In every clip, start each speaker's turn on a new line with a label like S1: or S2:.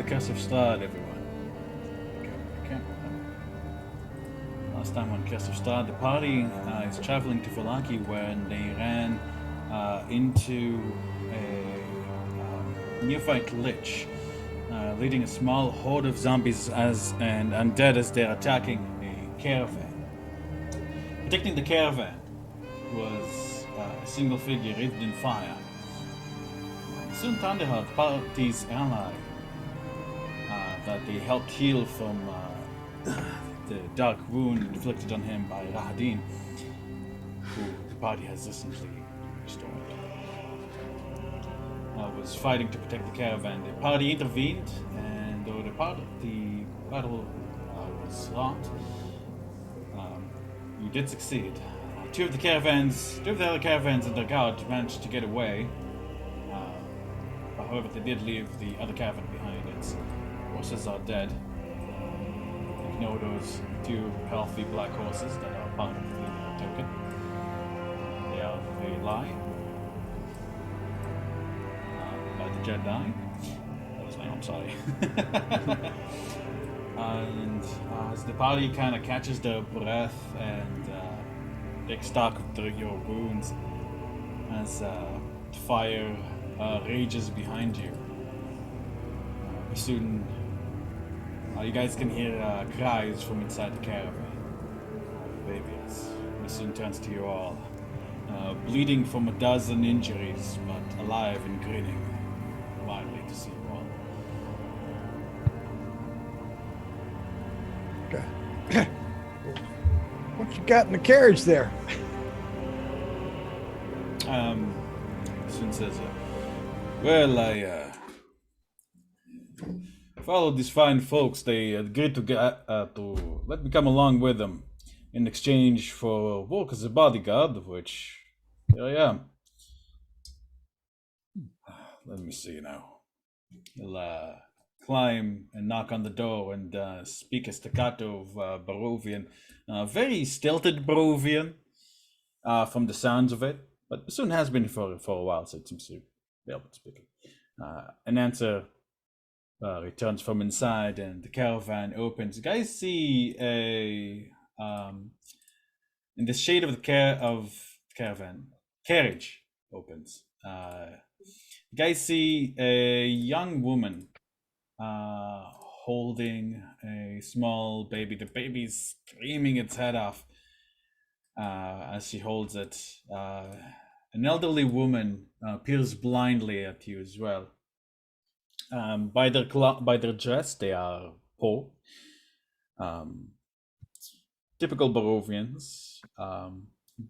S1: Curse of Strahd, everyone. Okay. Last time on Curse of Strahd, the party is traveling to Vallaki when they ran into a neophyte lich, leading a small horde of zombies and undead as they're attacking a caravan. Protecting the caravan was a single figure wreathed in fire. Soon Thunderheart, party's ally, that they helped heal from the dark wound inflicted on him by Rahadin, who the party has recently restored, was fighting to protect the caravan. The party intervened, and though the battle was lost, you did succeed. Two of the other caravans and their guard managed to get away. However, they did leave the other caravan behind. Its horses are dead. You know those two healthy black horses that are part of the token. They lie. By the Jedi. That was my name, sorry. And as the party kind of catches their breath and takes stock of your wounds, as fire rages behind you, soon you guys can hear cries from inside the caravan. Babies. He soon turns to you all, bleeding from a dozen injuries, but alive and grinning widely to see you all.
S2: What you got in the carriage there?
S1: Soon says, well, I followed these fine folks. They agreed to let me come along with them in exchange for work as a bodyguard, of which here I am. Let me see now. He'll climb and knock on the door and speak a staccato of Barovian. Very stilted Barovian, from the sounds of it, but soon has been for a while, so it seems to be able to speak it. An answer returns from inside, and the caravan opens. You guys see in the shade of the caravan, carriage opens. You guys see a young woman holding a small baby. The baby's screaming its head off as she holds it. An elderly woman peers blindly at you as well. By their dress, they are poor, typical Barovians.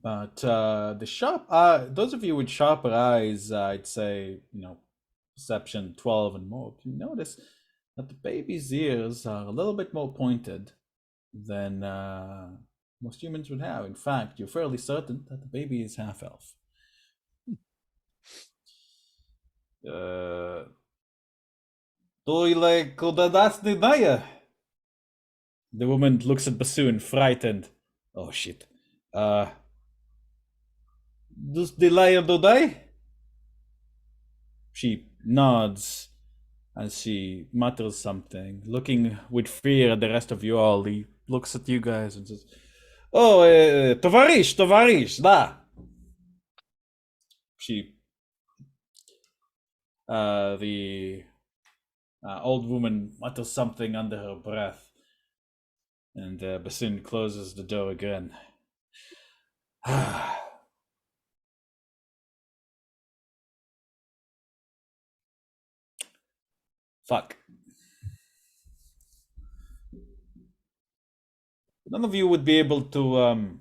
S1: But those of you with sharper eyes, I'd say, perception 12 and more, can notice that the baby's ears are a little bit more pointed than most humans would have. In fact, you're fairly certain that the baby is half-elf. The woman looks at Bassoon, frightened. Oh shit. Does the liar do die? She nods as she mutters something, looking with fear at the rest of you all. He looks at you guys and says, "Oh, tovarish, da." The old woman mutters something under her breath, and Basin closes the door again. Fuck. None of you would be able to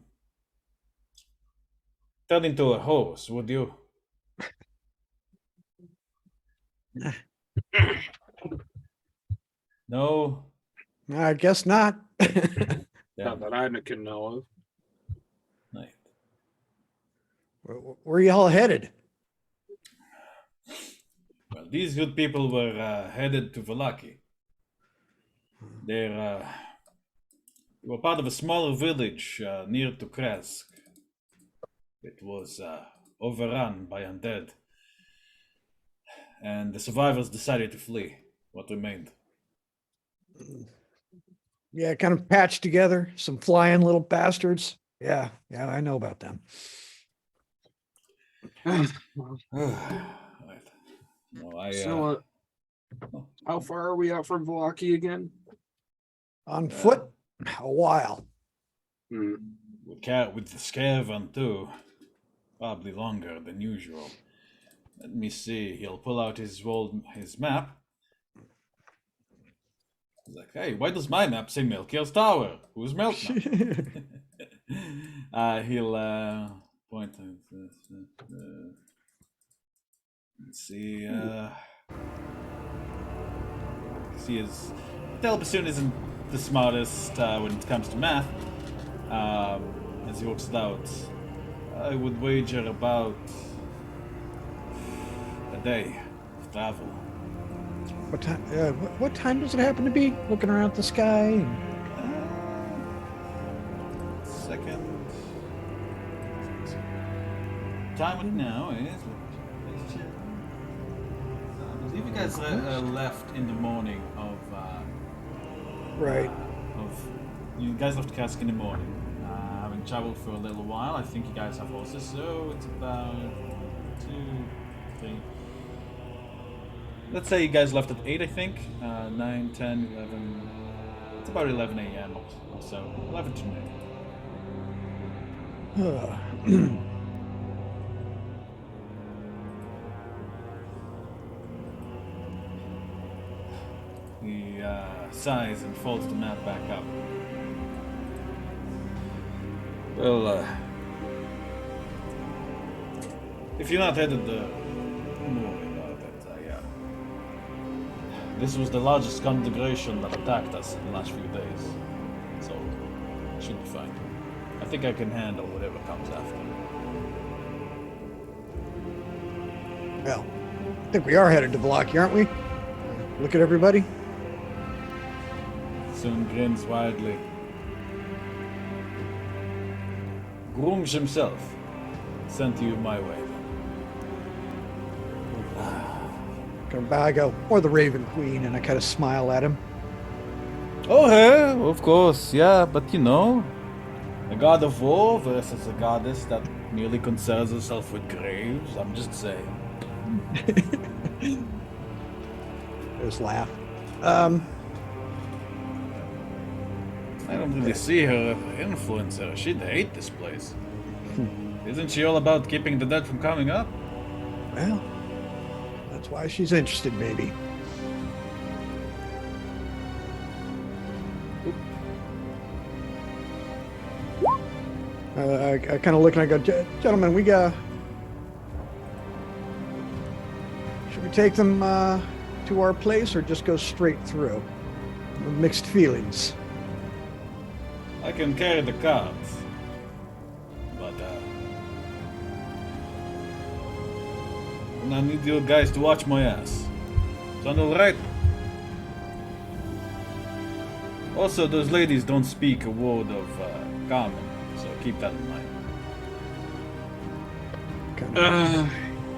S1: turn into a horse, would you? No?
S2: I guess not.
S3: Not that I can know of.
S1: Right.
S2: Where are y'all headed?
S1: Well, these good people were headed to Vallaki. They were part of a smaller village near to Kresk. It was overrun by undead, and the survivors decided to flee. What remained?
S2: Yeah, kind of patched together. Some flying little bastards. Yeah, I know about them.
S1: Right. No,
S3: So, how far are we out from Vlaki again?
S2: On foot, a while.
S1: with the caravan too, probably longer than usual. Let me see. He'll pull out his map. He's like, hey, why does my map say Melchior's Tower? Who's Melchior? He'll point. Let's see. See, his Telbasoon isn't the smartest when it comes to math. As he works it out, I would wager about a day of travel.
S2: What time? What time does it happen to be? Looking around the sky.
S1: Second. Time it now is. I believe you guys left in the morning of.
S2: Right.
S1: You guys left Kask in the morning. Having traveled for a little while, I think you guys have horses, so it's about 2, 3. Let's say you guys left at 8, I think. 9, 10, 11. It's about 11 a.m. or so. 11 to noon. He sighs and folds the map back up. Well, if you're not headed there, don't worry about it. This was the largest conflagration that attacked us in the last few days, so it should be fine. I think I can handle whatever comes after.
S2: Well, I think we are headed to Vlaki, aren't we? Look at everybody.
S1: Soon grins widely. Grunge himself sent you my way.
S2: I go, or the Raven Queen, and I kind of smile at him.
S1: Oh, hey, of course, yeah, but you know, a god of war versus a goddess that merely concerns herself with graves. I'm just saying.
S2: Just laugh.
S1: I don't really see her influence her. She'd hate this place. Isn't she all about keeping the dead from coming up?
S2: Well, that's why she's interested, maybe. I kind of look and I go, gentlemen, should we take them to our place or just go straight through? Mixed feelings.
S1: I can carry the carts, but I need you guys to watch my ass. Sound alright? Also, those ladies don't speak a word of common, so keep that in mind.
S2: Kind of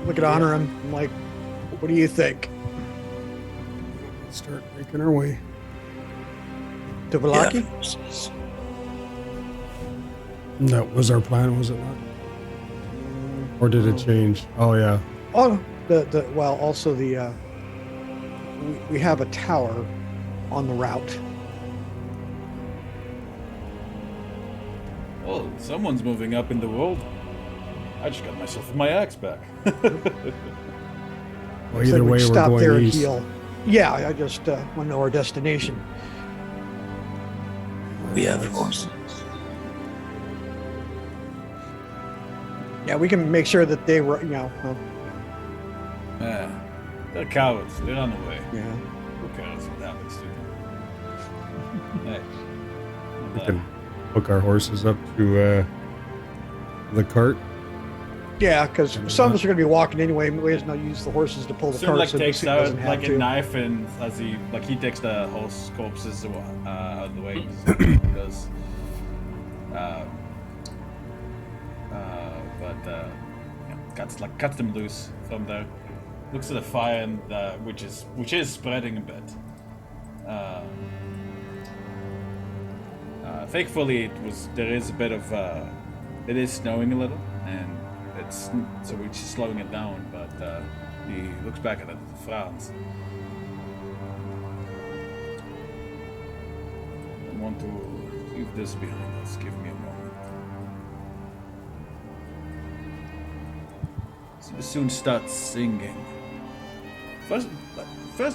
S2: look at Onorim. I'm like, what do you think?
S4: Start making our way.
S2: To Vlaki?
S4: Yeah. That was our plan, was it not? Or did it change? Oh yeah.
S2: Oh, also the we have a tower on the route.
S1: Oh, someone's moving up in the world. I just got myself my axe back.
S4: Well, either way, we're going east.
S2: Heal. Yeah, I just want to know our destination.
S5: We have horses.
S2: Yeah, we can make sure that they were,
S1: Yeah, they're cowards. They run away.
S2: Yeah.
S1: Who cares what happens to them? Hey.
S4: We can hook our horses up to the cart.
S2: Yeah, because some of us are going to be walking anyway. There's no use the horses to pull the
S1: Soon,
S2: cart.
S1: like,
S2: So
S1: takes
S2: he
S1: out
S2: doesn't have
S1: like
S2: to.
S1: a knife, and as he takes the horse corpses out of the way because cuts them loose from there. Looks at the fire, and which is spreading a bit. Thankfully, there is a bit of it is snowing a little, and so we're just slowing it down. But he looks back at it, frowns. I want to leave this behind us. Give me a moment. So he soon starts singing. First,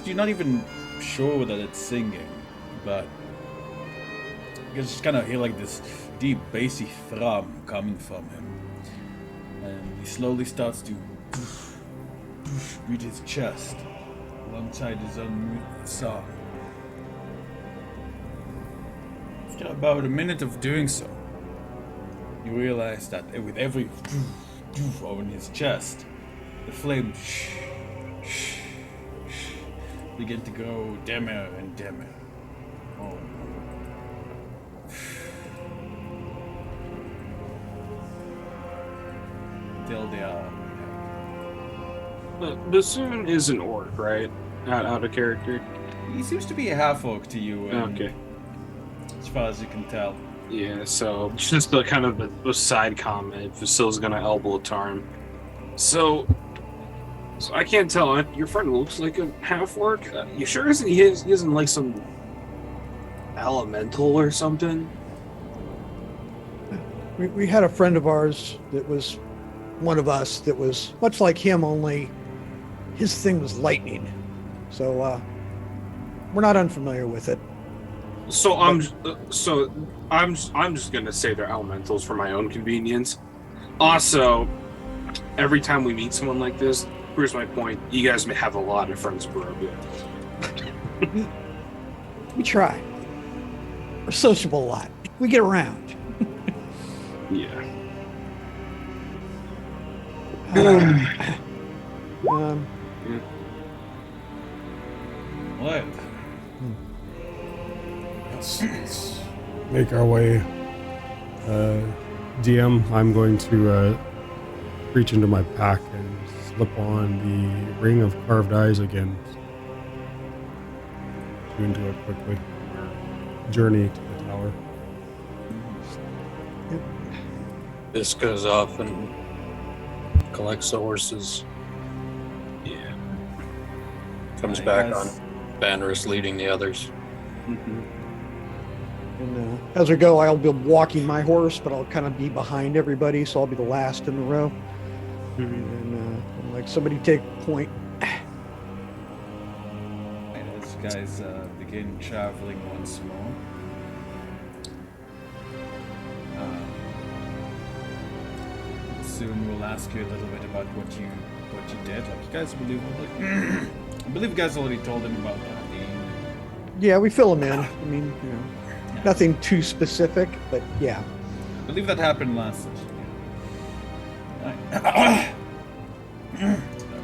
S1: you're not even sure that it's singing, but you just kind of hear like this deep, bassy thrum coming from him, and he slowly starts to beat his chest alongside his own song. After about a minute of doing so, you realize that with every on his chest, the flames begin to grow dimmer and dimmer. Oh. Until they are.
S3: Bassoon is an orc, right? Out of character.
S1: He seems to be a half orc to you.
S3: Okay.
S1: As far as you can tell.
S3: Yeah, so just the kind of the side comment, Vasil's gonna elbow Tarm. So I can't tell. Your friend looks like a half orc. You sure he isn't like some elemental or something?
S2: We had a friend of ours that was one of us that was much like him, only his thing was lightning. So we're not unfamiliar with it.
S3: So I'm just gonna say they're elementals for my own convenience. Also, every time we meet someone like this, here's my point: you guys may have a lot of friends grow up.
S2: We try. We're sociable a lot. We get around.
S3: Yeah.
S1: What?
S4: Let's make our way. DM, I'm going to reach into my pack and slip on the ring of carved eyes again. Into it quickly. Journey to the tower.
S5: This goes off and collects the horses.
S3: Yeah.
S5: Comes
S1: Alright,
S5: back on. Bannerus leading the others.
S3: Mm-hmm.
S2: And as we go, I'll be walking my horse, but I'll kind of be behind everybody, so I'll be the last in the row. And like somebody take point.
S1: And as you guys begin traveling once more, soon we'll ask you a little bit about what you did. Like you guys believe, I believe you guys already told him about that.
S2: Yeah, we fill them in. I mean, nothing too specific, but yeah.
S1: I believe that happened last session.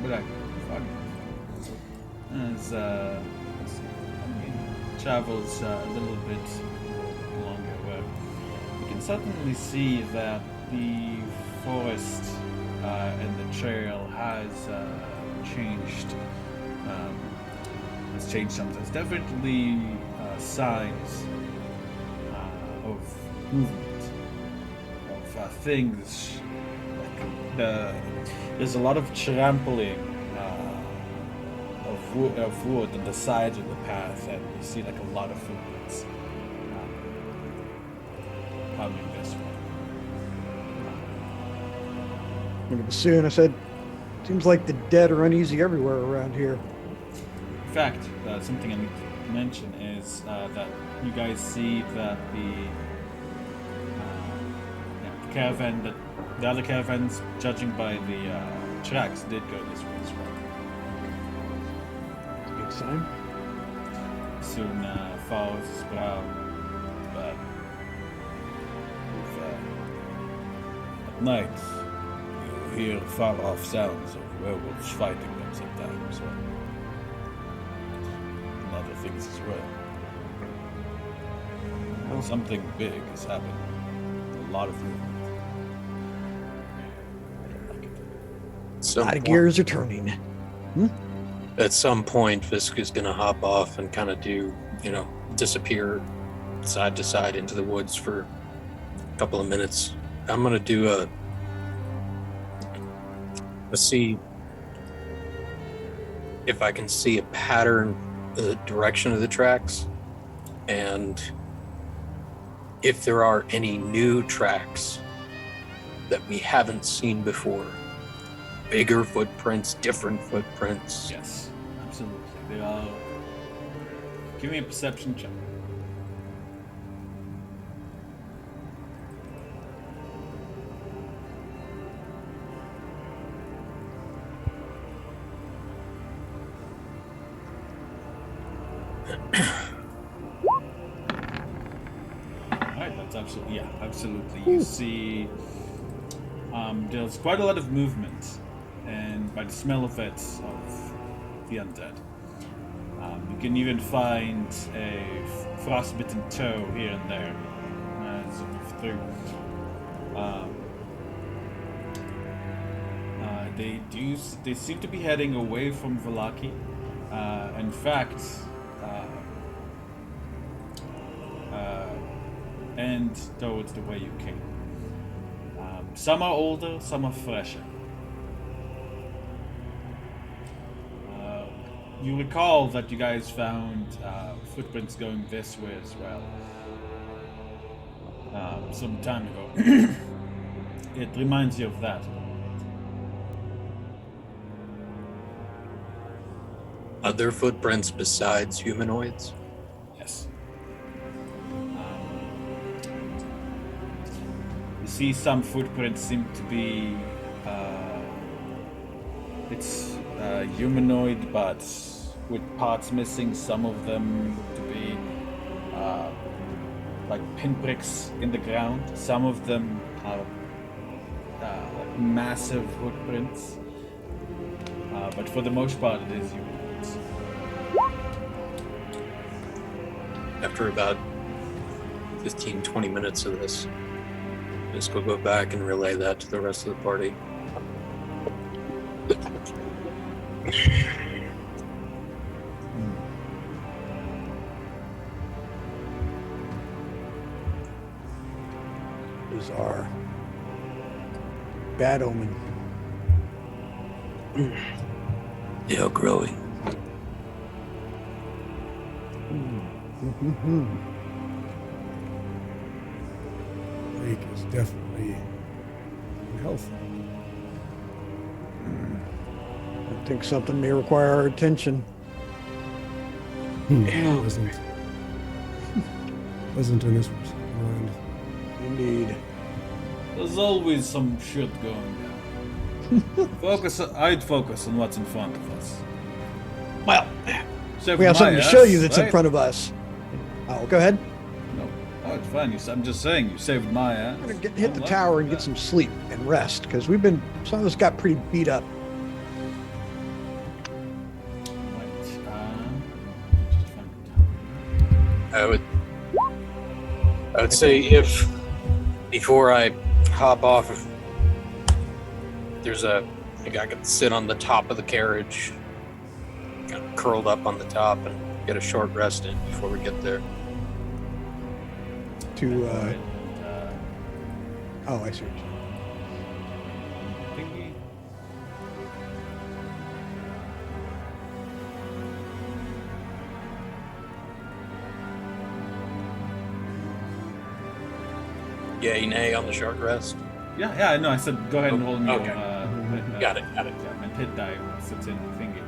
S1: But as travels a little bit longer, where you can certainly see that the forest and the trail has changed. Has changed something. There's definitely signs of movement, of things. Like there's a lot of trampling of wood on the sides of the path, and you see like a lot of footprints coming this way.
S2: Soon I said, seems like the dead are uneasy everywhere around here.
S1: In fact, something I need to mention is that you guys see that the caravan, that the other caravans, judging by the tracks, did go this way as well.
S2: Good sign.
S1: Soon follows his brow, but at night you hear far-off sounds of werewolves fighting them sometimes. So. Other things as well. Well, something big has happened. A lot of movement. I don't like it.
S2: A lot of gears are turning.
S5: At some point, Fiske is going to hop off and kind of disappear side to side into the woods for a couple of minutes. I'm gonna do let's see if I can see a pattern, the direction of the tracks, and if there are any new tracks that we haven't seen before. Bigger footprints, different footprints.
S1: Yes, absolutely. They are. Give me a perception check. Alright, that's absolutely, yeah, absolutely. You see, there's quite a lot of movement, and by the smell of it, of the undead. You can even find a frostbitten toe here and there as you move through. They seem to be heading away from Valaki. In fact, and towards the way you came. Some are older, some are fresher. You recall that you guys found footprints going this way as well some time ago. It reminds you of that.
S5: Other footprints besides humanoids?
S1: Yes. You see some footprints seem to be it's humanoid, but with parts missing. Some of them look to be like pinpricks in the ground. Some of them are like massive footprints, but for the most part, it is humanoids.
S5: After about 15-20 minutes of this, Fiske will go back and relay that to the rest of the party.
S2: Those are bad omen.
S5: They are growing.
S4: Lake is definitely unhealthy.
S2: I think something may require our attention.
S4: Wasn't in this mind.
S2: Indeed.
S1: There's always some shit going down. I'd focus on what's in front of us.
S2: Well,
S1: Except
S2: we have
S1: for
S2: something
S1: my
S2: to show
S1: ass,
S2: you that's in
S1: right?
S2: front of us. Oh, go ahead.
S1: No, oh, it's fine. I'm just saying, you saved my ass.
S2: I'm gonna hit
S1: I
S2: the
S1: like
S2: tower and
S1: that.
S2: get some sleep and rest because some of us got pretty beat up.
S1: Right, just find the tower.
S5: I would say if before I hop off, if there's a guy could sit on the top of the carriage, kind of curled up on the top, and get a short rest in before we get there.
S2: To oh, I see.
S1: Thingy.
S5: Yay, nay on the short rest.
S1: Yeah, no, I said go ahead and roll me.
S5: Okay. Got it.
S1: Yeah, and hit die sits in the thingy.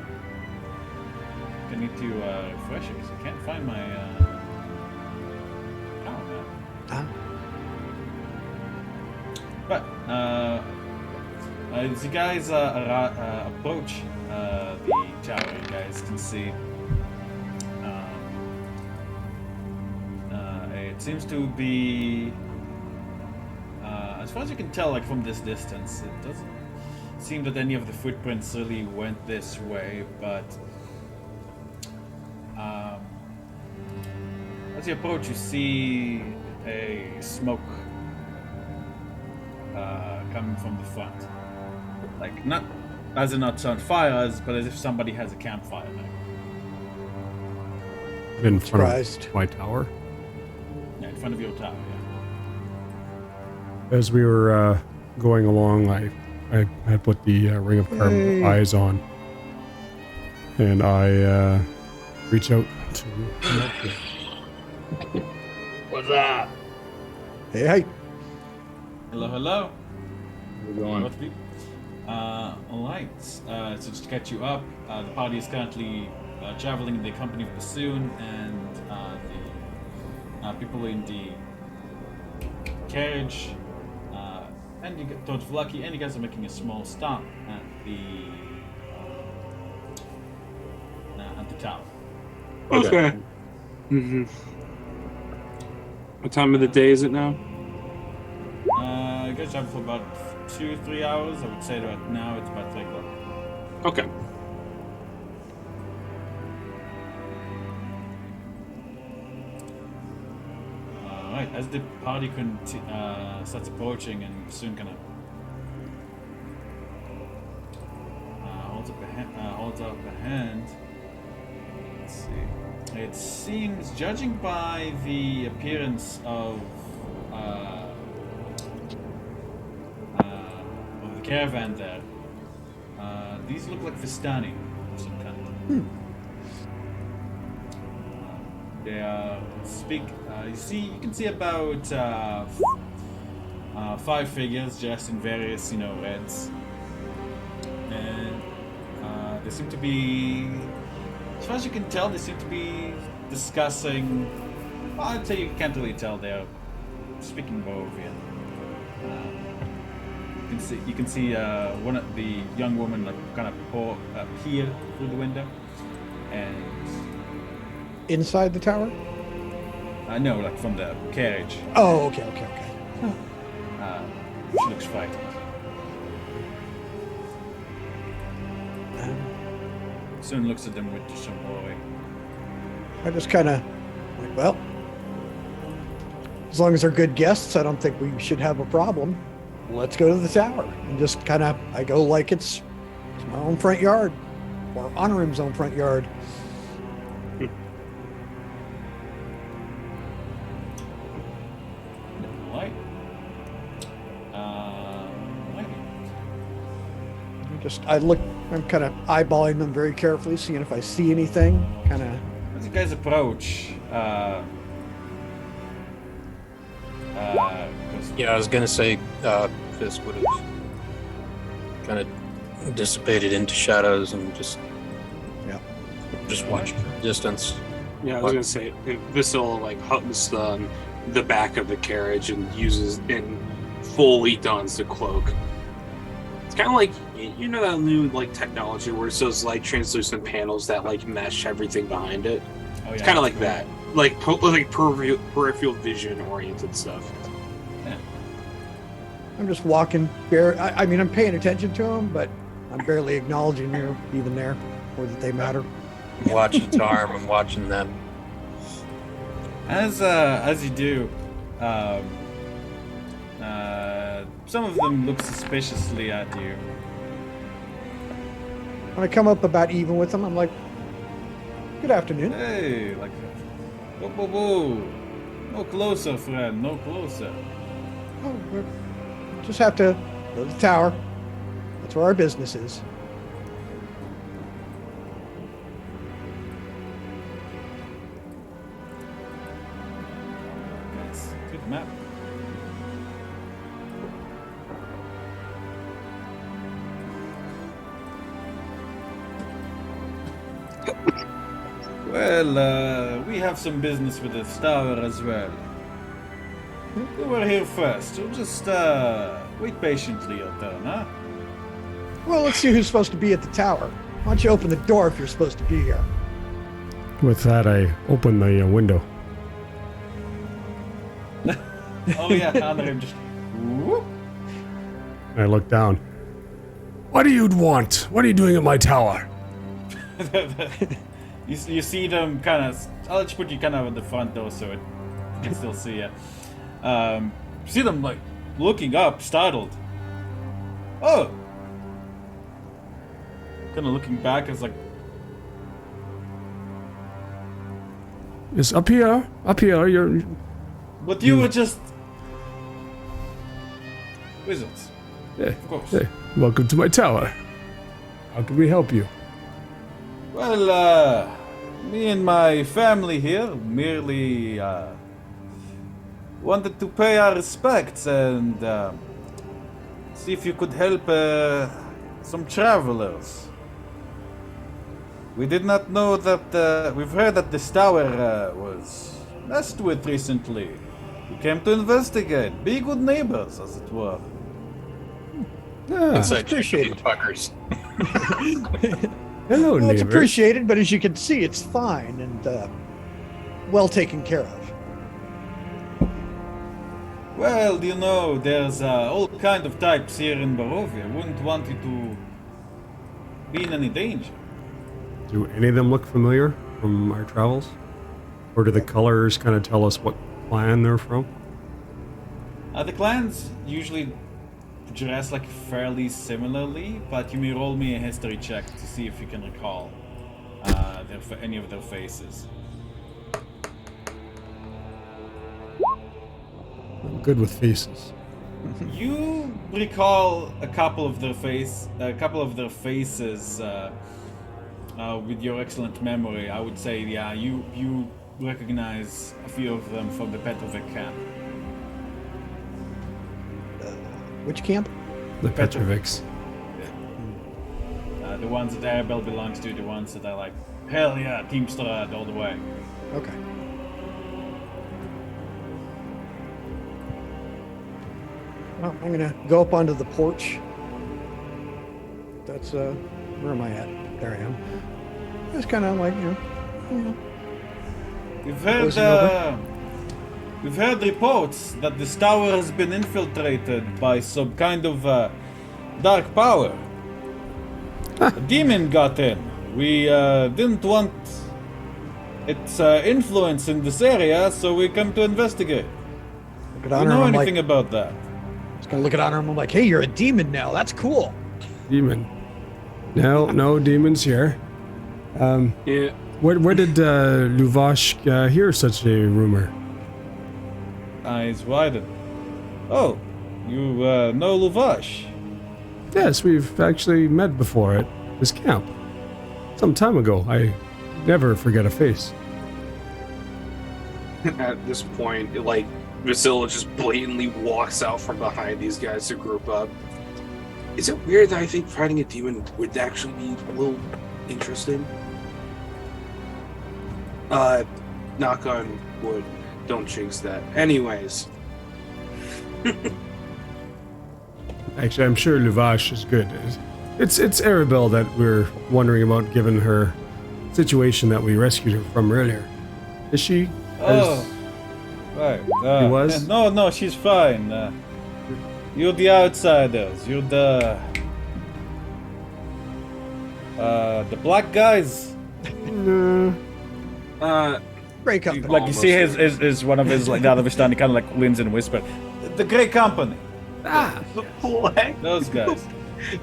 S1: I need to refresh it because I can't find my.
S2: Huh?
S1: But as you guys approach the tower, you guys can see it seems to be, as far as you can tell, like from this distance, it doesn't seem that any of the footprints really went this way, but as you approach, you see a smoke coming from the front. Like, not as in not on fire, but as if somebody has a campfire there.
S4: In front
S2: Surprised.
S4: of my tower.
S1: front of your tower,
S4: As we were going along, I had put the ring of karma eyes on, and I reach out to Melchior.
S3: What's up?
S2: Hey.
S1: Hello, hello.
S3: We're going.
S1: Both of you. Alright, so just to catch you up, the party is currently traveling in the company of Bassoon, and the people in the carriage, and you get Toad Lucky, and you guys are making a small stop at the tower.
S3: Okay. Mm-hmm. What time of the day is it now?
S1: You guys travel for about 2-3 hours. I would say that now it's about 3 o'clock.
S3: Okay.
S1: Alright, as the party starts approaching and soon kind of holds up a hand. Let's see. It seems, judging by the appearance of the caravan there, these look like Vistani of some kind. They you can see about 5 figures dressed in various, reds, and they seem to be, as far as you can tell, they seem to be discussing. Well, I'd say you can't really tell. They're speaking Bovian. You can see one of the young woman kind of peer through the window, and
S2: Inside the tower?
S1: no, like from the carriage.
S2: Oh, okay.
S1: She looks frightened. Soon looks at them with some worry.
S2: I just kind of, well, as long as they're good guests, I don't think we should have a problem. Let's go to the tower. And just kind of, I go like it's my own front yard, or Onorim's own front yard. I'm kind of eyeballing them very carefully, seeing if I see anything. Kind of.
S1: As you guys approach,
S5: Yeah, I was gonna say, Fiske would have kind of dissipated into shadows and just watch from a distance.
S3: Yeah, I was gonna say Vissil hugs the back of the carriage and fully dons the cloak. It's kind of like that new technology where it's those translucent panels that mesh everything behind it.
S1: Oh, yeah,
S3: it's kind of like that, peripheral vision oriented stuff.
S1: Yeah.
S2: I'm just walking. I mean, I'm paying attention to them, but I'm barely acknowledging they're even there, or that they matter.
S5: I'm watching Tarm and watching them.
S1: As you do, some of them look suspiciously at you.
S2: When I come up about even with them, I'm like, "Good afternoon."
S1: Hey, whoa. No closer, friend, no closer.
S2: Oh, we just have to go to the tower. That's where our business is.
S1: Let's do the map. Well, we have some business with the tower as well. We were here first, so just wait patiently your turn, huh?
S2: Well, let's see who's supposed to be at the tower. Why don't you open the door if you're supposed to be here?
S4: With that, I open the window.
S1: Oh yeah, Onorim just whoop.
S4: And I look down. What do you want? What are you doing at my tower?
S1: You see them kind of. I'll just put you kind of at the front door so you can still see you. See them looking up, startled. Oh! Kind of looking back as
S4: It's up here. Up here.
S1: But you were just wizards.
S4: Yeah.
S1: Of course.
S4: Hey, welcome to my tower. How can we help you?
S1: Well, me and my family here merely wanted to pay our respects and see if you could help some travelers. We did not know that we've heard that this tower was messed with recently. We came to investigate, be good neighbors, as it were.
S4: Ah,
S5: Inside check
S2: appreciated.
S5: with the fuckers.
S4: hello,
S2: Well, it's
S4: neighbor.
S2: appreciated, but as you can see, it's fine and well taken care of.
S1: Well, you know, there's all kind of types here in Barovia. Wouldn't want you to be in any danger.
S4: Do any of them look familiar from our travels? Or do the colors kind of tell us what clan they're from?
S1: The clans usually dress like fairly similarly, but you may roll me a history check to see if you can recall any of their faces.
S4: I'm good with faces.
S1: You recall a couple of their faces with your excellent memory. I would say, yeah, you recognize a few of them from the Petrovic camp.
S2: Which camp?
S4: The Petrovics.
S1: The ones that Arabelle belongs to, the ones that are like, hell yeah, Team Strad all the way.
S2: Okay. Well, I'm gonna go up onto the porch. That's where am I at? There I am. It's kind of like
S1: We've heard reports that this tower has been infiltrated by some kind of dark power. A demon got in. We didn't want its influence in this area, so we come to investigate.
S2: look at
S1: Do you
S2: Honor.
S1: know
S2: I'm
S1: anything
S2: like,
S1: about that?
S2: just gonna look at Honor. I'm like, hey, you're a demon now. That's cool.
S4: Demon. No demons here.
S3: Yeah.
S4: Where did Luvash hear such a rumor?
S1: Eyes widened. Oh, you know Luvash?
S4: Yes, we've actually met before at this camp. Some time ago. I never forget a face.
S3: At this point, Vasila just blatantly walks out from behind these guys to group up. Is it weird that I think fighting a demon would actually be a little interesting? Knock on wood. Don't jinx that. Anyways.
S4: Actually, I'm sure Luvash is good. It's Arabelle that we're wondering about, given her situation that we rescued her from earlier. Is she?
S1: Oh, right.
S4: She was?
S1: No, she's fine. You're the outsiders. You're the black guys.
S2: Grey company.
S1: Like you see his one of his like the other Vistani kind of like leans and whisper, the Grey Company.
S3: The black.
S1: Those guys.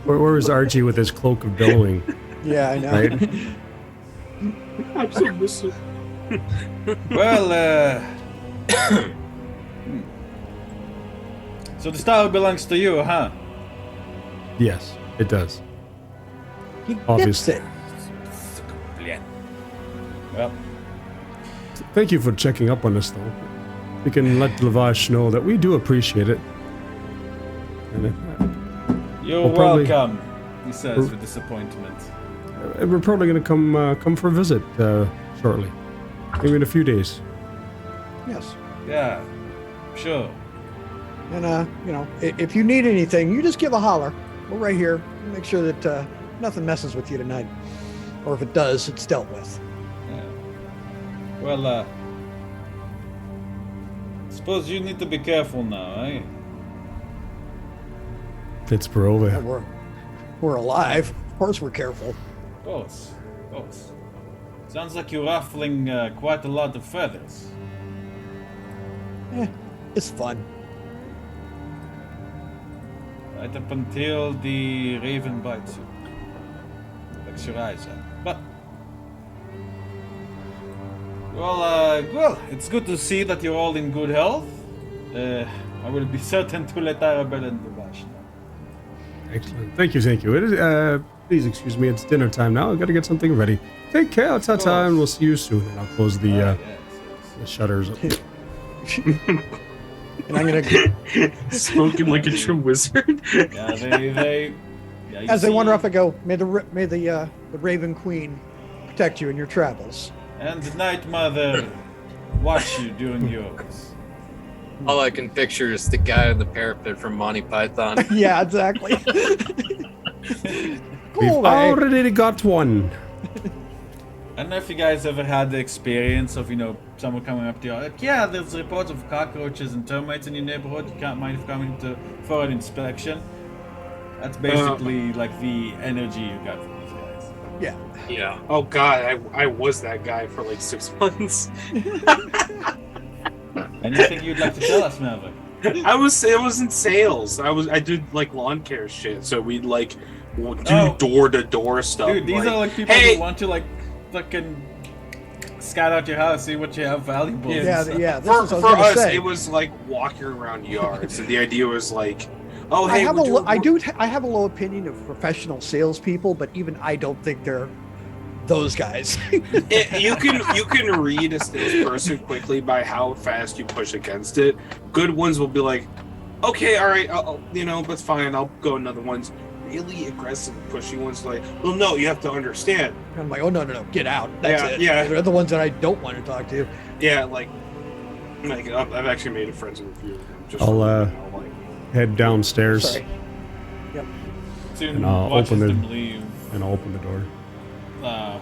S4: Where was Archie with his cloak of billowing?
S2: Yeah, I know.
S4: Right?
S3: I'm so missing.
S1: Well, so the tower belongs to you, huh?
S4: Yes, it does.
S2: He gets
S4: Obviously.
S2: it.
S1: Well,
S4: Thank you for checking up on us, though. We can let Luvash know that we do appreciate it. And
S1: you're
S4: We'll probably-
S1: welcome, he says with disappointment.
S4: we're probably going to come for a visit shortly. Maybe in a few days.
S2: Yes.
S1: Yeah, sure.
S2: And if you need anything, you just give a holler. We're right here. We'll make sure that nothing messes with you tonight. Or if it does, it's dealt with.
S1: Yeah. Well, suppose you need to be careful now, eh?
S4: It's Barovia.
S2: Yeah, we're alive. Of course we're careful.
S1: Of course. Sounds like you're ruffling quite a lot of feathers.
S2: It's fun.
S1: Right up until the raven bites you. Takes your eyes out. But Well, it's good to see that you're all in good health. I will be certain to let Arabella and Vash know.
S4: Excellent. Thank you, thank you. It is, please excuse me, it's dinner time now. I've got to get something ready. Take care, ta-ta, and we'll see you soon. And I'll close the,
S1: Yes.
S4: the shutters up.
S2: And I'm gonna,
S3: Spoken like a true wizard.
S1: Yeah, they yeah, you
S2: as they
S1: see-
S2: wander off, I go, may the Raven Queen protect you in your travels.
S1: And the Night Mother watch you during yours.
S5: All I can picture is the guy on the parapet from Monty Python.
S2: Yeah, exactly.
S4: We've
S2: Cool, eh?
S4: already got one.
S1: I don't know if you guys ever had the experience of, someone coming up to you like, yeah, there's reports of cockroaches and termites in your neighborhood. You can't mind if coming for an inspection. That's basically like the energy you got from these guys.
S2: Yeah.
S3: Yeah. Oh god, I was that guy for like 6 months.
S1: Anything you'd like to tell us, Maverick?
S3: I was in sales. I did like lawn care shit. So we'd like do
S1: Oh.
S3: door to door stuff.
S1: Dude, these are like people
S3: hey,
S1: who want to like fucking scout out your house, see what you have valuable.
S2: Yeah,
S1: and
S2: yeah. This
S3: for,
S2: is what I
S3: for
S2: was gonna
S3: us,
S2: say.
S3: it was like walking around yards, and the idea was like, oh
S2: I
S3: hey,
S2: have
S3: we're
S2: a
S3: doing-
S2: I have a low opinion of professional salespeople, but even I don't think they're those guys.
S3: you can read a salesperson quickly by how fast you push against it. Good ones will be like, okay, all right, I'll that's fine. I'll go another one's. Really aggressive, pushy ones like, well, no, you have to understand.
S2: I'm like, oh no, get out. That's
S3: Yeah,
S2: it.
S3: yeah.
S2: They're the ones that I don't want to talk to.
S3: Yeah, like I've actually made a friends with a few of them. Just
S4: I'll,
S3: like,
S4: Head downstairs
S2: Sorry.
S1: soon
S4: And I'll
S1: watches
S4: open
S1: them
S4: it.
S1: leave,
S4: and I'll open the door.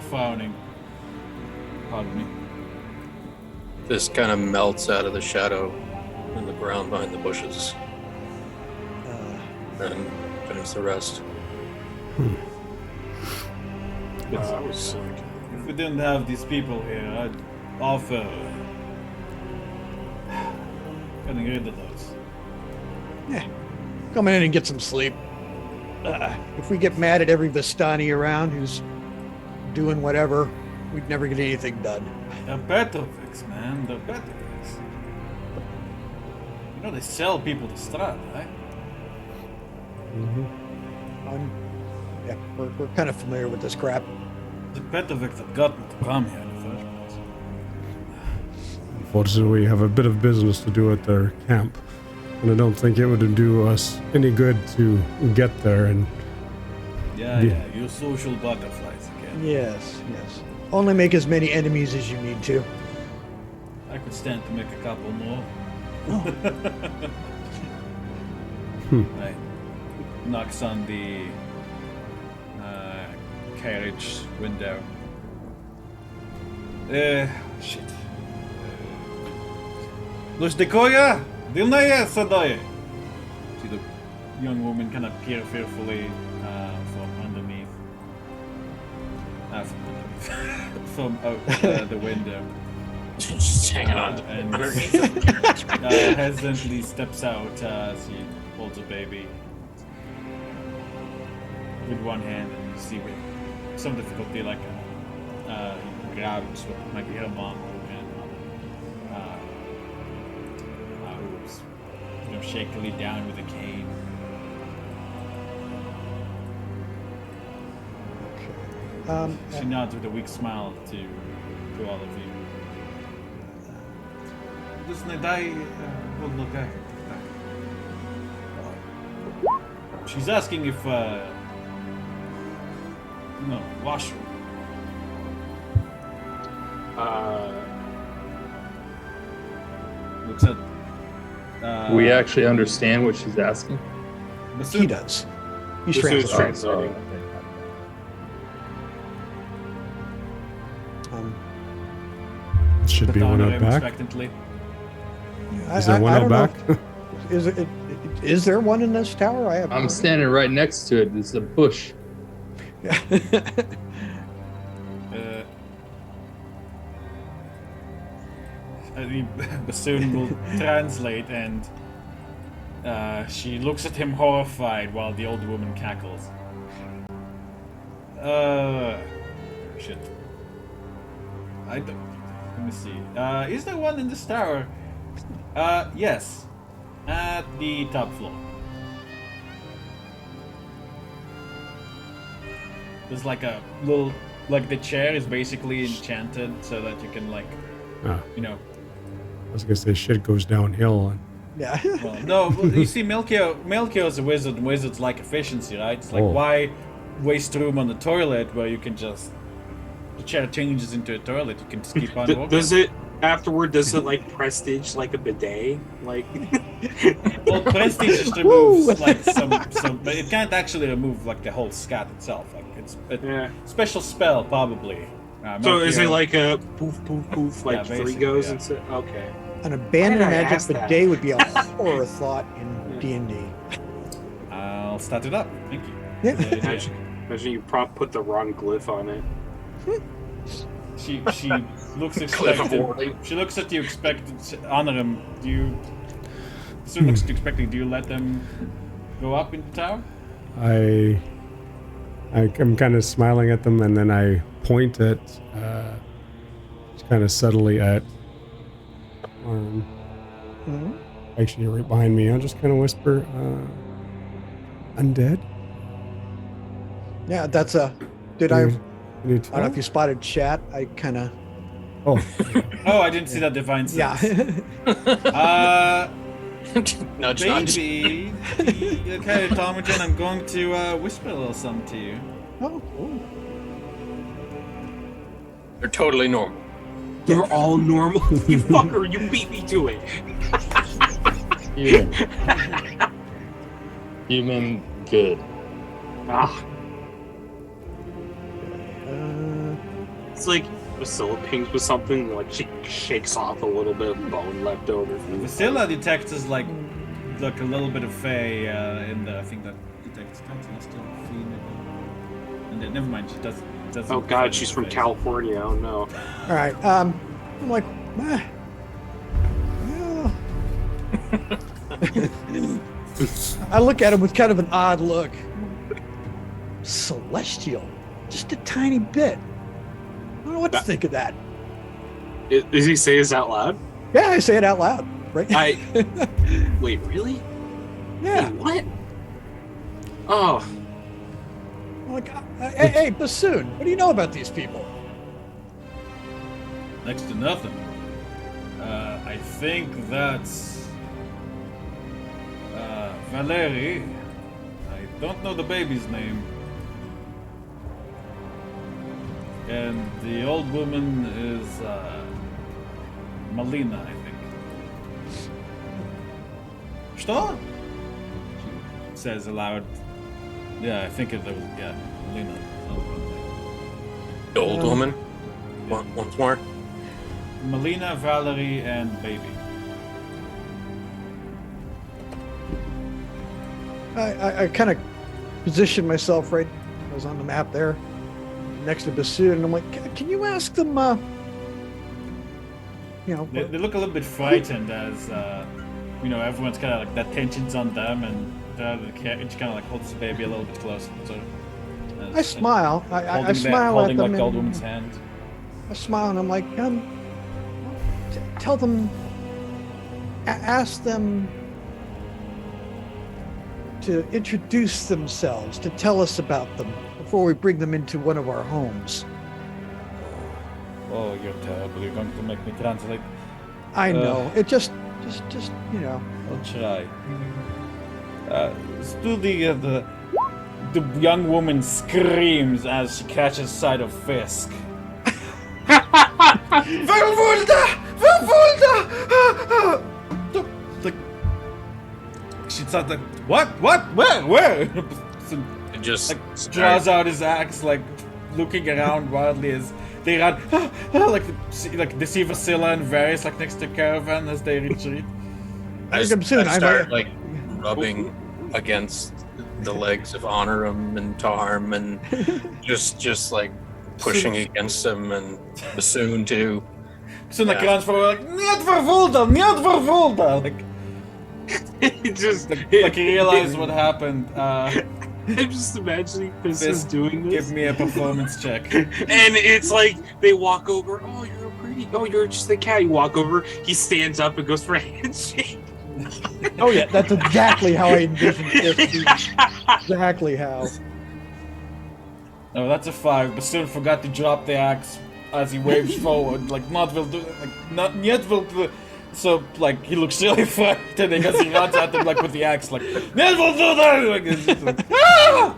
S1: frowning. Pardon me.
S5: This kind of melts out of the shadow in the ground behind the bushes and finish the rest.
S3: I was sick.
S1: If we didn't have these people here, I'd offer getting rid of those.
S2: Come in and get some sleep. If we get mad at every Vistani around who's doing whatever, we'd never get anything done.
S1: They're Petrovics, man. They're Petrovics. They sell people to Strahd, right?
S2: Yeah, we're kind of familiar with this crap.
S1: The Petrovics that got me to come here in the first place.
S4: Unfortunately, we have a bit of business to do at their camp. And I don't think it would do us any good to get there and
S1: Yeah,
S4: Yeah.
S1: you social butterflies again.
S2: Yes. Only make as many enemies as you need to.
S1: I could stand to make a couple more. Right. Knocks on the carriage window. Shit. Lushdekoya! Dilnaya Sadoye! See the young woman kind of peer fearfully from underneath. From out the window.
S5: Just hanging on to
S1: And hesitantly steps out as he holds a baby with one hand, and you see with some difficulty, like he grabs what might be her mom or grandmother, who's shakily down with a cane. She nods with a weak smile to all of you. Listen, I will look at her. She's asking if washroom. Looks at
S6: We actually understand what she's asking.
S2: He does. He's
S3: This is
S2: translating.
S3: translating.
S4: should be one out back.
S1: Expectantly.
S4: Is there one
S2: I
S4: out
S2: don't know
S4: back?
S2: if- Is there one in this tower? I have.
S6: I'm standing right next to it. There's a bush.
S1: Bassoon will translate, and she looks at him horrified while the old woman cackles. Shit. Let me see. Is there one in this tower? Yes. At the top floor. There's like a little, like the chair is basically enchanted so that you can like,
S4: Ah,
S1: you know.
S4: I was gonna say shit goes downhill. And
S2: Yeah.
S1: Well, no, well, you see, Melchior's a wizard, and wizards like efficiency, right? It's like,
S4: Oh.
S1: why waste room on the toilet where you can just, the chair changes into a toilet, you can just keep on walking.
S3: Does it like prestige like a bidet? Like
S1: Well, prestige just removes like some, but it can't actually remove like the whole scat itself. Like it's a
S3: yeah.
S1: special spell, probably.
S3: So is it
S1: Melchior-
S3: like a poof poof poof like
S1: Yeah,
S3: three
S1: basically,
S3: goes
S1: yeah.
S3: and so, okay.
S2: An abandoned
S3: Why did I
S2: magic
S3: ask that?
S2: bidet would be a horror thought in D&D.
S1: I'll start it up. Thank you.
S2: Yeah.
S1: Good idea.
S3: Imagine you put the wrong glyph on it.
S1: She looks
S5: Cliff of
S1: expectant.
S5: Orley.
S1: She looks at you expectant. Onorim, do you? Sue looks at you expecting. Do you let them go up in the tower?
S4: I'm kind of smiling at them, and then I point at, kind of subtly at
S2: Mhm.
S4: actually right behind me. I'll just kind of whisper, "Undead."
S2: Yeah, that's a. Did I? I
S4: Can you
S2: don't know if you spotted chat. I kind of.
S4: Oh,
S1: Oh, I didn't see that divine
S2: Yeah.
S1: sense.
S5: Nudge, nudge.
S1: Baby. Okay, Tomagen, I'm going to whisper a little something to you.
S2: Oh, cool.
S5: They're totally normal.
S3: They're all normal. You fucker, you beat me to it.
S6: Human. Human good.
S3: Ah,
S2: Uh,
S3: it's like Priscilla pings with something, like she shakes off a little bit of bone left over from the
S1: Vasilla detects as like a little bit of Fey in the. I think that detects Tensila still female. And then, never mind, she doesn't.
S3: Oh god, she's from California. Oh no.
S2: all right. I'm like, well. I look at him with kind of an odd look. Celestial, just a tiny bit. I don't know what to think of that.
S3: Does he say this out loud?
S2: Yeah, I say it out loud, right?
S3: Wait, really?
S2: Yeah.
S3: Wait, what? Oh,
S2: I'm like, hey, Bassoon, what do you know about these people?
S1: Next to nothing. I think that's Valerie. I don't know the baby's name. And the old woman is Melina, I think. Что? She says aloud. Yeah, I think it was, yeah, Melina.
S5: The old woman. Once more.
S1: Melina, Valerie, and baby.
S2: I kind of positioned myself right. I was on the map there, next to Bassoon, and I'm like, can you ask them? You know,
S1: They look a little bit frightened as, everyone's kind of like that tension's on them, and she kind of like holds the baby a little bit closer. So,
S2: I smile. I smile
S1: holding
S2: at them.
S1: like the old
S2: and
S1: woman's hand.
S2: I smile, and I'm like, tell them, ask them to introduce themselves, to tell us about them before we bring them into one of our homes.
S1: Oh, you're terrible. You're going to make me translate.
S2: I know. It just, you know.
S1: I'll try. Still the young woman screams as she catches sight of Fiske. Verwolda! Verwolda! Like, she thought like, what? Where? So,
S5: It just
S1: like, draws out his axe, like, looking around wildly as they run, like see Vasilla and Varis, like, next to caravan as they retreat.
S5: I
S2: I'm soon, I
S5: start
S2: might-
S5: like rubbing against the legs of Onorim and Tarm and just like pushing against them and Bassoon too.
S1: So like
S5: Yeah.
S1: runs forward, like, Niet vervolda! Like,
S3: it just
S1: like he realized what happened.
S3: I'm just imagining Fiske
S1: Fiske,
S3: doing this.
S1: Give me a performance check.
S3: And it's like they walk over. Oh, you're a pretty Oh, you're just a cat. You walk over. He stands up and goes for a handshake.
S2: Oh yeah, that's exactly how I envisioned this. Exactly how.
S1: Oh, that's a 5. Bassoon forgot to drop the axe as he waves forward, like not will do, like not yet will do. So like he looks really frightened because he runs at him like with the axe, like yet will do that. Like, it's just like, ah!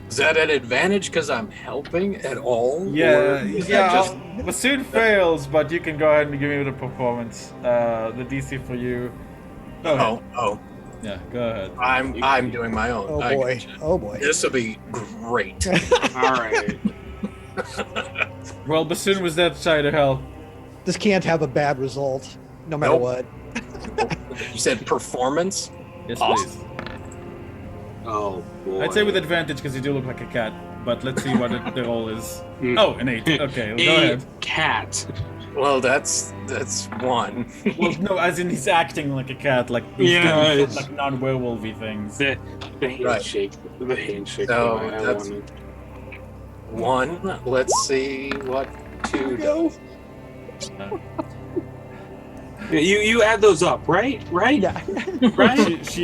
S5: Is that an advantage because I'm helping at all?
S1: Yeah,
S5: Or is
S1: yeah.
S5: that just
S1: Bassoon fails, but you can go ahead and give me the performance. The DC for you. Go ahead.
S5: Oh,
S1: Yeah, go ahead.
S5: I'm doing my own.
S2: Oh
S5: I
S2: boy.
S5: gotcha.
S2: Oh boy.
S5: This will be great.
S3: All right.
S1: Well, Bassoon was that side of hell.
S2: This can't have a bad result, no matter
S5: Nope.
S2: what.
S5: You said performance?
S1: Yes,
S5: Awesome.
S1: please.
S3: Oh boy.
S1: I'd say with advantage because you do look like a cat. But let's see what the roll is. Oh, an 8. Okay, go
S3: a
S1: ahead.
S3: cat.
S5: Well, that's one.
S1: Well, no, as in he's acting like a cat, like he's
S3: Yeah,
S1: doing
S3: it's-
S1: like non-werewolfy things.
S3: The handshake. The handshake.
S5: So,
S3: I
S5: that's-
S3: wanted.
S5: One. Let's see what 2 does.
S3: You add those up, right? Right?
S2: Yeah.
S3: Right?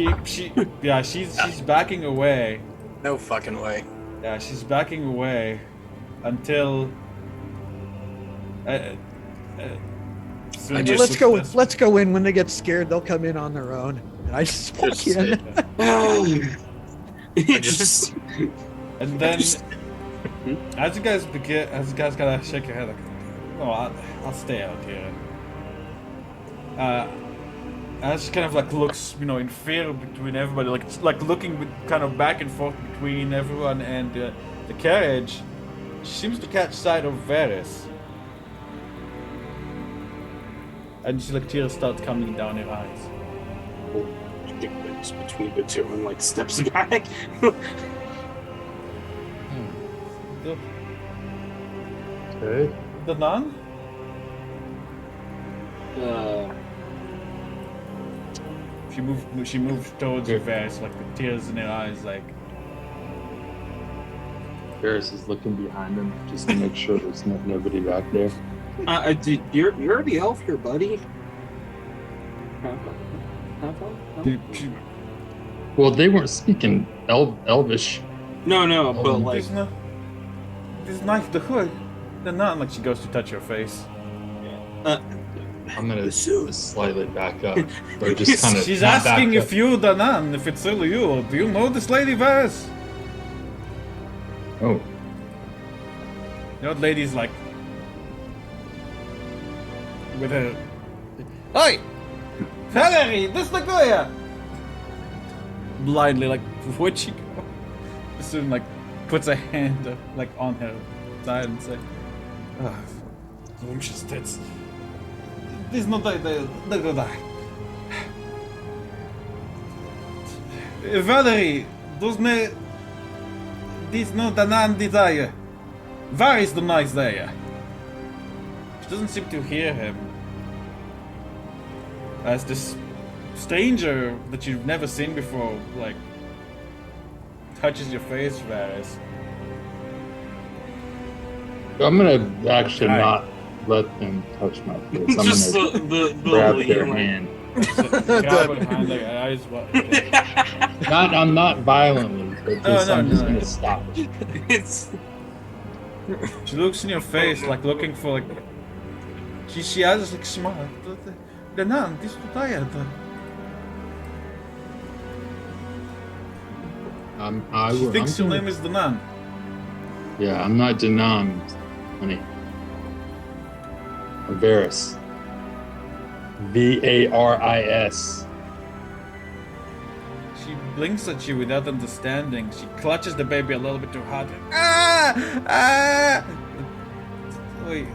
S1: Yeah, she's backing away.
S5: No fucking way.
S1: Yeah, she's backing away until. Soon
S5: I
S1: as
S5: just-
S2: Let's go in. When they get scared, they'll come in on their own. And I just walk
S5: Just
S2: in.
S3: It just.
S1: And then, as you guys gotta shake your head, like, no, I'll stay out here. As she kind of like looks, in fear between everybody, like looking kind of back and forth between everyone and the carriage, she seems to catch sight of Varis. And she tears start coming down her eyes.
S3: It's between the two and steps back.
S6: Okay.
S1: The nun? She moved towards you, Varis, like with tears in her eyes, like.
S6: Ferris is looking behind him just to make sure there's nobody back there.
S3: You're the elf here, buddy.
S6: Well, they weren't speaking Elvish.
S3: No, but
S1: This knife, the hood, the nun, like she goes to touch your face.
S6: I'm gonna just slightly back up, or just kind of.
S1: She's asking if you the nun, if it's really you. Do you know this lady, Varis?
S6: Oh,
S1: The old lady's like, with her. Oi! Valerie, this Nagoya! Blindly, where'd she go? Soon, puts a hand, on her side and say, Rumsches tits. This is not the die. Valerie, this no the non desire. Varis the nice there. She doesn't seem to hear him. As this stranger that you've never seen before, touches your face, Varis.
S6: I'm gonna actually
S1: Hi.
S6: not let them touch my face. I'm
S3: just
S6: gonna
S3: the
S6: grab their
S3: like-
S6: hand.
S1: Grab her behind their eyes.
S6: I'm not violently, but just, I'm just
S1: no.
S6: gonna stop it.
S3: It's
S1: She looks in your face, looking for, She has, smile. The nun, this is tired. She thinks your name is the nun.
S6: Yeah, I'm not Denon, honey. I'm Varis. Varis.
S1: She blinks at you without understanding. She clutches the baby a little bit too hard. Ah! Wait.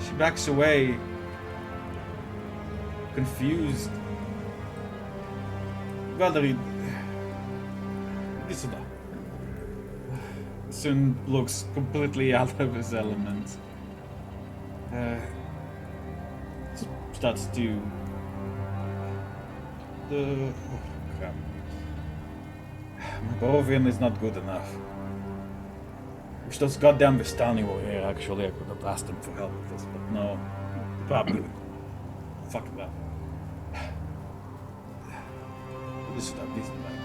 S1: She backs away. Confused. Valerie. Listen up. Soon looks completely out of his element. Starts to. Oh, crap. My Bovian is not good enough. If those goddamn Vistani were here, actually, I could have asked them for help with this, but no. Probably. Fuck that. This stuff, this like.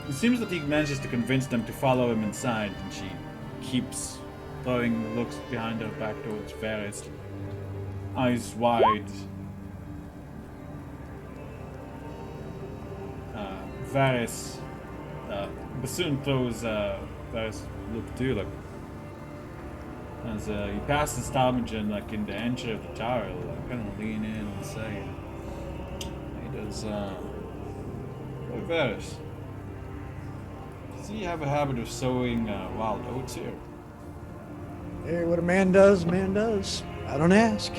S1: It seems that he manages to convince them to follow him inside, and she keeps throwing looks behind her back towards Varis. Eyes wide. Varis. Bassoon throws Varis look too, like. As he passes Talmadgen, like in the entry of the tower, like, kind of lean in and say, "Hey, does hey, Varis, does he have a habit of sowing wild oats here?"
S2: Hey, what a man does, I don't ask.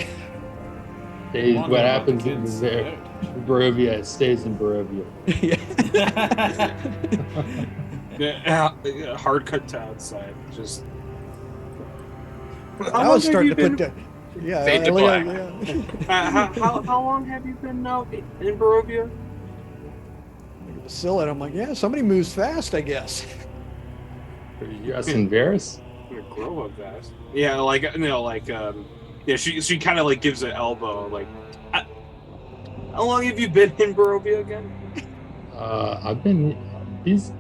S6: Stays,
S1: Wonder
S6: what
S1: about the
S6: happens in
S1: kids,
S6: there? Barovia, it stays in Barovia.
S3: Yeah, hard cut to outside. Just.
S2: I was starting to put that. Yeah,
S5: Fade to black.
S3: How long have you been now in Barovia?
S2: Still, and I'm like, yeah, somebody moves fast, I guess.
S6: Are you asking Varys?
S3: Grow up fast. Yeah, like yeah. She kind of like gives an elbow. Like, how long have you been in Barovia again?
S6: I've been. These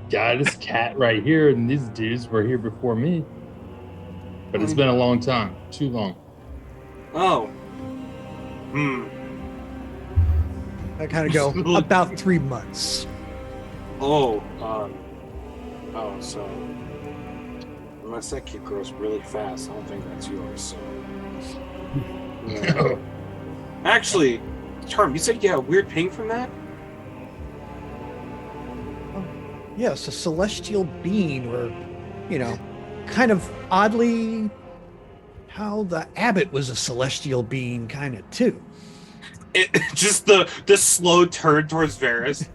S6: guy, this cat right here, and these dudes were here before me. But it's been a long time. Too long.
S3: Oh.
S2: I kind of go about 3 months.
S3: Oh. So. Unless that kid grows really fast, I don't think that's yours. So.
S6: No.
S3: Actually, Charm, you said you got a weird ping from that?
S2: Yes, a celestial being, or, kind of oddly how the abbot was a celestial being, kind of too.
S3: Just the slow turn towards Varis.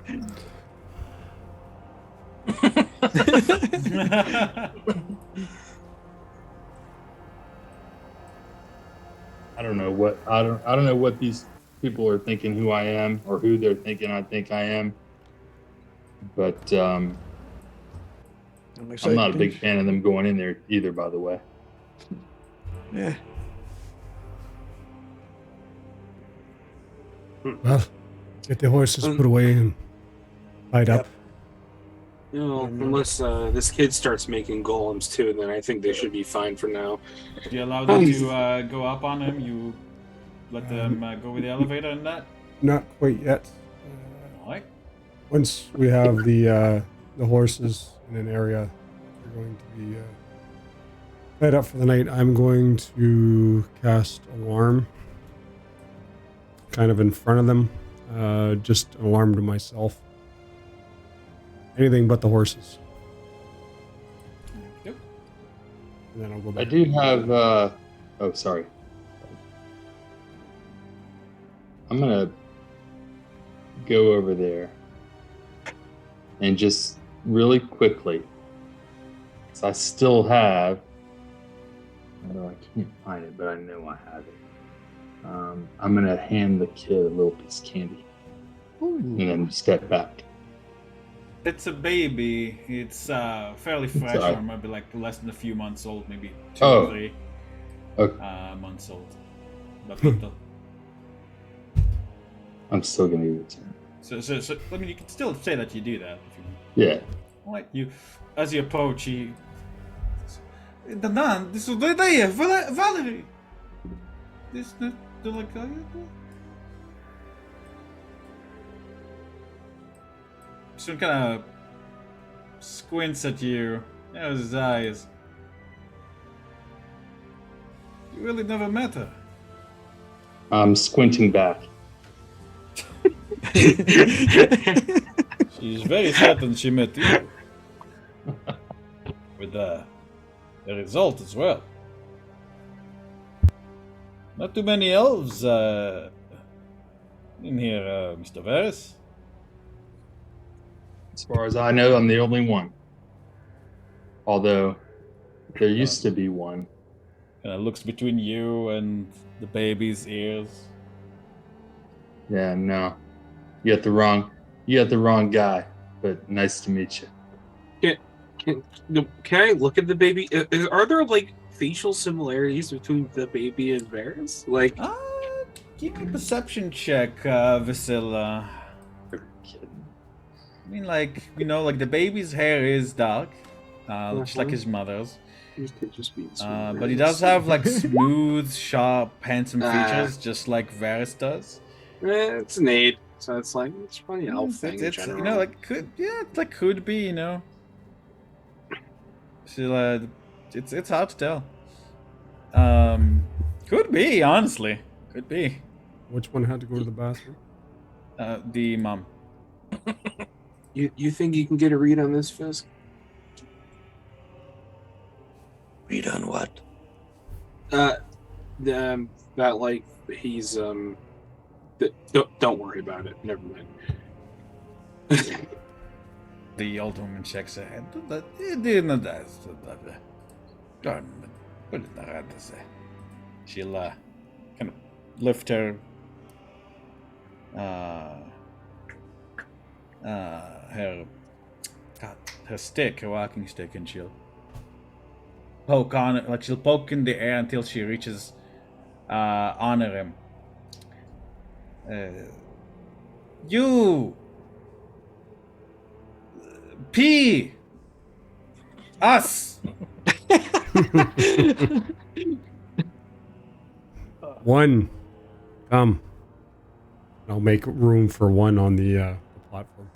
S6: I don't know what these people are thinking who I am, or who they're thinking I think I am. But I'm not a big fan of them going in there either, by the way.
S2: Yeah.
S4: Well, get the horses put away and tied up.
S3: Unless this kid starts making golems too, then I think they should be fine for now.
S1: Do you allow them to go up on him? You let them go with the elevator and that?
S4: Not quite yet.
S1: Alright.
S4: Once we have the horses in an area, they're going to be tied up for the night. I'm going to cast alarm, kind of in front of them, just an alarm to myself. Anything but the horses.
S1: Yep.
S4: And then I'll go
S6: I
S4: back.
S6: do have. Oh, sorry. I'm gonna go over there and just really quickly, because I still have. Although I can't find it, but I know I have it. I'm gonna hand the kid a little piece of candy, and then step back.
S1: It's a baby. It's fairly fresh,
S6: Sorry.
S1: or maybe like less than a few months old, maybe 2
S6: Oh.
S1: or 3
S6: Okay.
S1: months old. But
S6: I'm still gonna give it to him.
S1: so, I mean, you can still say that you do that if you
S6: Yeah.
S1: like. You, as you approach, he. The nun, this is the idea, Valerie. This, they're like. So kind of squints at you. There's his eyes. You really never met her.
S6: I'm squinting back.
S1: She's very certain she met you. With the result as well. Not too many elves in here, Mr. Varis.
S6: As far as I know, I'm the only one. Although there used to be one.
S1: Kind of looks between you and the baby's ears.
S6: Yeah, no. You got the wrong guy. But nice to meet you.
S3: Can I look at the baby? Are there like facial similarities between the baby and Varis? Like,
S1: Give me a perception check, Vasila. I mean, like, like the baby's hair is dark, just like his mother's.
S3: could just be
S1: But he does have like smooth, sharp, handsome features, just like Varis does.
S3: It's an 8, so it's like it's probably an elf thing.
S1: It's
S3: in general.
S1: like could be, So, it's hard to tell. Could be, honestly, could be.
S4: Which one had to go to the bathroom?
S1: The mom.
S3: You think you can get a read on this, Fiske?
S5: Read on what?
S3: That like he's don't worry about it. Never mind.
S1: The old woman shakes her head. It didn't die. She'll kind of lift her her stick, her walking stick, and she'll poke on it, like she'll poke in the air until she reaches Onorim. You P us.
S4: One, come. I'll make room for one on the platform.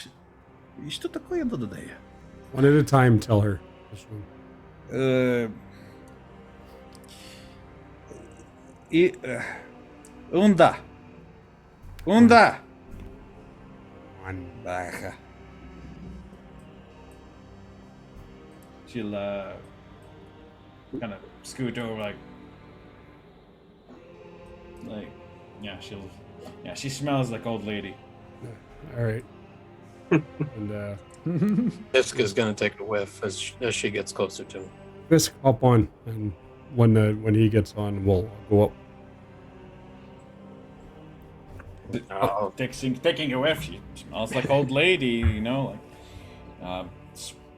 S1: Что такое today?
S4: One at a time, tell her. This one.
S1: Unda.
S4: One.
S1: Baja. She'll kind of scoot over she smells like old lady.
S4: All right. And
S5: Fiske is going to take a whiff as she gets closer to him.
S4: Fiske, hop on, and when he gets on, we'll go up.
S1: Taking a whiff, she smells like old lady,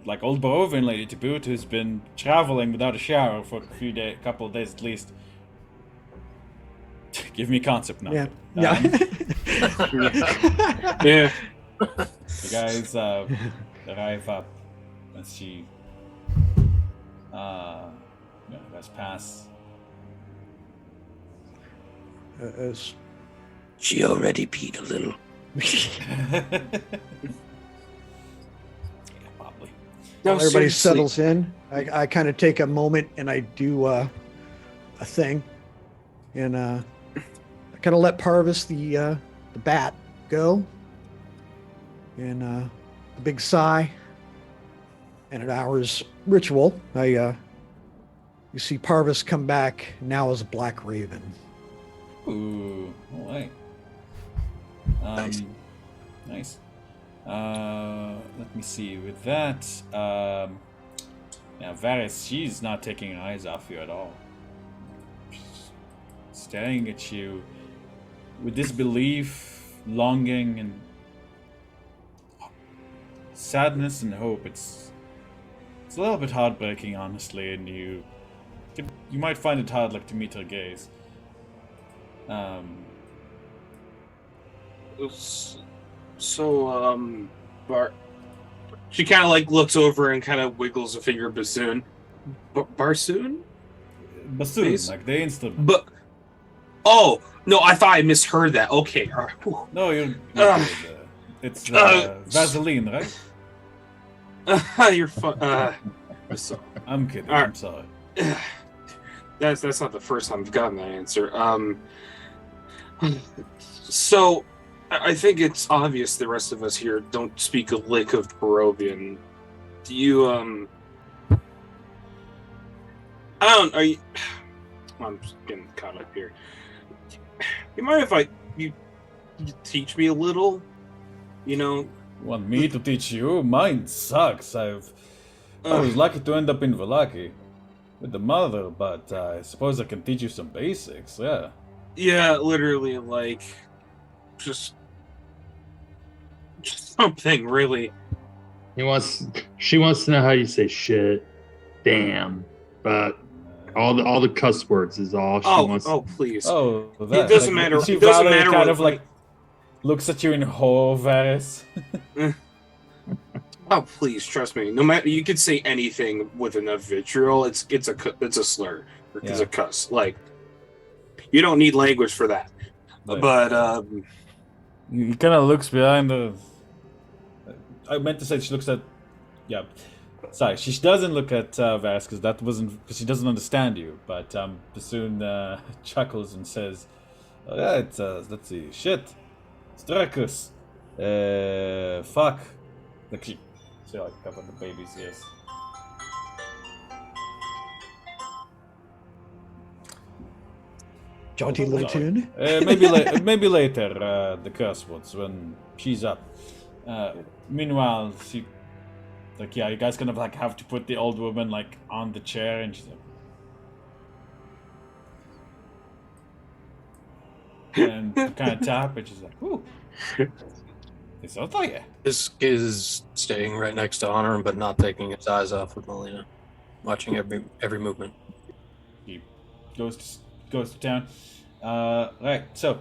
S1: like old Barovian lady to boot, who's been traveling without a shower for a couple of days at least. Give me concept now.
S2: Yeah.
S3: Yeah.
S1: The guys arrive up as she guys pass.
S5: She already peed a little.
S1: Probably.
S3: No,
S2: Everybody
S3: seriously.
S2: settles in. I kind of take a moment and I do a thing, and I kind of let Parvis the bat go, and a big sigh, and an hour's ritual. You see Parvis come back now as a black raven.
S1: Ooh, all right.
S5: Nice.
S1: Nice. Let me see. With that, Varis, she's not taking her eyes off you at all. She's staring at you with disbelief, longing, and sadness and hope. It's a little bit heartbreaking, honestly, and you might find it hard, to meet her gaze.
S3: She kind of looks over and kind of wiggles a finger. Bassoon, Barsoon,
S1: Bassoon,
S3: Please?
S1: like the instrument.
S3: but oh no, I thought I misheard that. Okay, all right. Whew.
S1: No, you're
S3: Uh,
S1: it's
S3: uh,
S1: Vaseline, right?
S3: You're fun. So,
S1: I'm kidding.
S3: All right.
S1: I'm sorry.
S3: that's not the first time I've gotten that answer. So I think it's obvious the rest of us here don't speak a lick of Barovian. Do you are you I'm just getting caught up here. You mind if you teach me a little?
S1: Want me to teach you? Mine sucks. I was lucky to end up in Valaki with the mother, but I suppose I can teach you some basics. Yeah.
S3: Yeah, literally, just something really
S6: She wants to know how you say shit, damn, but all the cuss words is all she wants.
S3: Oh, please.
S1: Oh,
S3: It
S1: that
S3: doesn't
S1: like,
S3: matter.
S1: You see
S3: It doesn't
S1: Valerie
S3: matter
S1: kind
S3: what-
S1: of like looks at you in horror, Varis.
S3: Oh, please, trust me. No matter, you could say anything with enough vitriol. It's a slur. It's
S1: Yeah.
S3: a cuss. Like, you don't need language for that.
S1: Right.
S3: But
S1: He kind of looks behind the. I meant to say she looks at. Yeah, sorry, she doesn't look at Varis because she doesn't understand you. But Bassoon chuckles and says, "All right, let's see, shit, Strakus, fuck." Like she like covered the baby's ears.
S2: Jaunty little
S1: Sorry.
S2: tune.
S1: Maybe later, the curse words when she's up. Meanwhile, she, like, yeah, you guys kind of like have to put the old woman like on the chair, and she's like, and kind of tap, and she's like, "Ooh, it's not like
S5: Fiske is staying right next to Onorim, but not taking his eyes off of Melina, watching every movement.
S1: He goes to town. Right, so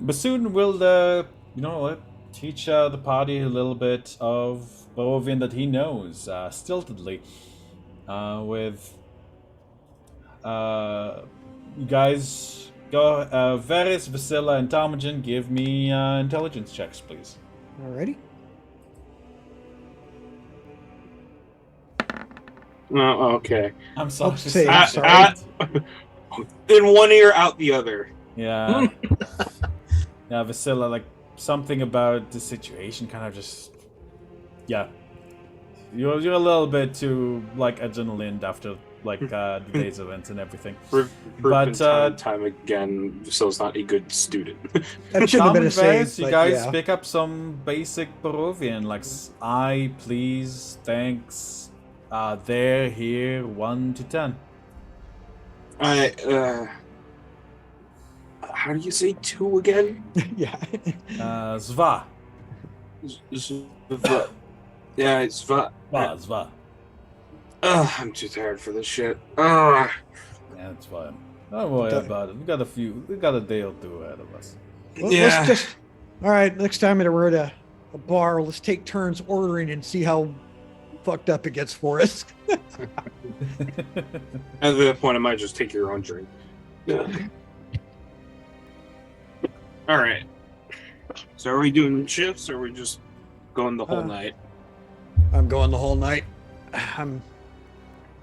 S1: Bassoon will teach the party a little bit of Barovian that he knows, stiltedly. With you guys go, Varis, Vasilla, and Tarmogen, give me intelligence checks, please.
S2: Alrighty.
S3: oh, okay.
S1: I'm sorry.
S2: Let's see,
S3: I'm sorry. In one ear, out the other.
S1: Yeah. Yeah, Vasilla, like, something about the situation kind of just... Yeah. You're a little bit too, like, adrenaline after, like, the day's events and everything.
S3: But time again, so it's not a good student.
S2: That shouldn't have been a save.
S1: You
S2: but
S1: guys
S2: yeah.
S1: pick up some basic Barovian, like, I, please, thanks, there, here, 1 to 10.
S3: How do you say 2 again?
S2: Yeah.
S1: Zva.
S3: Yeah, it's
S1: Zva.
S3: I'm too tired for this shit. Ugh.
S1: Yeah, it's fine. Don't worry about it. We got a day or two ahead of us.
S2: Let's just. All right. Next time we're at a bar, let's take turns ordering and see how fucked up it gets for us.
S3: At that point, I might just take your own drink. All right. So are we doing shifts, or are we just going the whole night?
S2: I'm going the whole night.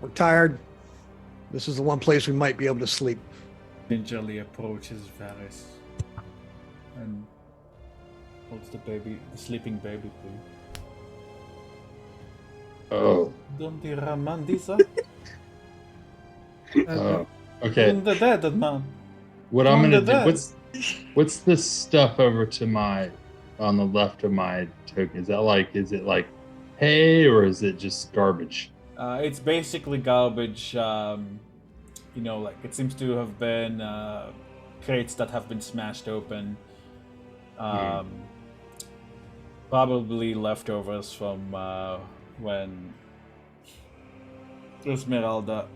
S2: We're tired. This is the one place we might be able to sleep.
S1: Gingerly approaches Varis and holds the sleeping baby, please.
S6: Oh.
S1: Don't be Ramandisa.
S6: Okay.
S1: The dead man.
S6: What I'm gonna
S1: Under
S6: do? What's this stuff over to my on the left of my token? Is it like hay, or is it just garbage?
S1: It's basically garbage. Like it seems to have been crates that have been smashed open. Probably leftovers from when Esmeralda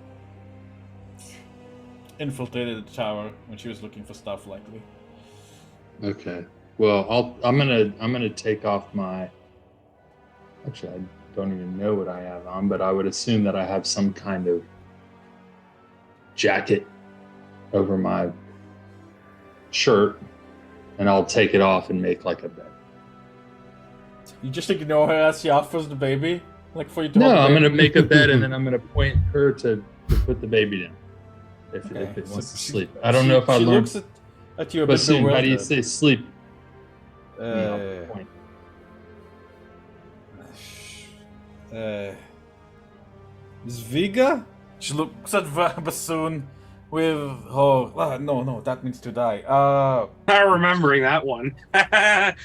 S1: infiltrated the tower when she was looking for stuff, likely.
S6: Okay. Well, I'm gonna take off my. Actually, I don't even know what I have on, but I would assume that I have some kind of jacket over my shirt, and I'll take it off and make like a bed.
S1: You just ignore her as she offers the baby, like for you to.
S6: No,
S1: hold the
S6: I'm
S1: baby?
S6: gonna make a bed, and then I'm gonna point her to put the baby down if
S1: Okay,
S6: it wants to
S1: she-
S6: sleep. I don't know if I
S1: she
S6: learned.
S1: looks at you a
S6: But
S1: bit
S6: soon, how do you
S1: bewildered.
S6: say sleep?
S1: Uh,
S6: Point.
S1: Zviga? She looks at Bassoon with her. No, that means to die.
S3: Not remembering that one.
S1: Crap.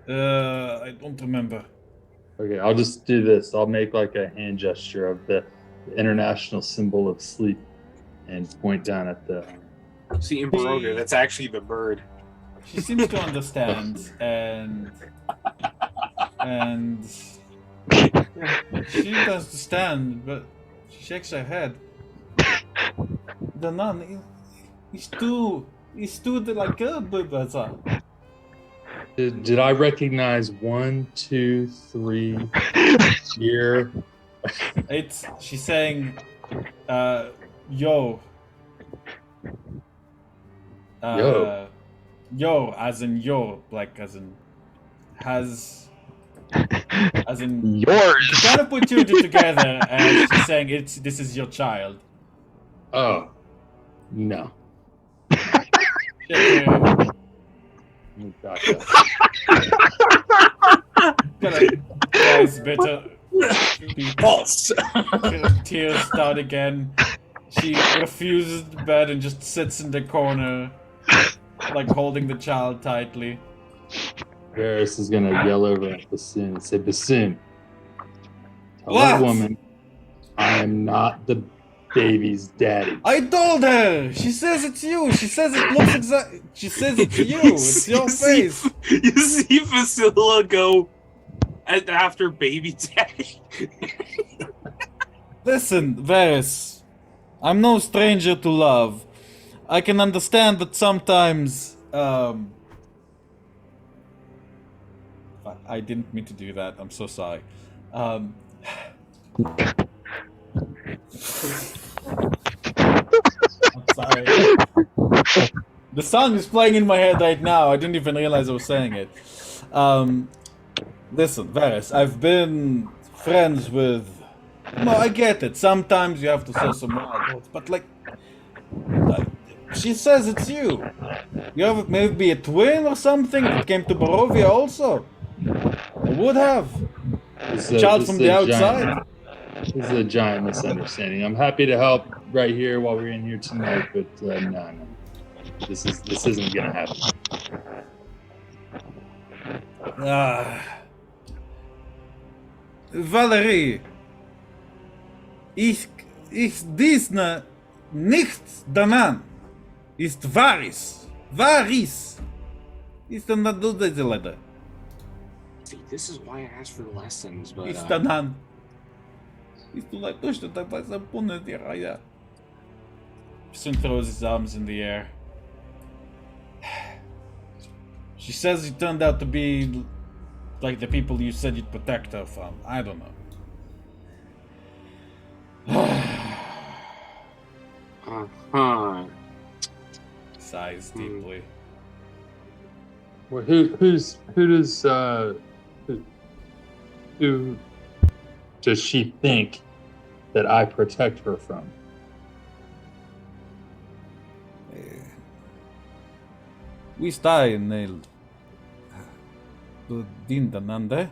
S1: I don't remember.
S6: Okay, I'll just do this. I'll make like a hand gesture of the international symbol of sleep and point down at the
S3: See, in Baroga, that's actually the bird.
S1: She seems to understand, and she does understand, but she shakes her head. The nun, he's too like good, but
S6: Did I recognize 1, 2, 3 here?
S1: she's saying, yo.
S6: Yo.
S1: Yo, as in yo, like as in has, as in
S7: Yours.
S1: to kind of put two and two together, and she's saying this is your child.
S6: Oh. No.
S1: Shake her.
S6: Gotcha.
S1: Guys, better.
S5: False.
S1: Tears start again. She refuses the bed and just sits in the corner, like holding the child tightly.
S6: Varis is gonna yell over at Bassoon and say, Bassoon, tell
S1: What?
S6: that woman I am not the baby's daddy.
S1: I told her! She says it's you! She says it looks exact. She says it's you! It's your face!
S3: You see Facilla go after baby daddy.
S1: Listen, Varis. I'm no stranger to love. I can understand that sometimes, I didn't mean to do that. I'm so sorry. I'm sorry. The song is playing in my head right now. I didn't even realize I was saying it. Listen, Varis, I've been friends with... No, I get it. Sometimes you have to sow some wild oats, but like... She says it's you. You have maybe a twin or something that came to Barovia also. I would have. A child from the outside.
S6: This is a giant misunderstanding. I'm happy to help right here while we're in here tonight, but no. This isn't gonna happen.
S1: Valerie. Ich dies nicht danan. Ist Varis. Varis. Ist dann do diese letter.
S3: See, this is why I asked for the lessons, but
S1: Ist danan. Ist du like durch that by some punne dir. Soon throws his arms in the air. She says you turned out to be like the people you said you'd protect her from. I don't know.
S3: uh-huh.
S1: Sighs deeply.
S6: Well, who does she think that I protect her from?
S1: We stai nel din danande.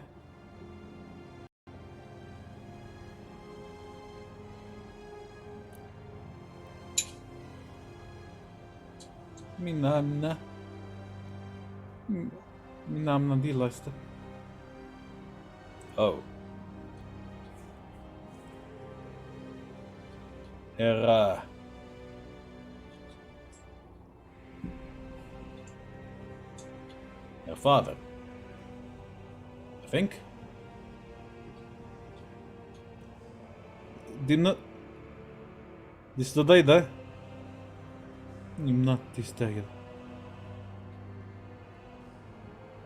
S1: Minamna dilaista. Oh. Her father, I think. Didn't this the day there? I'm not this day.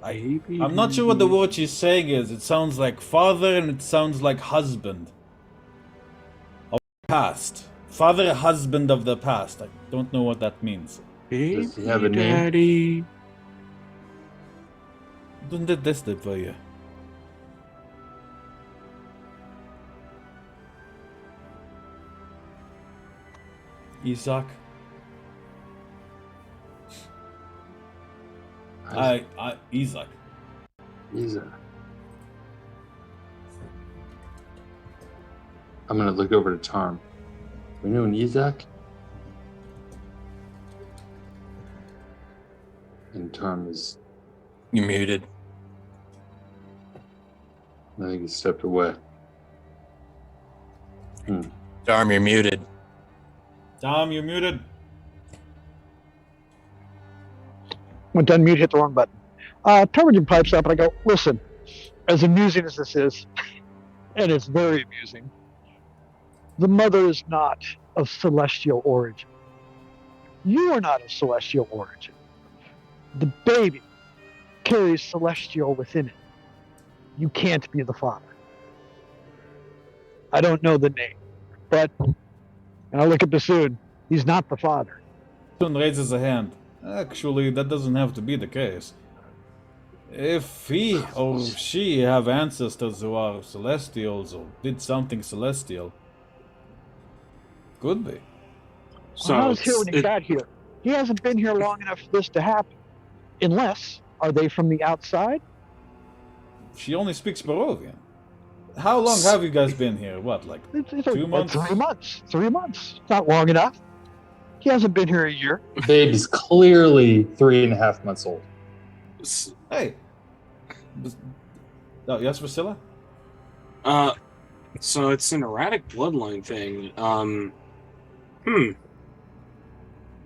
S1: I'm not sure what the word she's saying is. It sounds like father and it sounds like husband. Of the past. Father, husband of the past. I don't know what that means.
S6: Does he have a name?
S3: Daddy.
S1: Don't did this for you. Isaac. Isaac.
S6: I'm gonna look over to Tarm. We know an Isaac? And Tarm is,
S5: You're muted.
S6: I think he stepped away.
S5: Darm, you're muted.
S1: Tom, you're muted.
S2: Went to unmute, hit the wrong button. Termagant pipes up, and I go, listen, as amusing as this is, and it's very amusing, the mother is not of celestial origin. You are not of celestial origin. The baby carries celestial within it. You can't be the father. I don't know the name, but, and I look at Bassoon, he's not the father.
S1: Soon raises a hand. Actually, that doesn't have to be the case. If he or she have ancestors who are celestials or did something celestial, could be.
S3: So
S2: I was here when he got here. He hasn't been here long enough for this to happen. Unless, are they from the outside?
S1: She only speaks Barovian. How long have you guys been here? What, like
S2: It's
S1: 2 months?
S2: 3 months. 3 months. Not long enough. He hasn't been here a year.
S6: Babe is clearly 3.5 months old.
S1: Hey. Oh, yes, Vasila?
S3: So it's an erratic bloodline thing.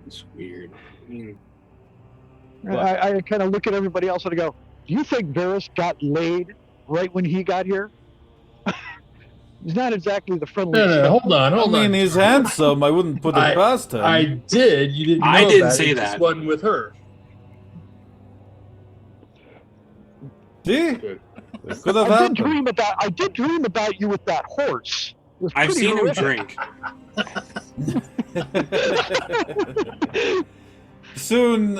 S3: It's weird. I mean,
S2: I kind of look at everybody else and I go, do you think Varis got laid right when he got here? He's not exactly the friendliest.
S6: No, hold on.
S1: I mean, he's handsome. I wouldn't put it past him.
S6: I did. You didn't know
S3: I didn't
S6: about
S3: say
S6: it. It
S3: that.
S6: just wasn't with her.
S1: See?
S6: Good.
S1: Could have
S2: I did
S1: happened.
S2: dream about you with that horse. It was
S3: I've
S2: pretty
S3: seen him
S2: horrific.
S3: drink.
S1: Soon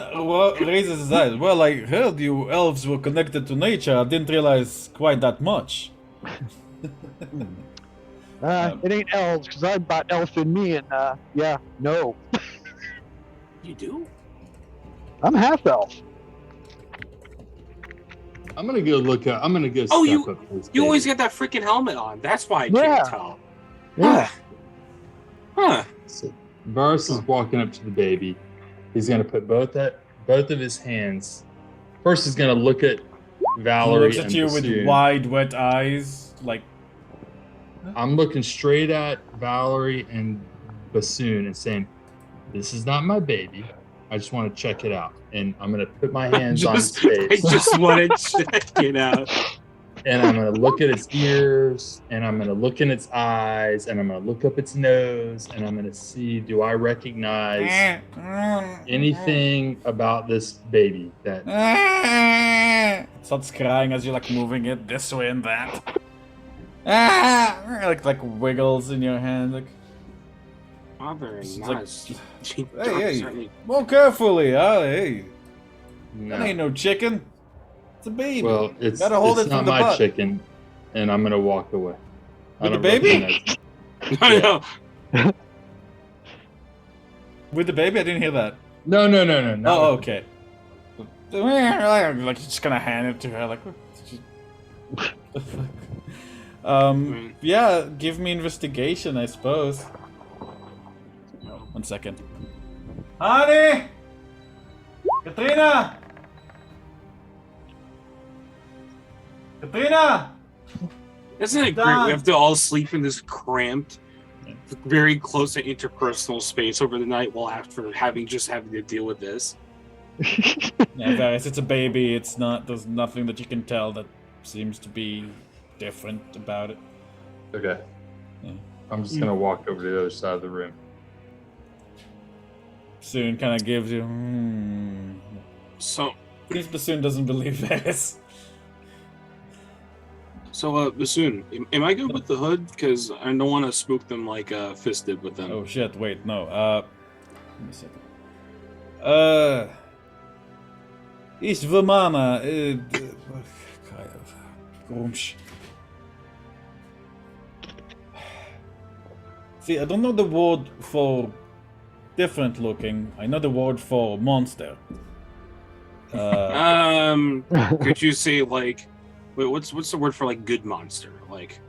S1: raises his eyes. Well, I heard you elves were connected to nature. I didn't realize quite that much.
S2: It ain't elves, because I've got elf in me, and yeah, no.
S3: You do?
S2: I'm half elf.
S6: I'm gonna go look up. I'm gonna go.
S3: Oh,
S6: step up to this
S3: You always
S6: baby.
S3: get that freaking helmet on. That's why I
S2: Yeah.
S3: can't tell.
S2: Yeah.
S3: Huh.
S6: So, Varis is walking up to the baby. He's gonna put both of his hands. First, he's gonna look at
S1: He
S6: Valerie
S1: looks at
S6: and
S1: you with
S6: Bassoon.
S1: wide, wet eyes, like.
S6: I'm looking straight at Valerie and Bassoon and saying, "This is not my baby. I just want to check it out." And I'm gonna put my hands on its
S3: I
S6: face,
S3: just want to check it out.
S6: and I'm gonna look at its ears, and I'm gonna look in its eyes, and I'm gonna look up its nose, and I'm gonna see, do I recognize anything about this baby that
S1: Starts crying as you're like moving it this way and that. Like wiggles in your hand. Like,
S3: Oh, very
S1: It's
S3: nice.
S1: hey, more carefully, huh? Hey, that
S6: no.
S1: ain't no chicken. It's a baby.
S6: Well, it's
S1: Gotta hold
S6: it's
S1: it
S6: not
S1: from the
S6: my
S1: butt.
S6: chicken, and I'm gonna walk away. I
S1: With the
S6: don't
S1: baby?
S6: recognize it.
S3: I know.
S1: With the baby, I didn't hear that.
S6: No, not
S1: Oh,
S6: with
S1: okay. Like you're just gonna hand it to her, like. Yeah. Give me investigation, I suppose. 1 second. Honey, Katrina. Katrina.
S3: Isn't it great?
S1: Done.
S3: We have to all sleep in this cramped, very close to interpersonal space over the night while after having to deal with this.
S1: Yeah, Varis, it's a baby. It's not. There's nothing that you can tell that seems to be different about it.
S6: Okay.
S1: Yeah.
S6: I'm just gonna walk over to the other side of the room.
S1: Bassoon kind of gives you.
S3: So,
S1: Bassoon doesn't believe Varis.
S3: Bassoon, am I good with the hood? Because I don't want to spook them like Fist did with them.
S1: Oh shit! Wait, no. Give me a second. Ist Vamana. Grumsh. See, I don't know the word for different looking. I know the word for monster.
S3: Could you say like, wait, what's the word for like good monster? Like.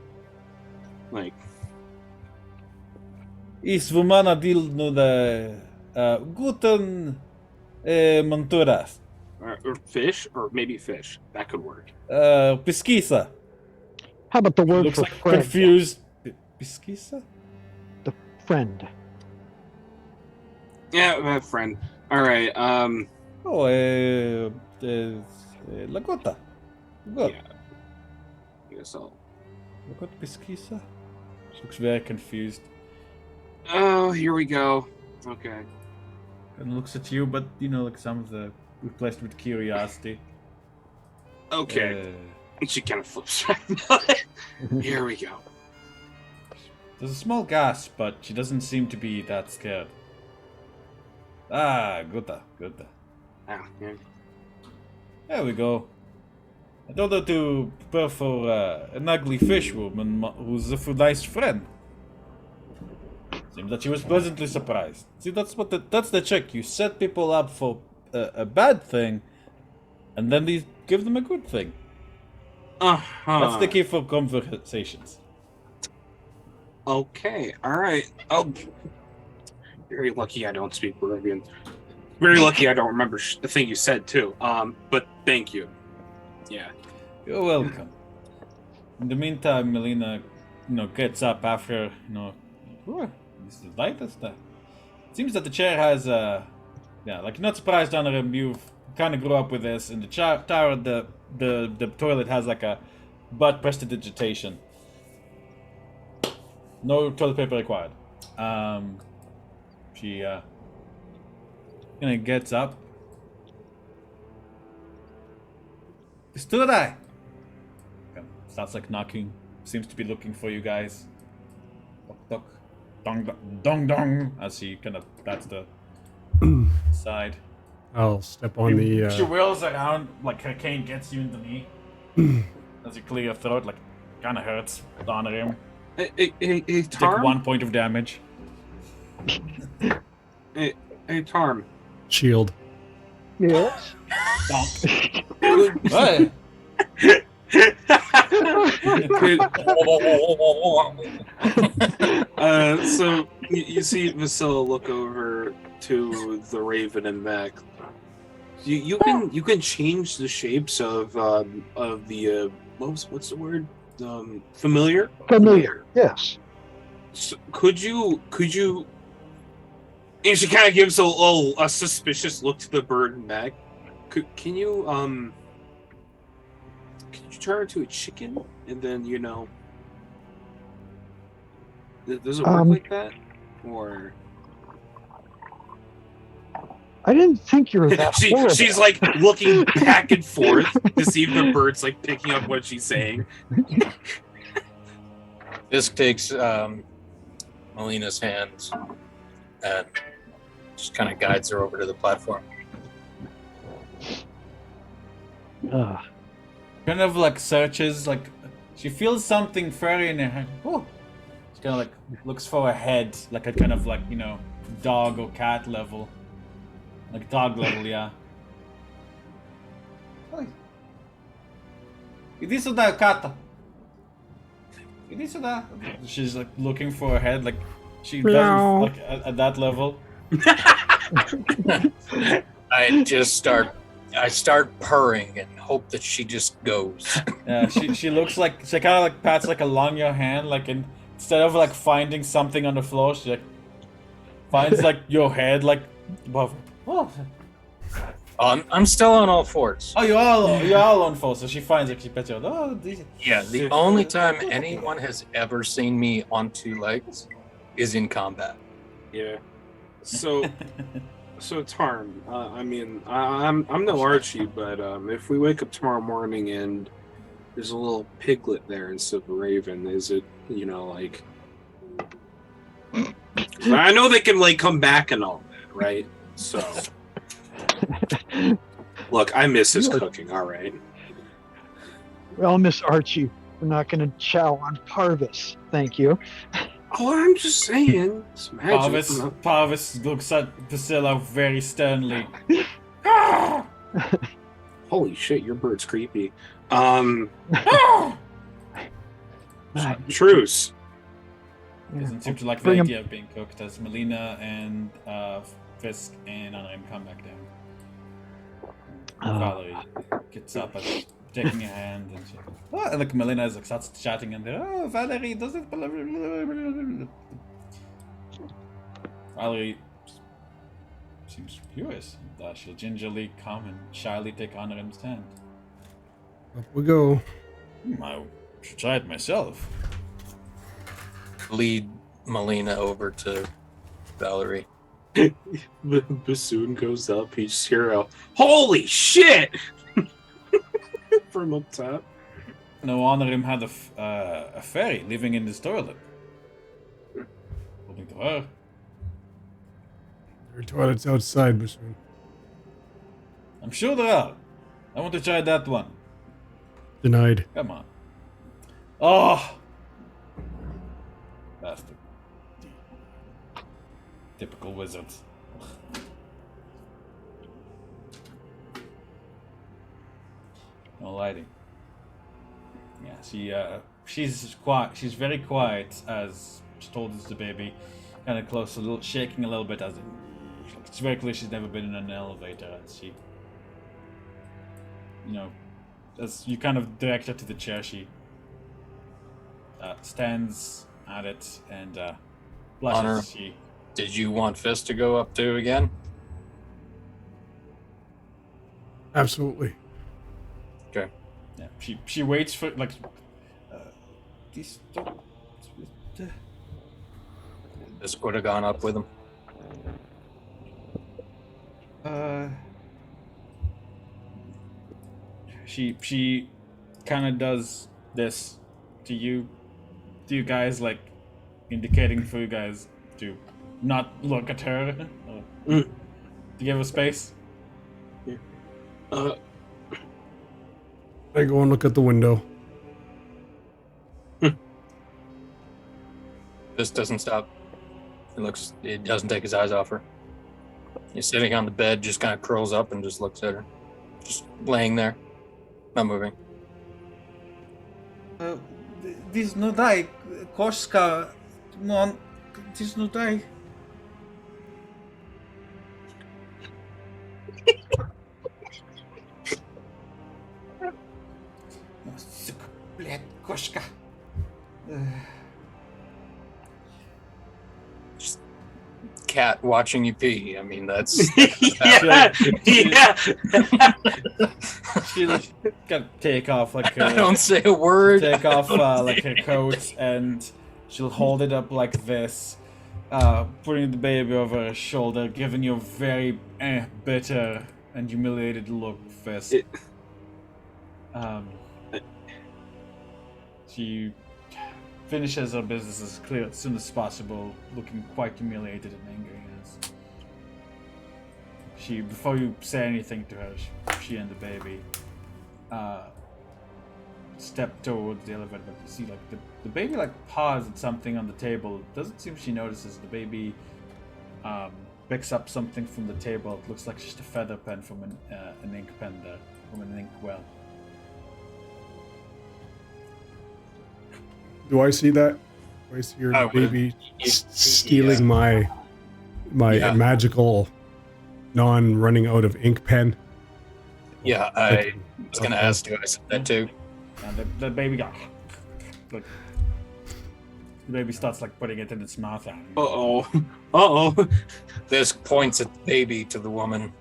S1: Ist Vamana dil no the guten monturas.
S3: Or fish, or maybe fish. That could work.
S1: Pesquisa.
S2: How about the word
S1: Looks
S2: for
S1: like
S2: friend?
S1: confused. Pesquisa?
S2: Friend.
S3: Yeah, I have a friend. All right.
S1: Oh, Lagota. Good.
S3: Yeah. I guess I'll.
S1: Lagot Pesquisa? She looks very confused.
S3: Oh, here we go. Okay.
S1: And looks at you, but you know, like some of the replaced with curiosity.
S3: Okay. She kind of flips right. Here we go.
S1: There's a small gasp, but she doesn't seem to be that scared. Ah, good.
S3: Ah, yeah.
S1: There we go. I told her to prepare for an ugly fish woman who's a nice friend. Seems that she was pleasantly surprised. See, that's the trick. You set people up for a bad thing, and then you give them a good thing. That's the key for conversations.
S3: Okay, alright. Oh, very lucky I don't speak Peruvian. Very lucky I don't remember the thing you said, too. But thank you. Yeah.
S1: You're welcome. In the meantime, Melina, gets up after, this is light as that. It seems that the chair has, like, not surprised, Onorim, you've kind of grew up with this. In the tower, the toilet has, like, a butt prestidigitation. No toilet paper required. She, kind of gets up. Stood I. Starts like knocking. Seems to be looking for you guys. Toc toc. Dong dong dong dong. As she kind of that's the side.
S4: I'll step on the.
S1: She whirls around like her cane gets you in the knee. As you clear your throat, like kind of hurts. Onorim.
S3: Hey,
S1: Take
S3: Tarm?
S1: 1 point of damage.
S3: Hey, Tarm.
S4: Shield.
S2: Yes.
S1: Bonk. What?
S3: So you see Vasilla look over to the Raven and Mac. You can change the shapes of the what's the word? Familiar.
S2: Familiar. Yes.
S3: So could you? And she kind of gives a suspicious look to the bird and Mac. Can you turn her into a chicken and then does it work like that or?
S2: I didn't think you were that horrible.
S3: She's like looking back and forth to see if the bird's like picking up what she's saying.
S5: Fiske takes Melina's hands and just kind of guides her over to the platform.
S1: Kind of like searches, like she feels something furry in her hand. Oh, she kind of like looks for a head, like a kind of like dog or cat level, like dog level, yeah. This is the cat. She's like looking for a head, like she doesn't like at that level.
S5: I start purring and hope that she just goes.
S1: Yeah, she looks like she kind of like pats like along your hand, like instead of like finding something on the floor, she like finds like your head like above. Oh,
S5: I'm still on all fours.
S1: you're all on fours. So she finds like she pets you. Oh,
S5: Yeah, the only time anyone has ever seen me on 2 legs is in combat.
S3: Yeah. So Tarm, I mean, I'm no Archie, but if we wake up tomorrow morning and there's a little piglet there instead of a raven, is it like? I know they can like come back and all that, right? So, look, I miss his cooking. All right.
S2: Well, Miss Archie, we're not going to chow on Parvis. Thank you.
S3: Oh, I'm just saying. It's magic.
S1: Parvis looks at Vasilla very sternly.
S3: Holy shit, your bird's creepy. Truce.
S1: Doesn't seem to like the idea of being cooked as Melina and Fiske and Onorim come back down. Valerie gets up and taking a hand and she, and like Melina is like starts chatting and Valerie doesn't. Valerie seems curious. She'll gingerly come and shyly take Onorim's hand.
S4: Up we go.
S1: I should try it myself.
S5: Lead Melina over to Valerie.
S3: The bassoon goes up. You just hear a "Holy shit!" from up top.
S1: No, Onorim had a fairy living in this toilet. According to her.
S4: There are toilets outside, Bassoon.
S1: I'm sure there are. I want to try that one.
S4: Denied.
S1: Come on. Oh! Bastard. Typical wizards. Alrighty. Yeah, she's quiet. She's very quiet as she holds the baby, kind of close, a little shaking a little bit as it's very clear she's never been in an elevator. As she, as you kind of direct her to the chair, she stands at it and blushes.
S5: Honor. Did you want Fist to go up to again?
S4: Absolutely.
S5: Okay.
S1: Yeah, she waits for these.
S5: Fist would have gone up with him.
S1: She kind of does this to you guys, like indicating for you guys to not look at her. To give her space.
S3: Uh,
S4: I go and look at the window.
S5: Fist doesn't stop. It doesn't take his eyes off her. He's sitting on the bed, just kind of curls up and just looks at her. Just laying there, not moving.
S1: This no daj, Koszka, no, this no daj. Сука, блядь, кошка.
S5: Cat watching you pee. I mean, that's
S3: yeah.
S1: She like gotta take off like her,
S5: don't say a word.
S1: take off like her coat, and she'll hold it up like this, putting the baby over her shoulder, giving you a very bitter and humiliated look, Fist. She finishes her business as clear as soon as possible, looking quite humiliated and angry. As before you say anything to her, she and the baby step towards the elevator. But you see, like the baby like paws at something on the table. Doesn't seem she notices. The baby picks up something from the table. It looks like just a feather pen from an ink pen there, from an ink well.
S4: Do I see that? Do I see your baby stealing my magical, non-running out of ink pen?
S5: Yeah, I was going to ask you. I said that too.
S1: And the baby got like the baby starts like putting it in its mouth.
S3: Uh-oh.
S5: This points at the baby to the woman.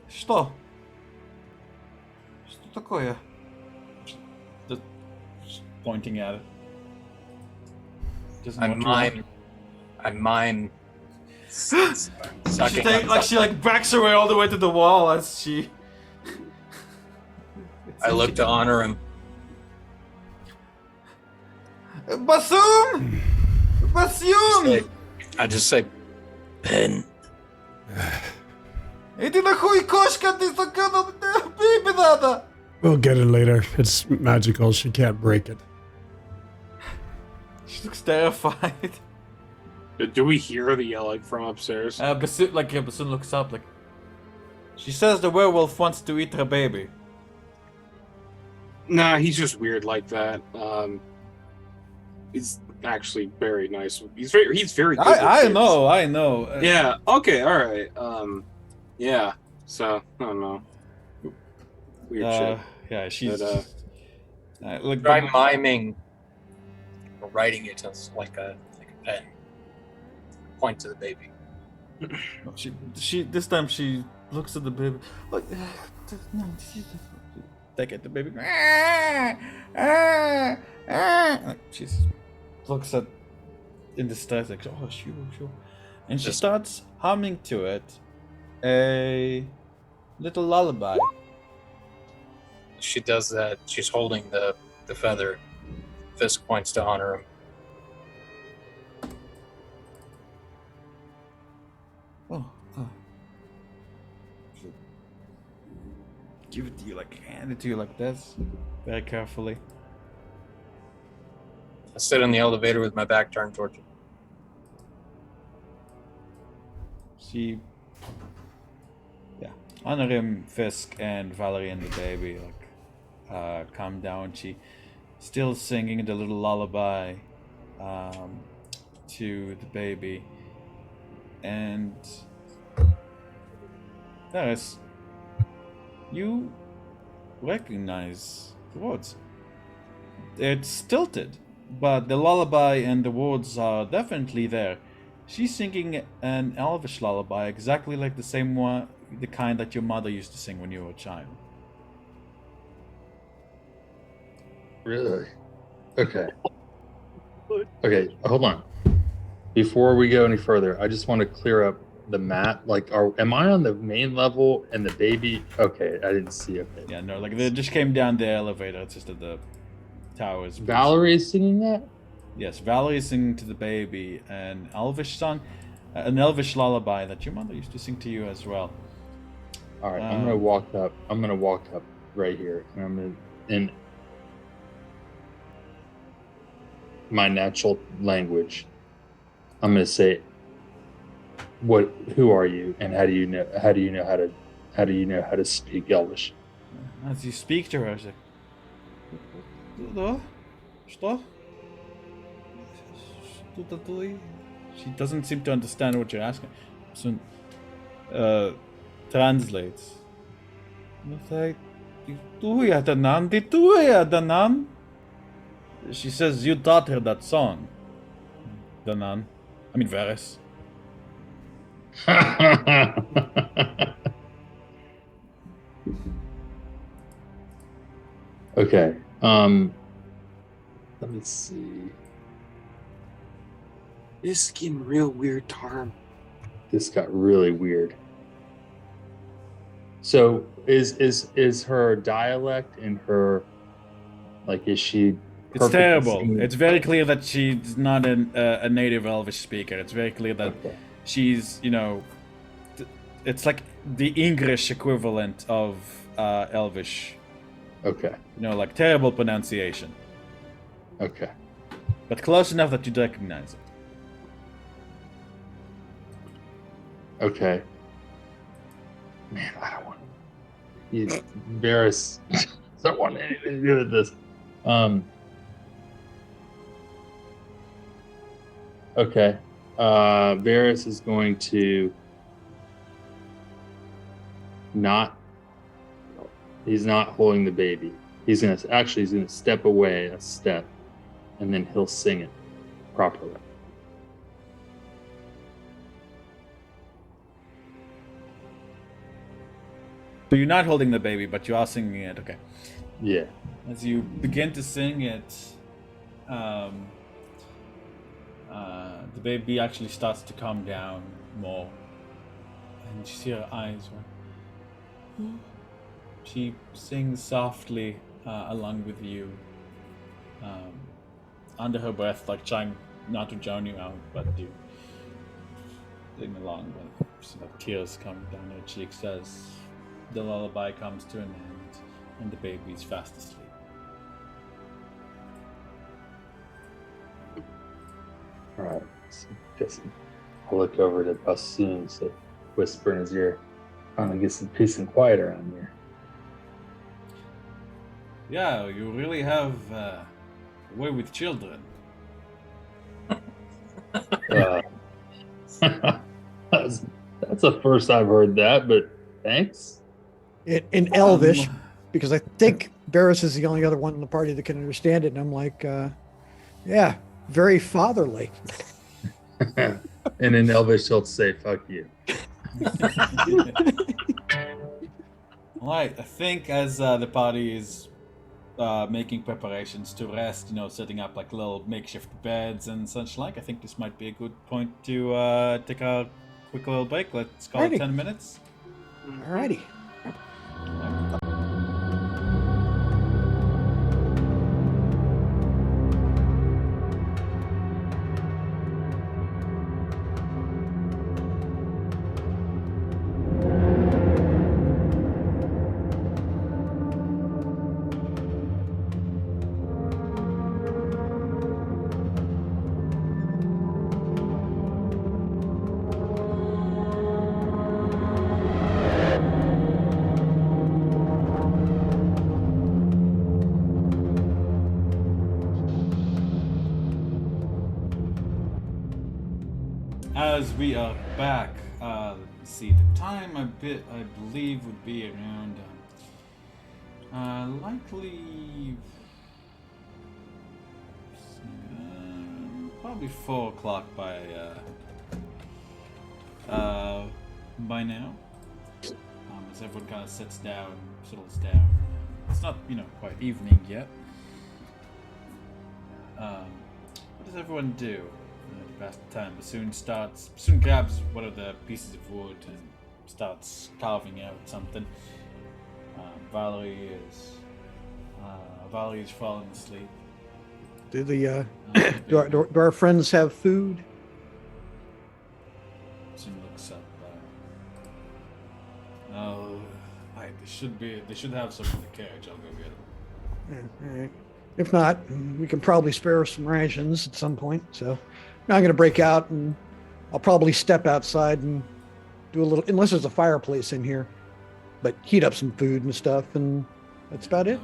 S1: Что? Что такое? Just pointing at it.
S5: I mime sucking.
S1: She backs her way all the way to the wall as she.
S5: I look to honor him.
S1: Bassoon! Bassoon!
S5: I just say, Pen.
S1: Иди нахуй, кошка, ты сука, baby надо!
S4: We'll get it later. It's magical. She can't break it.
S1: She looks terrified.
S3: Do we hear the yelling from upstairs?
S1: Bassoon looks up like. She says the werewolf wants to eat her baby.
S3: Nah, he's just weird like that. He's actually very nice. He's very good.
S1: I know.
S3: Yeah. Okay. All right. Yeah. So I don't know. Weird shit.
S1: Yeah, she's.
S5: Try miming or writing it as like a pen. point to the baby.
S1: She this time she looks at the baby. Like, no, take it, the baby. Like, she looks at in distress, like, oh, sure. And she starts humming to it a little lullaby.
S5: She does that. She's holding the feather. Fiske points to Onorim.
S1: Oh. Give it to you, like, hand it to you like this, very carefully.
S5: I sit in the elevator with my back turned towards her.
S1: Onorim, Fiske, and Valerie and the baby, like, calm down. She still singing the little lullaby to the baby. And Varis, you recognize the words. It's stilted, but the lullaby and the words are definitely there. She's singing an Elvish lullaby, exactly like the same one, the kind that your mother used to sing when you were a child.
S6: Really? Okay. Okay, hold on. Before we go any further, I just want to clear up the map. Like, am I on the main level and the baby? Okay, I didn't see it.
S1: Yeah, no, like they just came down the elevator. It's just at the towers.
S6: Valerie is singing that?
S1: Yes, Valerie is singing to the baby an Elvish song, an Elvish lullaby that your mother used to sing to you as well.
S6: All right, I'm gonna walk up. I'm gonna walk up right here, and I'm gonna in my natural language. I'm gonna say, "What? Who are you? And how do you know? How do you know how to speak Elvish?"
S1: As you speak to her, she's like, "Что? She doesn't seem to understand what you're asking. So, translates. She says you taught her that song. Danan. I mean Varis.
S6: Okay. Let me see.
S3: This is getting real weird, Tarm.
S6: This got really weird. So is her dialect and her, like, is she?
S1: It's terrible. It's very clear that she's not a native Elvish speaker. It's very clear that she's, it's like the English equivalent of Elvish.
S6: Okay.
S1: Like terrible pronunciation.
S6: Okay.
S1: But close enough that you'd recognize it.
S6: Okay. Man, I don't want Varis don't want anything to do with this. Okay. Varis is going to he's not holding the baby. He's gonna step away a step, and then he'll sing it properly.
S1: So you're not holding the baby, but you are singing it, okay.
S6: Yeah.
S1: As you begin to sing it, the baby actually starts to calm down more. And you see her eyes. She sings softly along with you, under her breath, like trying not to drown you out, but you sing along. But see the tears coming down her cheeks as the lullaby comes to an end and the baby is fast asleep.
S6: All right. So just I'll look over to Bassoon, so whisper in his ear, trying to get some peace and quiet around here.
S1: Yeah, you really have a way with children.
S6: That's the first I've heard that, but thanks.
S2: In Elvish, because I think Varis is the only other one in the party that can understand it, and I'm like, yeah, very fatherly.
S6: And in Elvish, he'll say, fuck you.
S1: Alright, I think as the party is making preparations to rest, setting up like little makeshift beds and such like, I think this might be a good point to take a quick little break. Let's call it
S2: Alrighty.
S1: 10 minutes.
S2: Alrighty.
S1: As we are back, let's see, the time I believe would be around, likely, probably 4 o'clock by now. As everyone kind of sits down, settles down. It's not, quite evening yet. What does everyone do? Past the time, Bassoon grabs one of the pieces of wood and starts carving out something. Valerie is falling asleep.
S2: Do our friends have food?
S1: Bassoon looks up. Right, they should have some in the carriage. I'll go get them.
S2: All right. If not, we can probably spare some rations at some point. So now I'm going to break out, and I'll probably step outside and do a little, unless there's a fireplace in here, but heat up some food and stuff, and that's about it.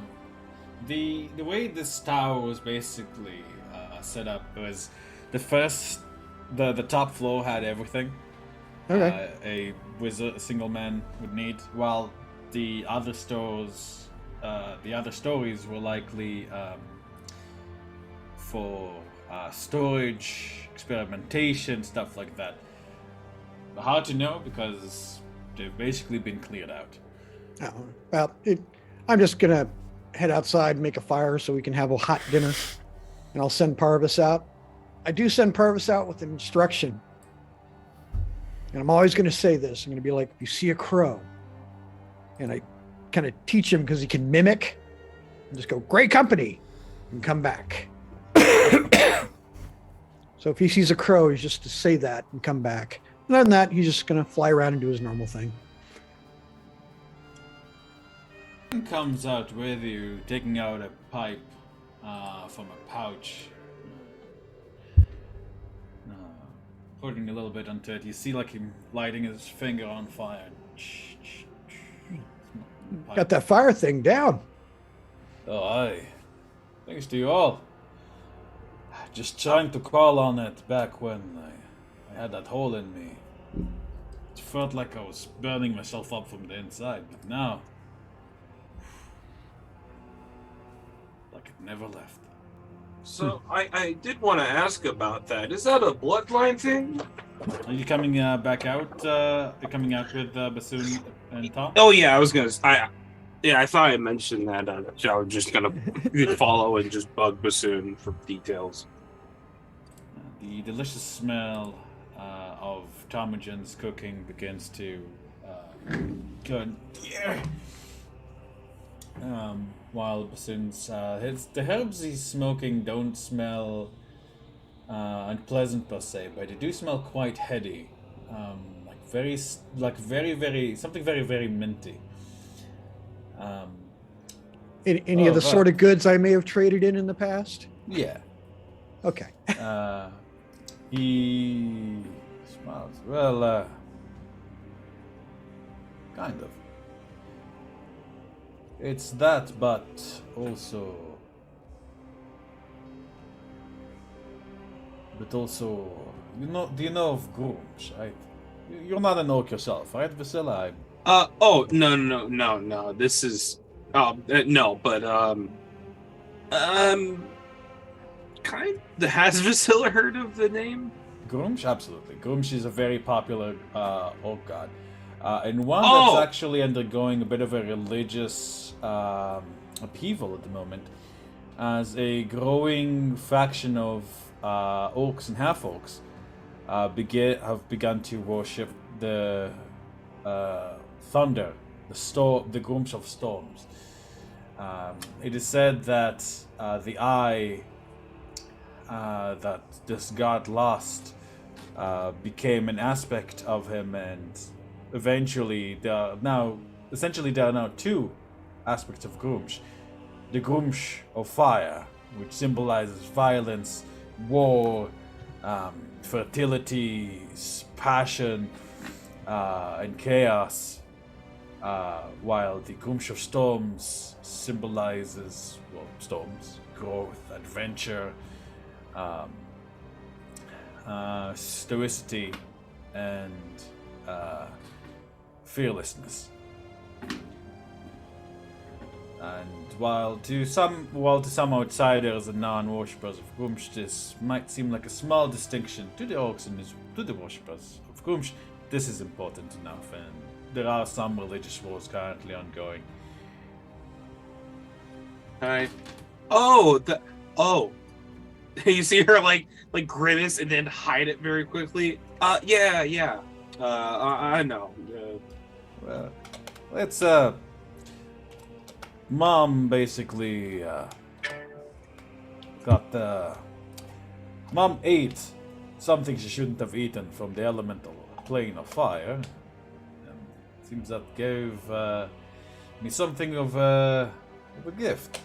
S1: The way this tower was basically set up was the top floor had everything.
S2: Okay.
S1: A single man would need, while the other stories were likely for storage, experimentation, stuff like that. But hard to know because they've basically been cleared out.
S2: Oh, well, I'm just going to head outside and make a fire so we can have a hot dinner, and I'll send Parvis out. I do send Parvis out with an instruction. And I'm always going to say this. I'm going to be like, if you see a crow, and I kind of teach him because he can mimic, and just go, great company, and come back. So if he sees a crow, he's just to say that and come back. And other than that, he's just going to fly around and do his normal thing.
S1: Comes out with you, taking out a pipe from a pouch. Putting a little bit onto it. You see like him lighting his finger on fire.
S2: Got that fire thing down.
S1: Oh, aye. Thanks to you all. Just trying to crawl on it back when I had that hole in me. It felt like I was burning myself up from the inside, but now, like it never left.
S3: So I did want to ask about that. Is that a bloodline thing?
S1: Are you coming back out? You're coming out with Bassoon and Tom?
S3: Oh yeah, I thought I mentioned that. I was just gonna follow and just bug Bassoon for details.
S1: The delicious smell of Tomogen's cooking begins to go. While Bassoon's the herbs he's smoking don't smell unpleasant per se, but they do smell quite heady, very something very very minty.
S2: Any of the sort of goods I may have traded in the past?
S1: Yeah.
S2: Okay.
S1: He smiles. Well, kind of. It's that, but also, do you know of grooms, right? You're not an orc yourself, right, Vasila?
S3: Oh no. This is no, but kind. Has Vasila heard of the name?
S1: Grumsh? Absolutely. Grumsh is a very popular orc god. And one
S3: Oh!
S1: that's actually undergoing a bit of a religious upheaval at the moment, as a growing faction of orcs and half-orcs have begun to worship the thunder, the Grumsh of storms. It is said that the eye that this god lost became an aspect of him, and eventually there are now two aspects of Grumsh. The Grumsh of fire, which symbolizes violence, war, fertility, passion, and chaos, while the Grumsh of storms symbolizes, well, storms, growth, adventure, stoicity, and fearlessness. And while to some outsiders and non-worshippers of Grumsh, this might seem like a small distinction to the orcs and to the worshippers of Grumsh, this is important enough, and there are some religious wars currently ongoing.
S3: Hi. Oh, you see her like grimace and then hide it very quickly. Yeah. I know.
S1: Well, it's Mom basically Mom ate something she shouldn't have eaten from the elemental plane of fire. And it seems that gave me something of a gift.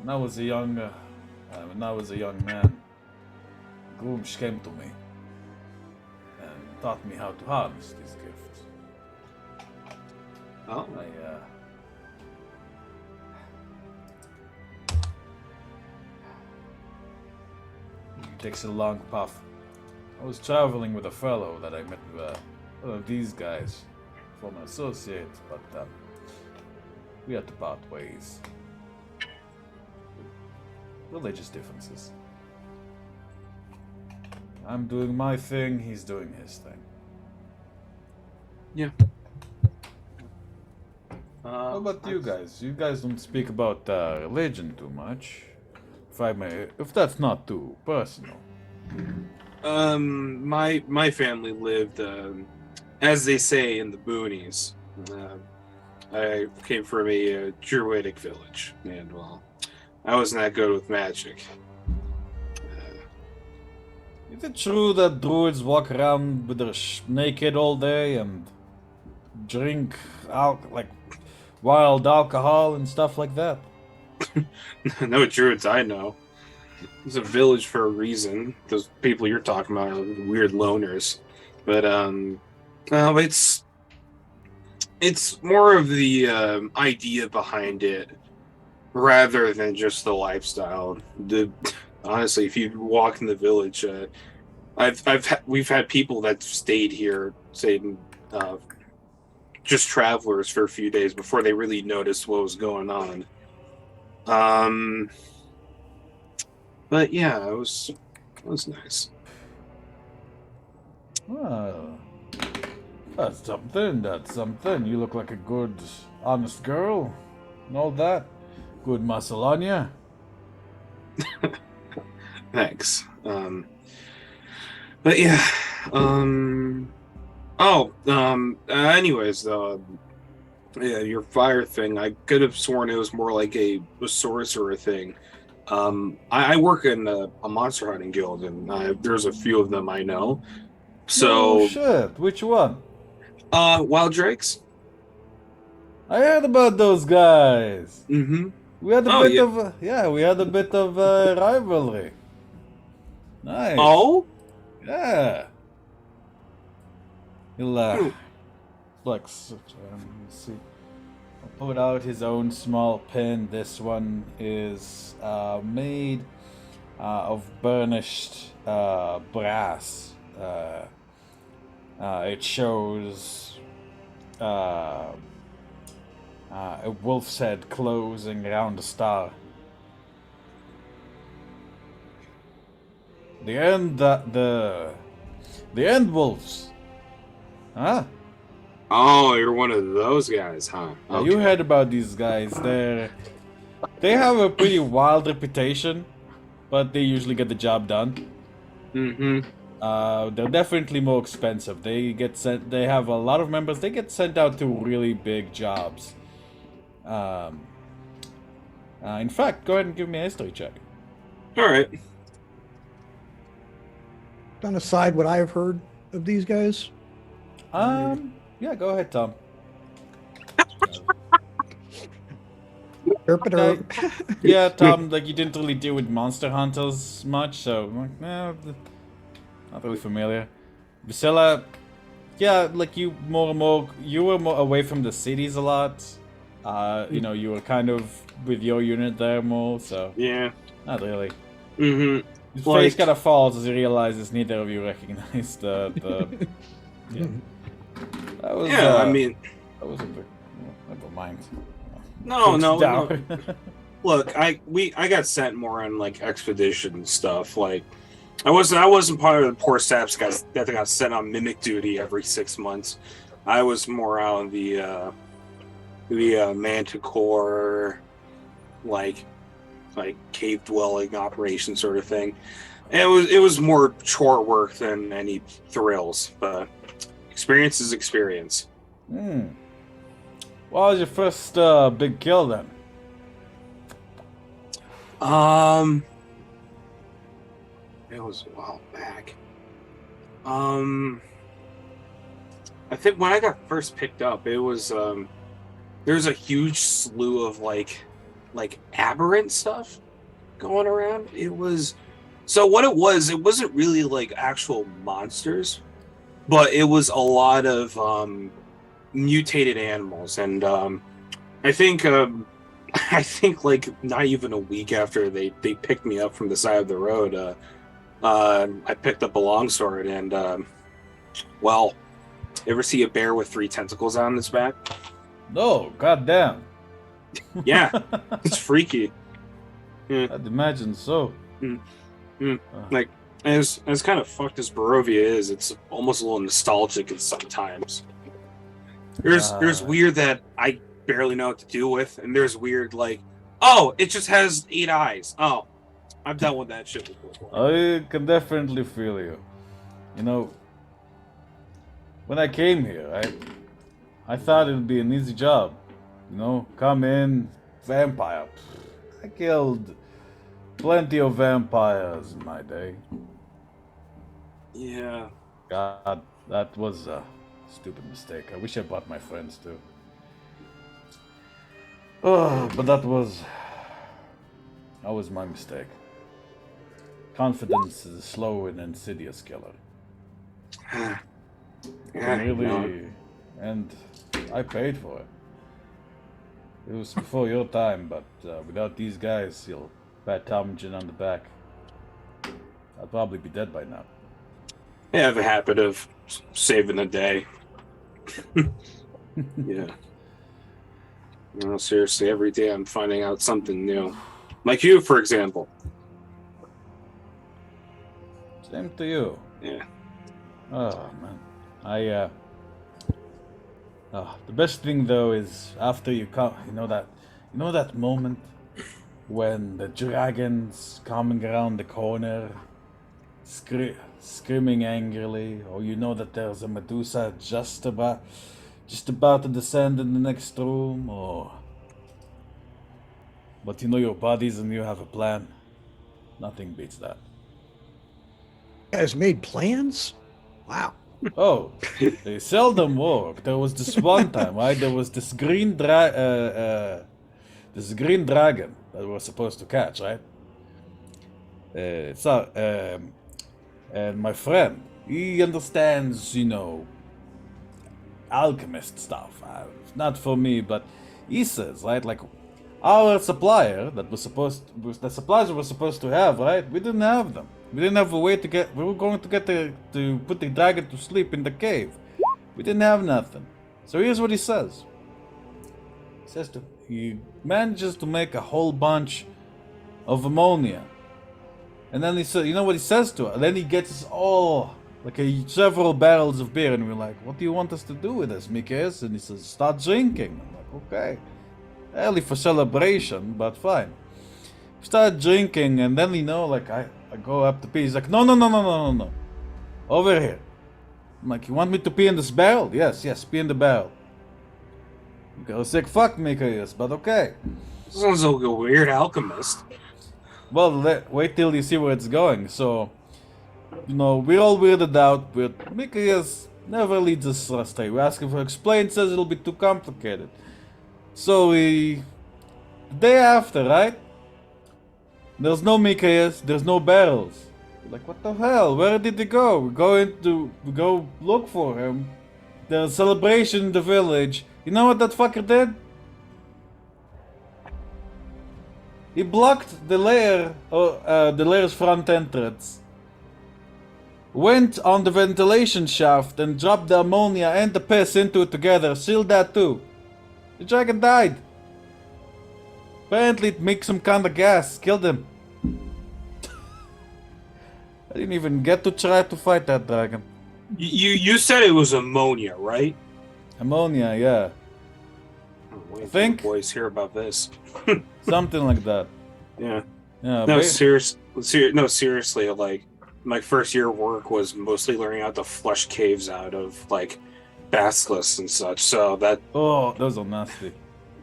S1: When I was a young man, Grumsh came to me and taught me how to harness these gifts.
S3: Oh.
S1: He takes a long puff. I was traveling with a fellow that I met with one of these guys, former associate, but we had to part ways. Religious differences. I'm doing my thing, he's doing his thing.
S3: Yeah.
S1: How about you guys? You guys don't speak about religion too much. If that's not too personal.
S3: My family lived, as they say, in the boonies. I came from a druidic village, and well, I wasn't that good with magic.
S1: Is it true that druids walk around with their naked all day and drink like wild alcohol and stuff like that?
S3: No druids I know. It's a village for a reason. Those people you're talking about are weird loners, but it's more of the idea behind it rather than just the lifestyle. Honestly, if you walk in the village, we've had people that stayed here, say, just travelers for a few days before they really noticed what was going on. But yeah, it was nice.
S1: Well, that's something. You look like a good, honest girl, and all that. Good muscle on you.
S3: Thanks. But yeah. Anyways, though, yeah, your fire thing. I could have sworn it was more like a sorcerer thing. I work in a monster hunting guild, and there's a few of them I know. So,
S1: oh shit! Which one?
S3: Wild Drakes.
S1: I heard about those guys.
S3: Mm-hmm.
S1: We had a bit of rivalry. Nice.
S3: Oh.
S1: Yeah. He'll flex. Let me see. I'll put out his own small pen. This one is made of burnished brass. It shows a wolf's head closing around a star. the end wolves. Huh?
S3: Oh, you're one of those guys, huh?
S1: Yeah, you heard about these guys. They have a pretty wild reputation, but they usually get the job done.
S3: Mm-hmm.
S1: They're definitely more expensive. They have a lot of members. They get sent out to really big jobs. In fact, go ahead and give me a history check.
S3: All right.
S2: On a side, what I have heard of these guys.
S1: Yeah, go ahead, Tom. Yeah, Tom, like, you didn't really deal with monster hunters much, so, like, not really familiar. Priscilla, yeah, like, you were more away from the cities a lot. You know, you were kind of with your unit there more, so.
S3: Yeah.
S1: Not really.
S3: Mm-hmm.
S1: His face kind of falls as he realizes neither of you recognize the yeah. That was,
S3: I mean...
S1: That was a bit... Never mind.
S3: No. Look, I got sent more on, like, expedition stuff. Like, I wasn't part of the poor saps guys that got sent on mimic duty every 6 months. I was more out on the manticore, like cave dwelling operation sort of thing. And it was more chore work than any thrills, but experience is experience.
S1: What was your first big kill then?
S3: It was a while back. I think when I got first picked up, it was there's a huge slew of like aberrant stuff going around. It wasn't really like actual monsters, but it was a lot of mutated animals. And I think like not even a week after they picked me up from the side of the road, I picked up a longsword and well, ever see a bear with 3 tentacles on its back?
S1: No, goddamn.
S3: Yeah, it's freaky. Yeah.
S1: I'd imagine so.
S3: Like, as kind of fucked as Barovia is, it's almost a little nostalgic at sometimes. There's weird that I barely know what to do with, and there's weird like, oh, it just has 8 eyes. Oh, I've dealt with that shit before.
S1: I can definitely feel you. You know, when I came here, I thought it would be an easy job. You know, come in, vampire. I killed plenty of vampires in my day.
S3: Yeah.
S1: God, that was a stupid mistake. I wish I brought my friends too. Oh, but that was my mistake. Confidence is a slow and insidious killer. Really, and I paid for it. It was before your time, but without these guys, you'll pat Tomjin on the back. I'll probably be dead by now.
S3: I have a habit of saving a day. Yeah. No, seriously, every day I'm finding out something new. Like you, for example.
S1: Same to you.
S3: Yeah.
S1: Oh, man. The best thing though is after you come, you know that moment when the dragon's coming around the corner, screaming angrily, or you know that there's a Medusa just about to descend in the next room, but you know your bodies and you have a plan. Nothing beats that.
S2: You guys made plans? Wow.
S1: Oh, they seldom work. There was this one time, right? There was this green dragon that we were supposed to catch, right? And my friend, he understands, you know, alchemist stuff. Not for me, but he says, right, like our supplier the supplies we were supposed to have, right? We didn't have them. We didn't have a way to get. We were going to put the dragon to sleep in the cave. We didn't have nothing. So here's what he says. He manages to make a whole bunch of ammonia. And then he said, you know what he says to us? Then he gets us all like several barrels of beer, and we're like, what do you want us to do with this, Mikes? And he says, start drinking. I'm like, okay. Early for celebration, but fine. We start drinking, and then, like, I go up to pee. He's like, no. Over here. I'm like, you want me to pee in this barrel? Yes, pee in the barrel. I was like, fuck Mikes, but okay.
S3: Sounds like a weird alchemist.
S1: Well, wait till you see where it's going. So, we're all weirded out, but Mikes never leads us astray. We ask him for explain, says it'll be too complicated. So the day after, right? There's no Mikes, there's no barrels. We're like, what the hell? Where did he go? We go look for him. There's a celebration in the village. You know what that fucker did? He blocked the lair's front entrance. Went on the ventilation shaft and dropped the ammonia and the piss into it together. Sealed that too. The dragon died. Apparently it makes some kind of gas. Killed him. I didn't even get to try to fight that dragon.
S3: You said it was ammonia, right?
S1: Ammonia, yeah.
S3: I
S1: think-
S3: boys hear about this.
S1: Something like that.
S3: Yeah.
S1: Yeah,
S3: No, seriously, like, my first year of work was mostly learning how to flush caves out of, like, basilisks and such, so that,
S1: Oh, those are nasty.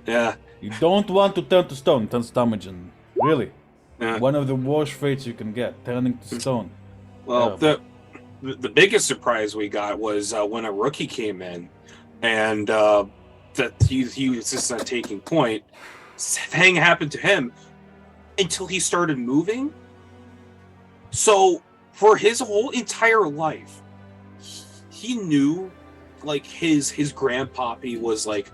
S3: yeah.
S1: You don't want to turn to stone, turns damaging. Really.
S3: Yeah.
S1: One of the worst fates you can get, turning to stone.
S3: Well, the biggest surprise we got was when a rookie came in, and that he was just not taking point. Thing happened to him until he started moving. So for his whole entire life, he knew, like, his grandpappy was like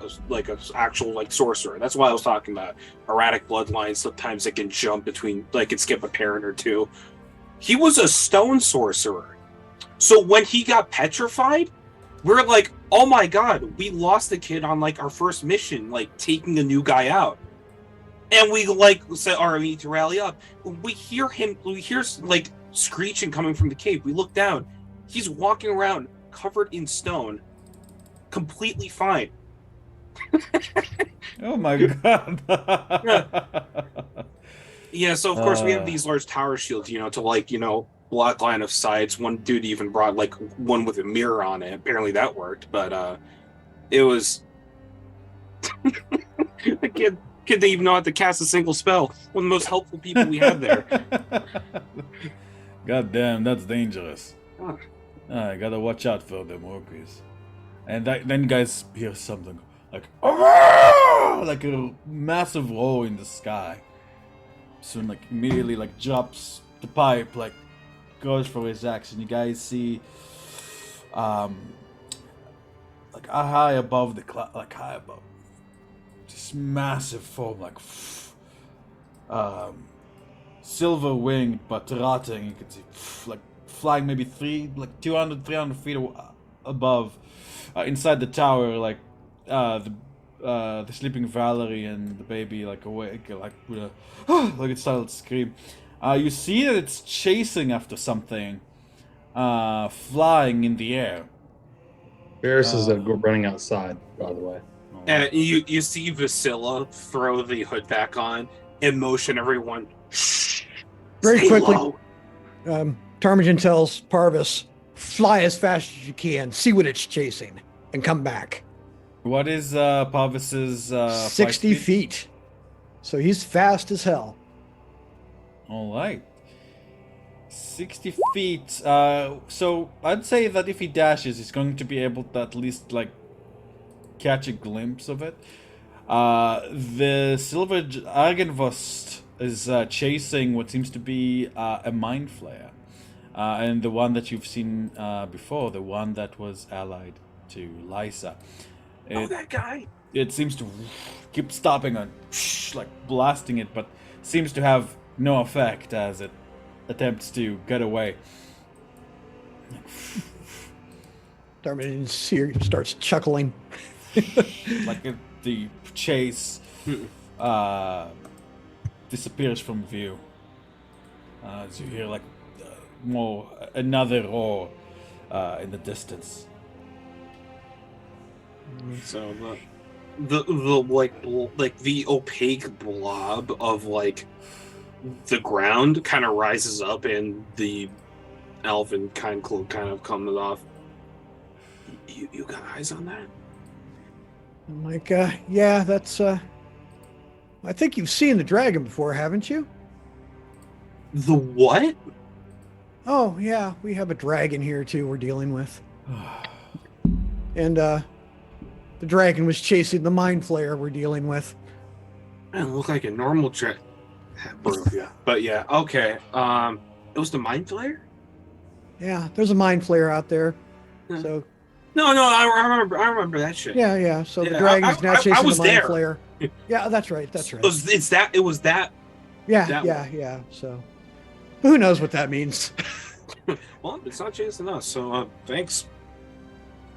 S3: a actual, like, sorcerer. That's why I was talking about erratic bloodlines. Sometimes it can jump between, like, it skip a parent or two. He was a stone sorcerer. So when he got petrified, we're like, oh my god, we lost the kid on, like, our first mission, like, taking a new guy out. And we, like, said, all right, we need to rally up. We hear like, screeching coming from the cave. We look down. He's walking around covered in stone, completely fine.
S1: Oh my god.
S3: Yeah, so of course we have these large tower shields, to, like, block line of sights. One dude even brought, like, one with a mirror on it. Apparently that worked, but it was the kid didn't even know how to cast a single spell. One of the most helpful people we have there.
S1: God damn, that's dangerous.
S3: Oh.
S1: I gotta watch out for them orcas. And then guys hear something like, "Arrgh!" Like a massive roar in the sky. Soon, like, immediately, like, drops the pipe, like, goes for his axe, and you guys see, like, high above the cloud, like, high above, this massive form, like, silver winged but rotting. You can see, like, flying maybe 200, 300 feet above, inside the tower, like, the sleeping Valerie and the baby, like, awake, like, with a like it started to scream. You see that it's chasing after something, flying in the air.
S6: Varys is running outside, by the way.
S3: And you see Vasilla throw the hood back on and motion everyone. Shh.
S2: Very
S3: Stay
S2: quickly.
S3: low.
S2: Ptarmigan tells Parvis, fly as fast as you can, see what it's chasing, and come back.
S1: What is Parvis's
S2: 60 feet. So he's fast as hell.
S1: Alright. 60 feet. So I'd say that if he dashes, he's going to be able to at least, like, catch a glimpse of it. The Silver Argenvost is chasing what seems to be a mind flayer. And the one that you've seen before, the one that was allied to Lysa.
S3: That guy.
S1: It seems to keep stopping on, like, blasting it, but seems to have no effect as it attempts to get away.
S2: Ptarmigan starts chuckling.
S1: Like, the chase disappears from view. As you hear like another roar in the distance.
S3: So the like the opaque blob of like the ground kind of rises up, and the elven kind cloak kind of comes off. You got eyes on that?
S2: I'm like, yeah, that's. I think you've seen the dragon before, haven't you?
S3: The what?
S2: Oh, yeah, we have a dragon here too. We're dealing with, and the dragon was chasing the mind flayer we're dealing with.
S3: Man, look like a normal dragon. Yeah, but yeah, okay. It was the mind flayer.
S2: Yeah, there's a mind flayer out there.
S3: Yeah.
S2: So
S3: No, I remember that shit.
S2: yeah. So the
S3: Yeah,
S2: dragon's now chasing
S3: I was
S2: the mind
S3: there.
S2: flayer. Yeah, that's right. That's right.
S3: It was that.
S2: Yeah,
S3: that
S2: yeah. So who knows what that means?
S3: Well, it's not chasing us, so thanks.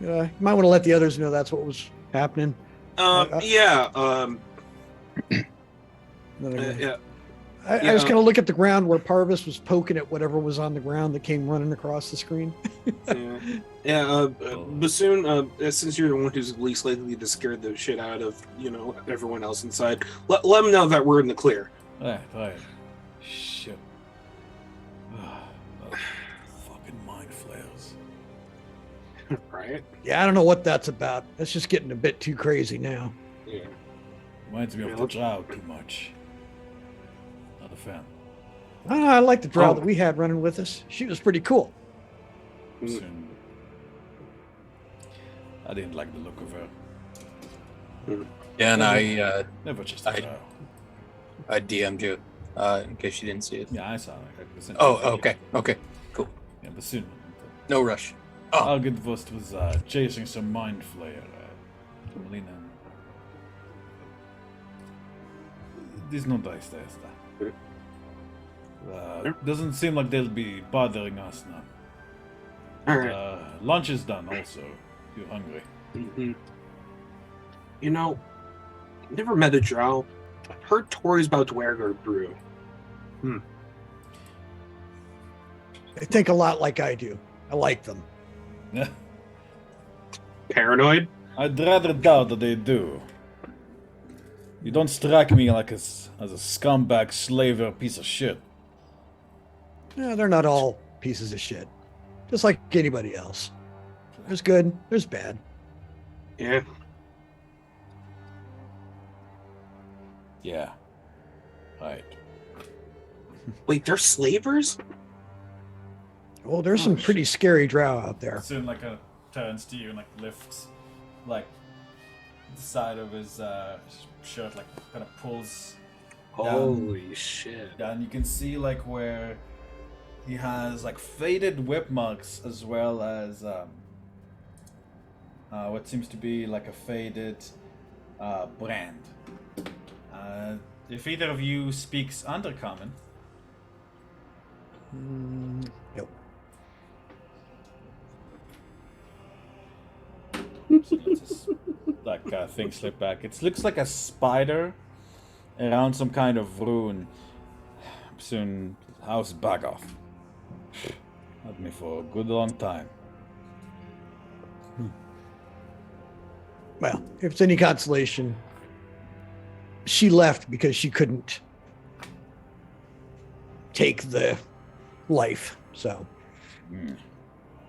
S2: You might want to let the others know that's what was happening.
S3: Yeah.
S2: Yeah.
S3: Yeah.
S2: I was going to look at the ground where Parvis was poking at whatever was on the ground that came running across the screen.
S3: Yeah. Bassoon, since you're the one who's least likely to scare the shit out of everyone else inside, let them know that we're in the clear.
S1: Right. Shit. Fucking mind flares.
S3: Right?
S2: Yeah, I don't know what that's about. That's just getting a bit too crazy now.
S3: Yeah.
S1: Reminds me of the drow too much. Not a fan.
S2: I don't know, I like the drow that we had running with us. She was pretty cool.
S1: Soon. I didn't like the look of her.
S5: Yeah, and I
S1: Never just a drow.
S5: DM'd you in case you didn't see it.
S1: Yeah, I saw it.
S5: Oh, okay, cool.
S1: Yeah, but soon.
S5: No rush. Oh,
S1: Algedvost was chasing some mind flayer. Lina. There's no dice there. Doesn't seem like they'll be bothering us now.
S3: All right.
S1: Lunch is done also. If you're hungry.
S3: Mm-hmm. Never met a drow. I've heard stories about Dwerger brew.
S2: They think a lot like I do. I like them.
S3: Paranoid?
S1: I'd rather doubt that they do. You don't strike me like as a scumbag, slaver, piece of shit.
S2: Yeah, they're not all pieces of shit. Just like anybody else. There's good, there's bad.
S3: Yeah.
S1: Yeah. Right.
S3: Wait, they're slavers?
S2: Well, there's some pretty scary drow out there.
S1: Soon like a turns to you and like lifts like the side of his shirt, like kind of pulls down.
S3: Holy shit.
S1: Yeah, and you can see like where he has like faded whip marks as well as what seems to be like a faded brand. If either of you speaks Undercommon.
S2: Nope.
S1: So just, like thing slip back. It looks like a spider around some kind of rune. Soon, house back off. Had me for a good long time.
S2: Well, if it's any consolation, she left because she couldn't take the life, so.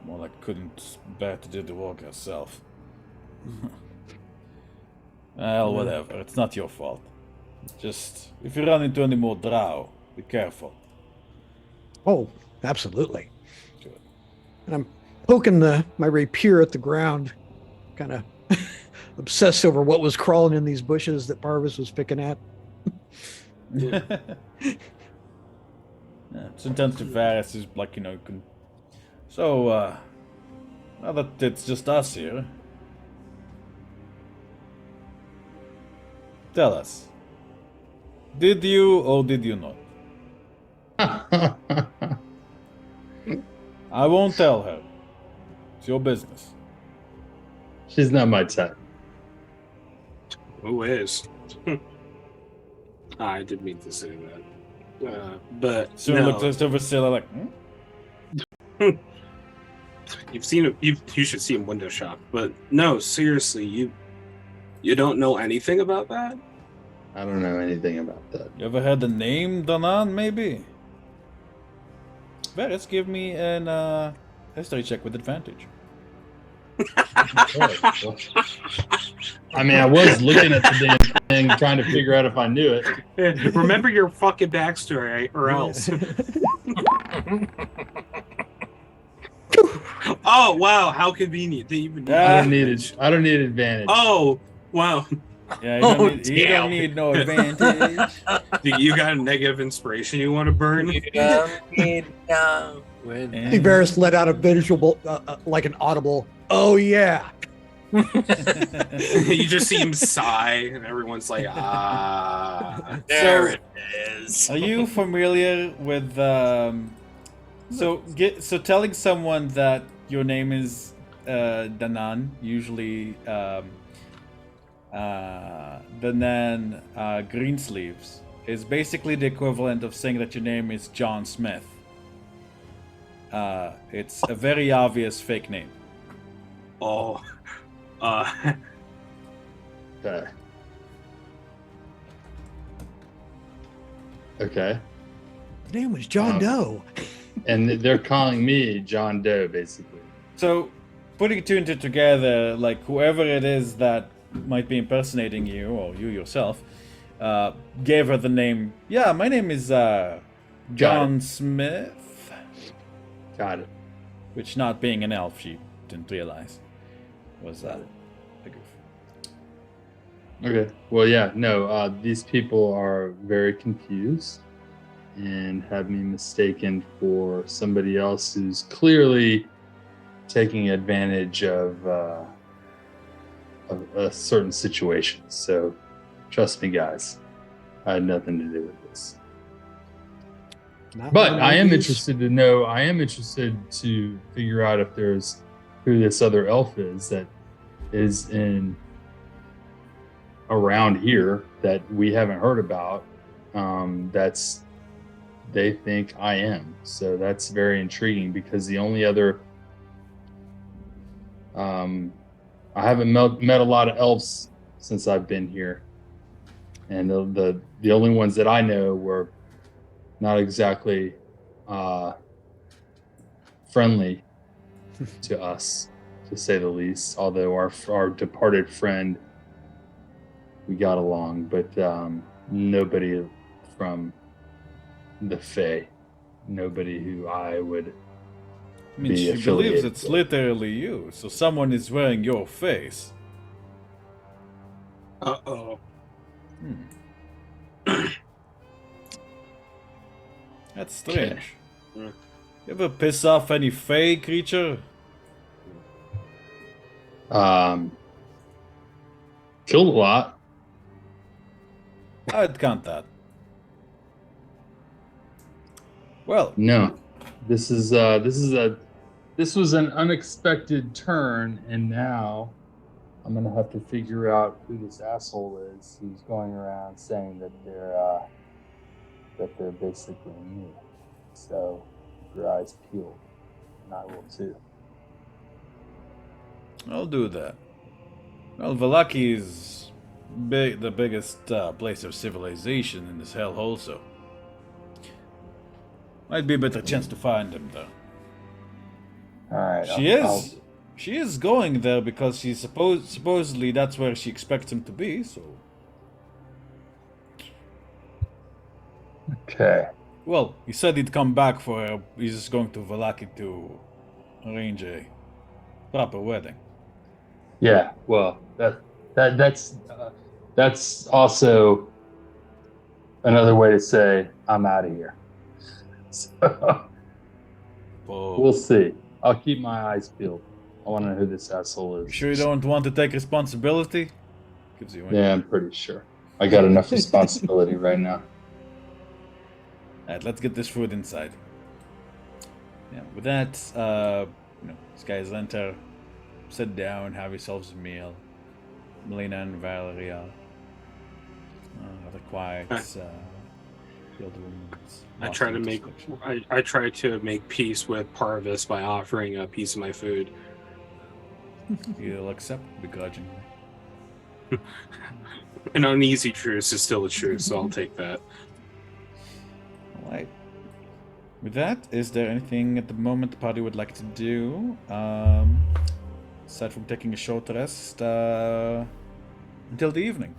S1: More like couldn't bear to do the work herself. Well, whatever. It's not your fault. Just, if you run into any more drow, be careful.
S2: Oh, absolutely.
S1: Good.
S2: And I'm poking my rapier at the ground, kind of obsessed over what was crawling in these bushes that Parvis was picking at.
S1: Yeah, sometimes to Varis is like, can... So, now that it's just us here, tell us, did you or did you not? I won't tell her. It's your business.
S6: She's not my type.
S3: Who is? I didn't mean to say that. But
S1: Soon
S3: no,
S1: looks over Scylla like, hmm?
S3: you've seen him. You should see him window shop. But no, seriously, you don't know anything about that?
S6: I don't know anything about that.
S1: You ever heard the name Danan, maybe? Varis, give me an history check with advantage.
S6: I mean, I was looking at the damn thing, trying to figure out if I knew it.
S3: Remember your fucking backstory, or else. Oh wow, how convenient! They even
S6: I don't need advantage.
S3: Oh wow.
S1: Yeah, you
S5: damn.
S1: don't need no advantage.
S3: You got a negative inspiration you want to burn?
S2: I think Varis let out a visual, like an audible, "Oh yeah."
S3: You just see him sigh, and everyone's like, ah.
S5: There it is.
S1: Are you familiar with so telling someone that your name is Danan, usually Danan Greensleeves, is basically the equivalent of saying that your name is John Smith. It's a very obvious fake name.
S3: Oh.
S6: Okay.
S2: His name was John Doe.
S6: And they're calling me John Doe, basically.
S1: So, putting two and two together, like whoever it is that might be impersonating you, or you yourself, gave her the name. Yeah, my name is John Smith.
S6: Got it.
S1: Which, not being an elf, she didn't realize was a goof.
S6: Okay. Well, yeah, no, these people are very confused and have me mistaken for somebody else who's clearly taking advantage of a certain situation. So trust me, guys, I had nothing to do with this. But I am interested to know, I am interested to figure out if there's who this other elf is that is in around here that we haven't heard about. That's they think I am. So that's very intriguing because the only other I haven't met a lot of elves since I've been here. And the only ones that I know were not exactly friendly to us, to say the least. Although our departed friend, we got along, but nobody from the Fae, nobody who I would
S1: I mean,
S6: be
S1: she believes
S6: affiliated
S1: it's
S6: with.
S1: literally you, so someone is wearing your face.
S3: Uh-oh.
S1: That's strange. You ever piss off any Fae creature?
S6: Killed a lot.
S1: I'd count that. Well,
S6: No, this was an unexpected turn, and now I'm gonna have to figure out who this asshole is who's going around saying that they're basically me. So keep your eyes peeled, and I will too.
S1: I'll do that. Well, Valaki is the biggest place of civilization in this hellhole, so might be a better chance to find him, though.
S6: All right.
S1: She is going there because she's supposedly that's where she expects him to be, so...
S6: Okay.
S1: Well, he said he'd come back for her. He's just going to Valaki to arrange a proper wedding.
S6: Yeah. Well, that's also another way to say I'm out of here. So,
S1: Whoa.
S6: we'll see. I'll keep my eyes peeled. I want to know who this asshole is.
S1: You sure you don't want to take responsibility? Gives you
S6: Yeah, I'm pretty sure. I got enough responsibility right now.
S1: Alright, let's get this food inside. Yeah, with that, these guys enter, sit down, have yourselves a meal. Melina and Valeria have a quiet The other one gets
S3: I
S1: lost
S3: try
S1: in
S3: to
S1: the
S3: make
S1: discussion.
S3: I try to make peace with Parvis by offering a piece of my food.
S1: He'll accept begrudgingly.
S3: An uneasy truce is still a truce, so I'll take that.
S1: All right. With that, is there anything at the moment the party would like to do? Aside from taking a short rest until the evening.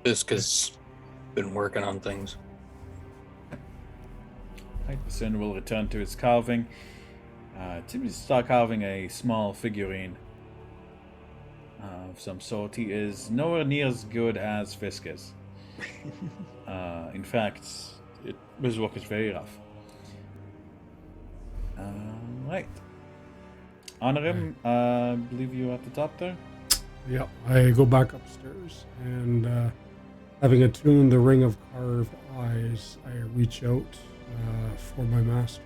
S5: Fiske has been working on things.
S1: Right, soon we'll return to his carving. Timmy start carving a small figurine of some sort. He is nowhere near as good as Fiske is. In fact, his work is very rough. Right. Onorim, I believe you're at the top there.
S4: Yeah, I go back upstairs and having attuned the ring of carved eyes, I reach out for my master.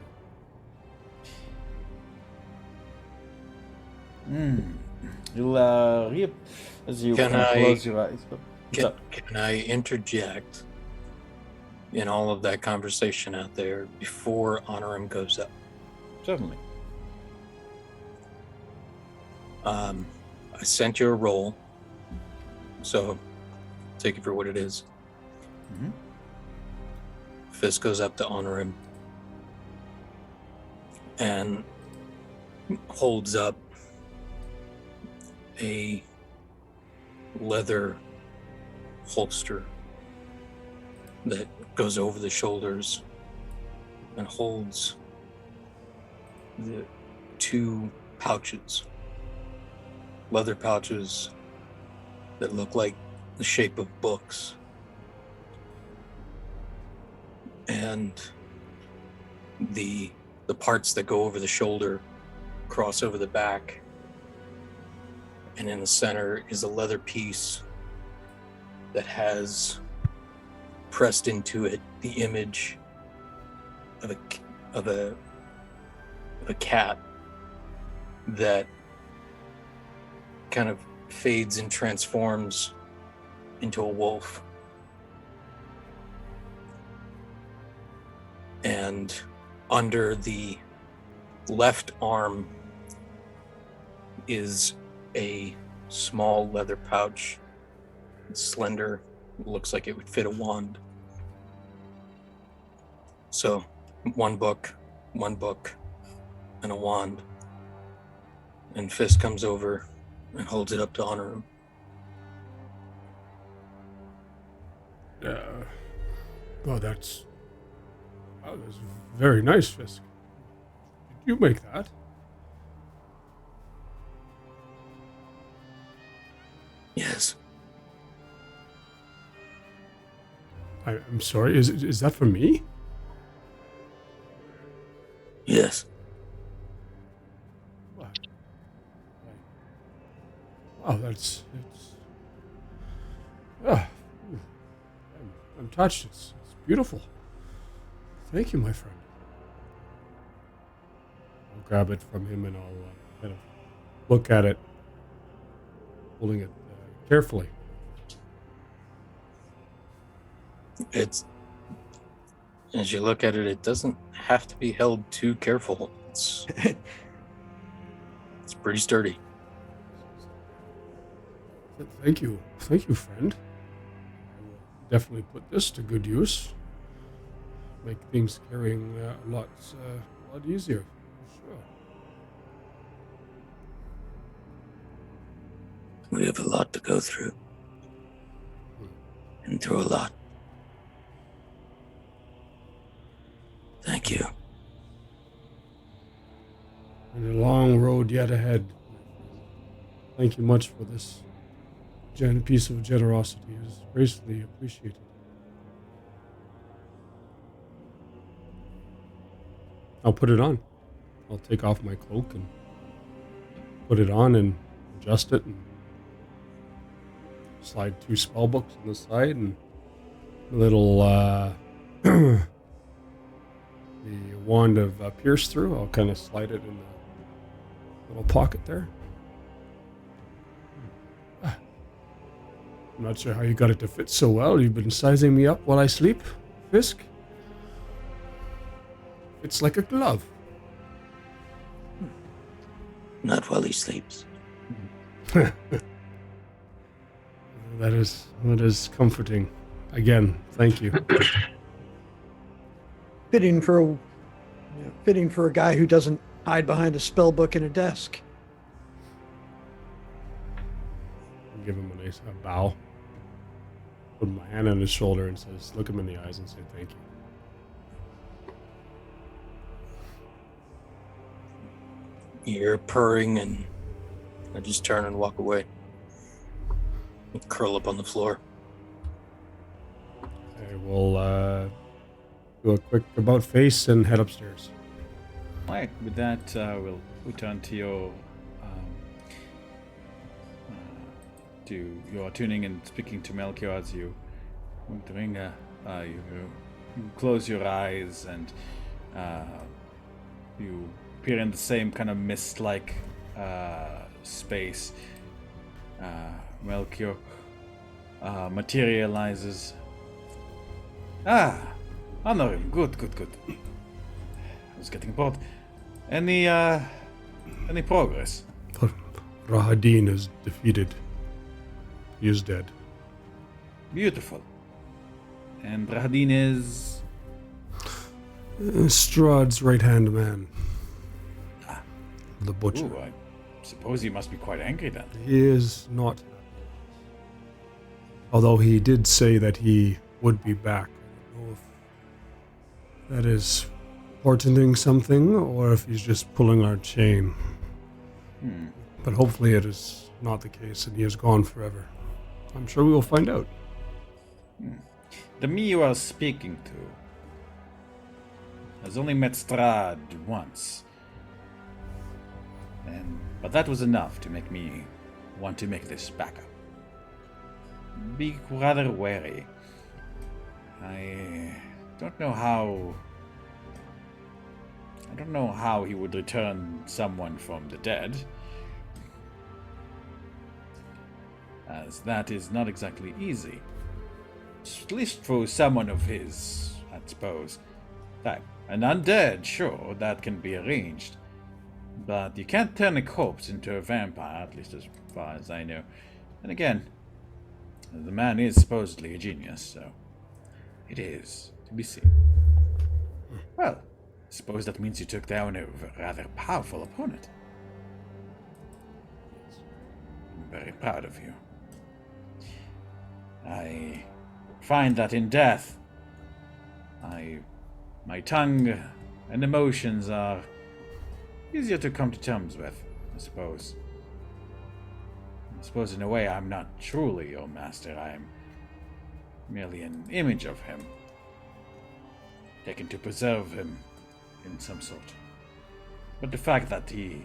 S1: You'll as you
S5: Can
S1: kinda
S5: I-
S1: close your eyes. What's up?
S5: Can I interject in all of that conversation out there before Onorim goes up?
S1: Certainly.
S5: I sent you a roll, so take it for what it is.
S1: Mhm.
S5: Fiske goes up to Onorim and holds up a leather holster that goes over the shoulders and holds the two pouches, leather pouches that look like the shape of books. And the parts that go over the shoulder cross over the back. And in the center is a leather piece that has pressed into it the image of a cat that kind of fades and transforms into a wolf. And under the left arm is a small leather pouch. It's slender, looks like it would fit a wand. So, one book, and a wand. And Fiske comes over and holds it up to Onorim.
S4: That's very nice, Fiske. Did you make that?
S5: Yes.
S4: I'm sorry. Is that for me?
S5: Yes.
S4: What? Wow, it's. I'm touched. It's beautiful. Thank you, my friend. I'll grab it from him and I'll kind of look at it, holding it carefully.
S5: It's, as you look at it, it doesn't have to be held too careful. It's pretty sturdy.
S4: Thank you, friend. I will definitely put this to good use. Make things carrying a lot easier, for sure.
S5: We have a lot to go through. And through a lot. Thank you.
S4: And a long road yet ahead. Thank you much for this piece of generosity. It is gracefully appreciated. I'll put it on. I'll take off my cloak and put it on and adjust it and slide 2 spell books on the side and a little the wand of pierce through. I'll kind of slide it in the little pocket there. I'm not sure how you got it to fit so well. You've been sizing me up while I sleep, Fiske. It's like a glove.
S5: Not while he sleeps.
S4: That is comforting. Again, thank you.
S2: Fitting for a guy who doesn't hide behind a spell book and a desk.
S4: Give him a nice bow. Put my hand on his shoulder and says, look him in the eyes and say thank you.
S5: You're purring, and I just turn and walk away. And curl up on the floor.
S4: I will do a quick about face and head upstairs.
S1: Right, with that, we'll return to your to your tuning and speaking to Melchior as you you close your eyes and you appear in the same kind of mist-like space. Melchior materializes. Onorim, good. I was getting bored. Any progress?
S4: Rahadin is defeated. He is dead.
S1: Beautiful. And Rahadin is...
S4: Strahd's right-hand man. The butcher.
S1: Ooh, I suppose he must be quite angry then.
S4: He is not. Although he did say that he would be back. I don't know if that is portending something or if he's just pulling our chain. But hopefully it is not the case and he is gone forever. I'm sure we will find out.
S1: The me you are speaking to has only met Strahd once. But that was enough to make me want to make this backup. Be rather wary. I don't know how he would return someone from the dead, as that is not exactly easy. At least for someone of his, I suppose. That, an undead, sure, that can be arranged. But you can't turn a corpse into a vampire, at least as far as I know. And again, the man is supposedly a genius, so it is to be seen. Well, I suppose that means you took down a rather powerful opponent. I'm very proud of you. I find that in death, my tongue and emotions are easier to come to terms with, I suppose. I suppose in a way I'm not truly your master, I am merely an image of him, taken to preserve him in some sort. But the fact that he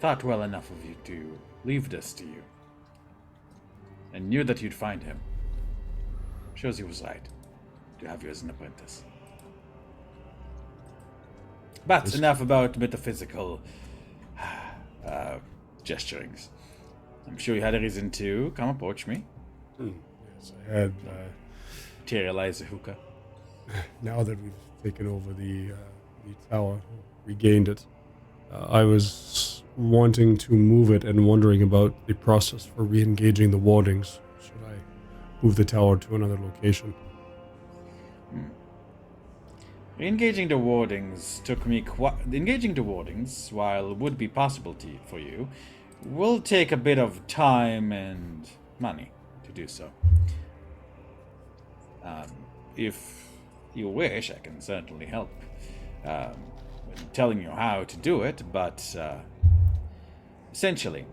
S1: thought well enough of you to leave this to you, and knew that you'd find him, shows he was right to have you as an apprentice. But enough about metaphysical gesturings. I'm sure you had a reason to come approach me.
S4: Yes, I had.
S1: Materialize a hookah.
S4: Now that we've taken over the tower, regained it, I was wanting to move it and wondering about the process for re-engaging the wardings. Should I move the tower to another location?
S1: Engaging the wardings took me engaging the wardings, while would be possible for you, will take a bit of time and money to do so. If you wish, I can certainly help with telling you how to do it, but essentially,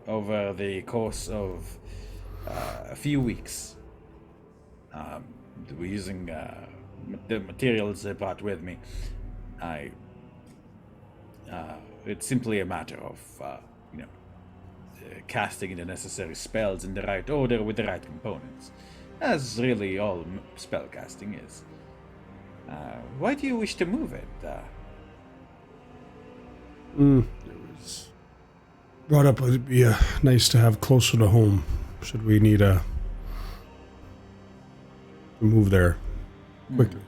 S1: over the course of a few weeks, we're using the materials I brought with me. It's simply a matter of, casting the necessary spells in the right order with the right components, as really all spell casting is. Why do you wish to move it?
S4: It was brought up. It'd be nice to have closer to home. should we need to move there quickly.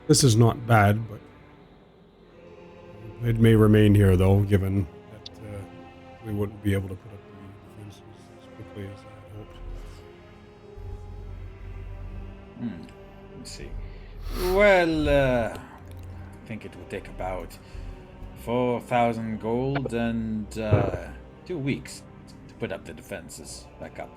S4: This is not bad, but it may remain here, though, given that we wouldn't be able to put up the defenses as quickly as I hoped.
S1: Let's see. Well, I think it will take about 4,000 gold and 2 weeks to put up the defenses back up.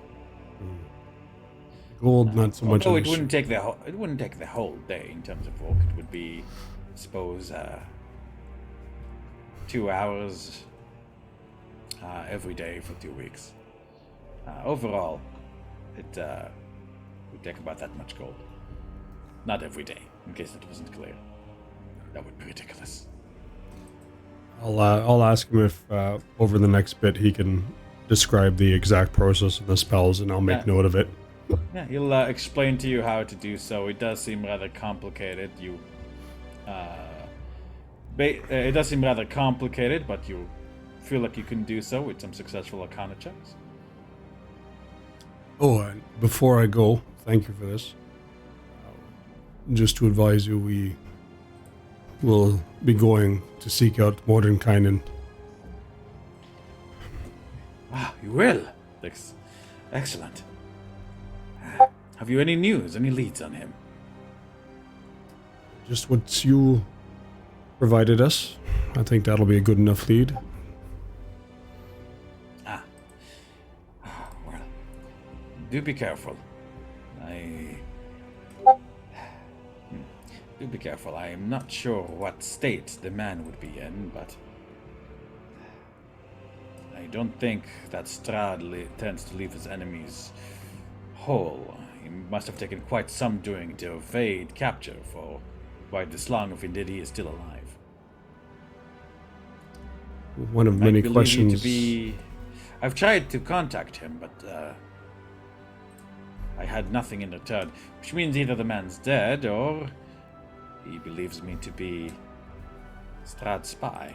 S4: Gold, not so much.
S1: Although it wouldn't take the whole day in terms of work. It would be, I suppose, 2 hours every day for 2 weeks. Overall, it would take about that much gold. Not every day, in case that wasn't clear. That would be ridiculous.
S4: I'll ask him if over the next bit he can describe the exact process of the spells, and I'll make note of it.
S1: Yeah, he'll explain to you how to do so. It does seem rather complicated. It does seem rather complicated, but you feel like you can do so with some successful Arcana checks.
S4: Oh, and before I go, thank you for this. Just to advise you, we will be going to seek out Mordenkainen.
S1: You will? Excellent. Have you any news, any leads on him?
S4: Just what you provided us. I think that'll be a good enough lead.
S1: Well, do be careful. Do be careful. I am not sure what state the man would be in, but I don't think that Strahd tends to leave his enemies whole. He must have taken quite some doing to evade capture for quite this long if indeed he is still alive.
S4: One of many questions.
S1: I've tried to contact him, but I had nothing in return, which means either the man's dead or he believes me to be Strahd's spy.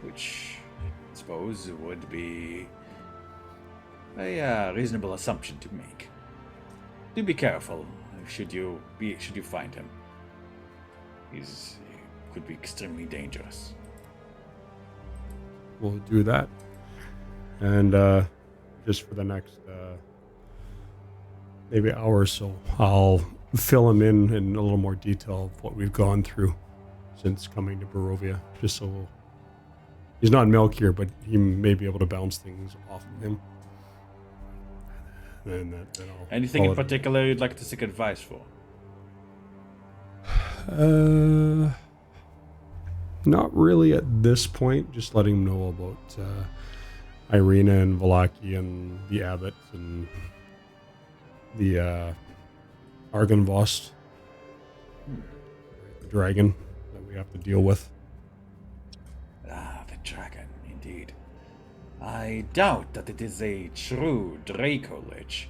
S1: Which I suppose would be a reasonable assumption to make. Do be careful should you find him. He could be extremely dangerous.
S4: We'll do that. And just for the next maybe hour or so, I'll fill him in a little more detail of what we've gone through since coming to Barovia, just so he's not Melchior, but he may be able to bounce things off of him. And
S1: anything in particular you'd like to seek advice for?
S4: Not really at this point. Just letting him know about Irina and Valaki and the abbot and the Argynvost, the dragon that we have to deal with.
S1: The dragon, indeed. I doubt that it is a true Draco Lich,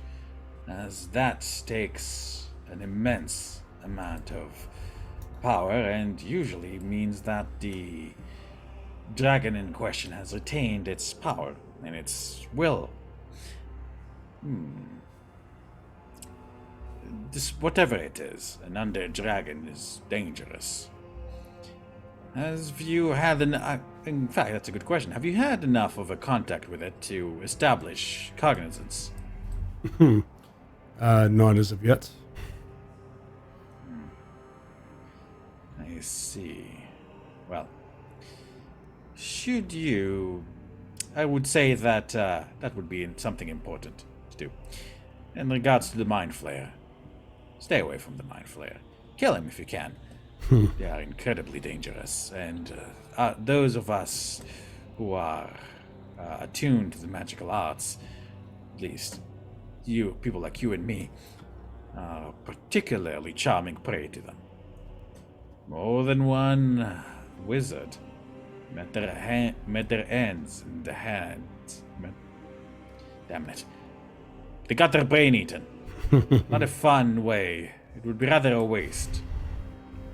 S1: as that takes an immense amount of power and usually means that the dragon in question has retained its power and its will. Whatever it is, an undead dragon is dangerous. Have you had in fact, that's a good question. Have you had enough of a contact with it to establish cognizance?
S4: Not as of yet.
S1: I see. Well, should you... I would say that that would be something important to do. In regards to the Mind Flayer, stay away from the Mind Flayer. Kill him if you can. They are incredibly dangerous, and those of us who are attuned to the magical arts, at least people like you and me, are particularly charming prey to them. More than one wizard met their ends in the hands. Damn it. They got their brain eaten. Not a fun way. It would be rather a waste.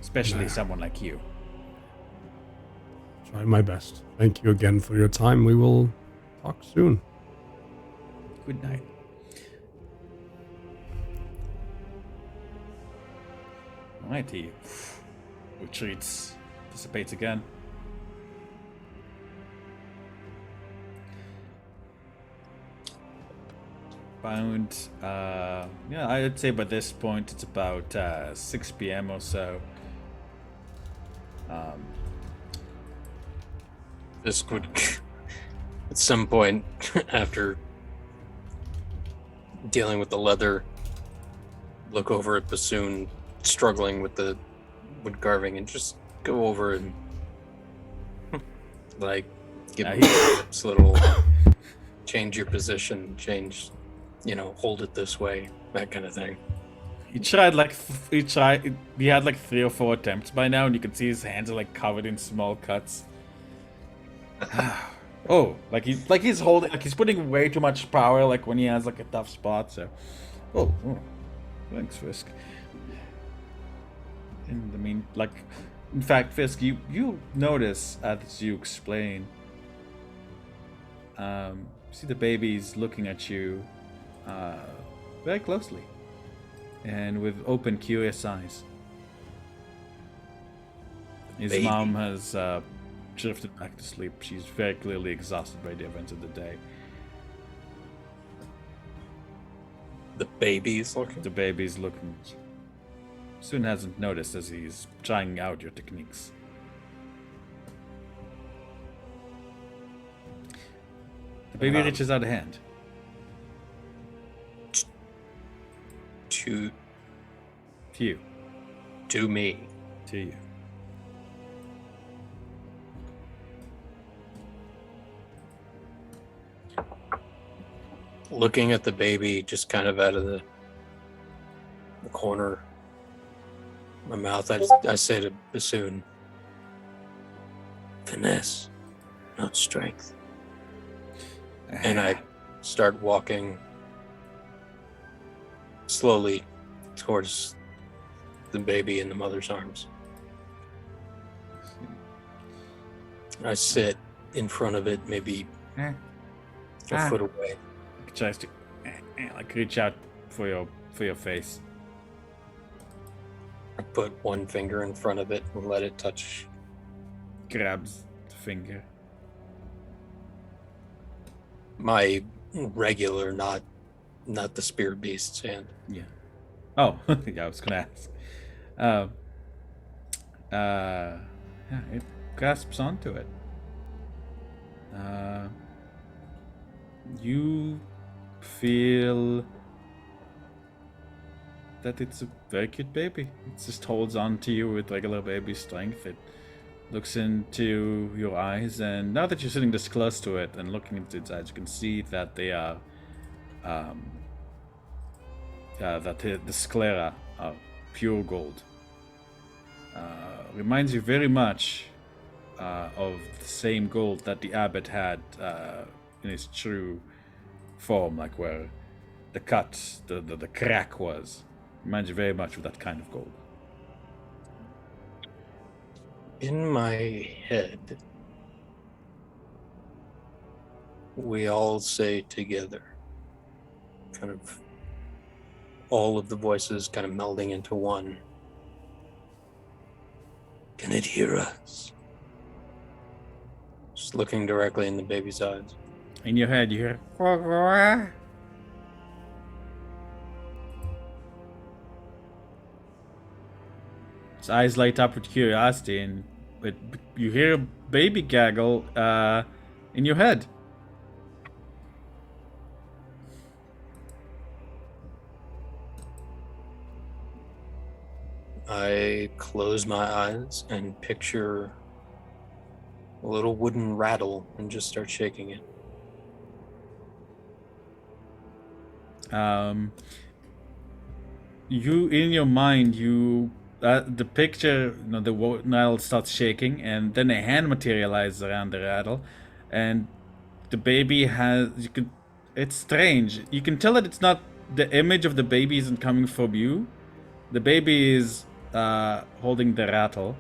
S1: Especially someone like you.
S4: Try my best. Thank you again for your time. We will talk soon.
S1: Good night. Alright, he retreats, dissipates again. Bound, yeah, I'd say by this point it's about 6 p.m. or so.
S5: This would, at some point, after dealing with the leather, look over at Bassoon struggling with the wood carving and just go over and like give him this little change your position, change, hold it this way, that kind of thing.
S1: He had like 3 or 4 attempts by now, and you can see his hands are like covered in small cuts. Oh, he's holding, like he's putting way too much power, like when he has like a tough spot. So, oh, thanks, Fiske. In fact, Fiske, you notice as you explain, see the baby's looking at you, very closely, and with open, curious eyes. His
S5: Baby.
S1: mom has drifted back to sleep. She's very clearly exhausted by the events of the day.
S5: The baby's looking.
S1: The baby's looking. Soon hasn't noticed as he's trying out your techniques. The baby reaches out a hand.
S5: To
S1: You.
S5: to me.
S1: To you.
S5: Looking at the baby just kind of out of the corner of my mouth, I say to Bassoon, finesse, not strength. And I start walking slowly towards the baby in the mother's arms. I sit in front of it, maybe a foot away.
S1: Tries to like reach out for your face.
S5: I put one finger in front of it and let it touch.
S1: Grabs the finger.
S5: My regular, not the spirit beast's hand.
S1: Yeah. Oh, yeah, I was gonna ask. Yeah, it grasps onto it. You feel that it's a very cute baby. It just holds on to you with regular baby strength. It looks into your eyes, and now that you're sitting this close to it and looking into its eyes, you can see that they are, that the sclera are pure gold. Reminds you very much of the same gold that the abbot had in his true form, like where the cut, the crack was. Reminds you very much of that kind of gold.
S5: In my head, we all say together, kind of all of the voices kind of melding into one. Can it hear us? Just looking directly in the baby's eyes.
S1: In your head, you hear "Quack, quack." Its eyes light up with curiosity, and but you hear a baby gaggle in your head.
S5: I close my eyes and picture a little wooden rattle and just start shaking it.
S1: You in your mind, the picture, the rattle starts shaking, and then a hand materializes around the rattle, and the baby has. It's strange. You can tell that it's not the image of the baby isn't coming from you. The baby is holding the rattle,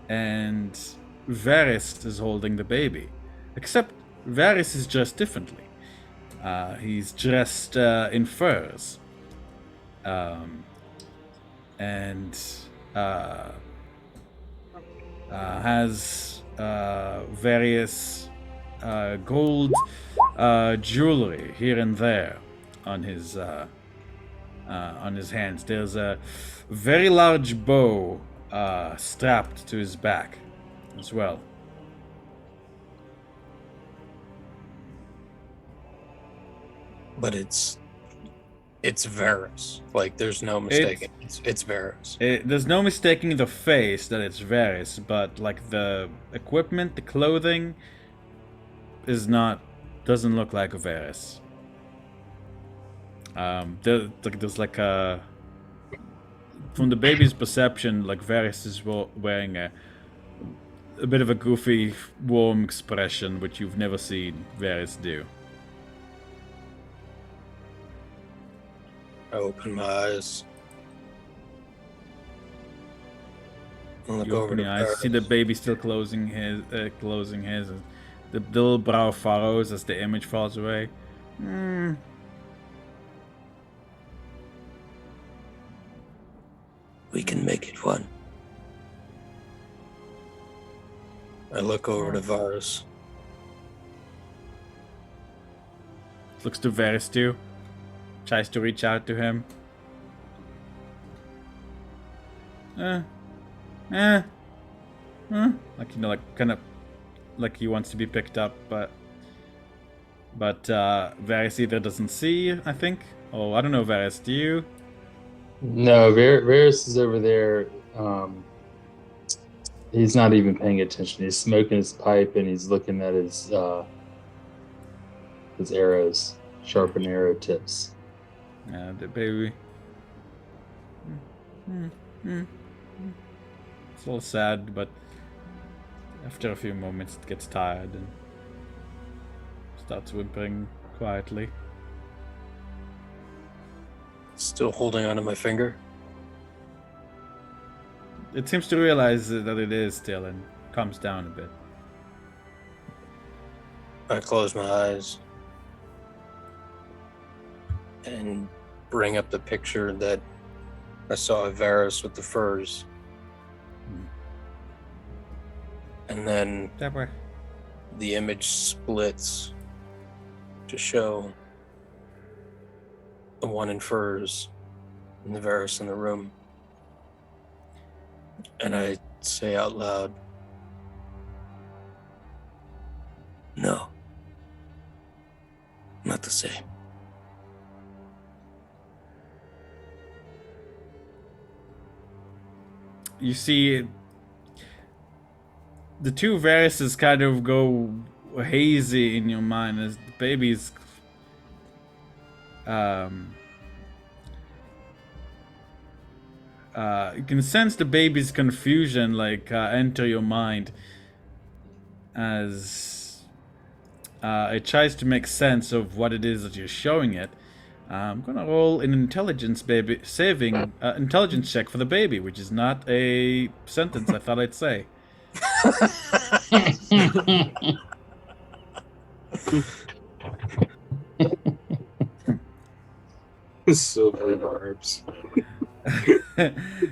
S1: and Varis is holding the baby. Except Varis is dressed differently. He's dressed in furs. And has various gold jewelry here and there on his hands. There's a very large bow strapped to his back as well.
S5: But it's Varus. Like, there's no mistaking. It's Varus.
S1: There's no mistaking the face that it's Varis, but like the equipment, the clothing doesn't look like a Varis. There's like a, from the baby's perception, like Varis is wearing a bit of a goofy, warm expression, which you've never seen Varis do.
S5: I open my eyes. And look
S1: You
S5: over
S1: open
S5: to
S1: your eyes,
S5: Varus.
S1: see the baby still closing his, and the little brow furrows as the image falls away.
S5: We can make it one. I look over to Varus.
S1: Looks to Varis too. Tries to reach out to him. Like, like kind of like he wants to be picked up, but Varys either doesn't see, I think. Oh, I don't know, Varys, do you?
S6: No, Varys is over there. He's not even paying attention. He's smoking his pipe and he's looking at his arrows, sharpened arrow tips.
S1: Yeah, the baby. It's a little sad, but after a few moments it gets tired and starts whimpering quietly.
S5: Still holding onto my finger.
S1: It seems to realize that it is still and calms down a bit.
S5: I close my eyes and bring up the picture that I saw of Varus with the furs. And then
S1: Deborah.
S5: the image splits to show the one in furs and the Varus in the room. And I say out loud, no, not the same.
S1: You see, the two Varises kind of go hazy in your mind as the baby's you can sense the baby's confusion like enter your mind as it tries to make sense of what it is that you're showing it. I'm gonna roll an intelligence intelligence check for the baby, which is not a sentence I thought I'd say.
S3: So many barbs.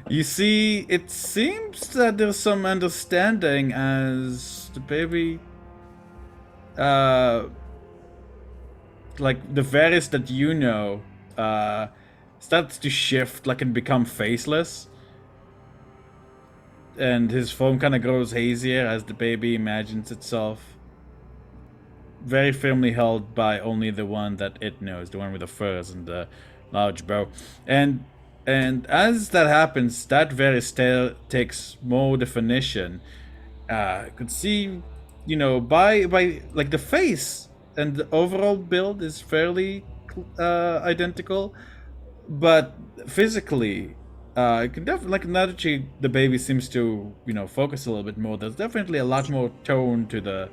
S1: You see, it seems that there's some understanding as the baby, like the Varis that you know, starts to shift, like, and become faceless. And his form kind of grows hazier as the baby imagines itself very firmly held by only the one that it knows, the one with the furs and the large bow. And as that happens, that Varis takes more definition. You could see, you know, by like the face and the overall build is fairly identical, but physically, you can definitely, like, now that the baby seems to, you know, focus a little bit more, there's definitely a lot more tone to the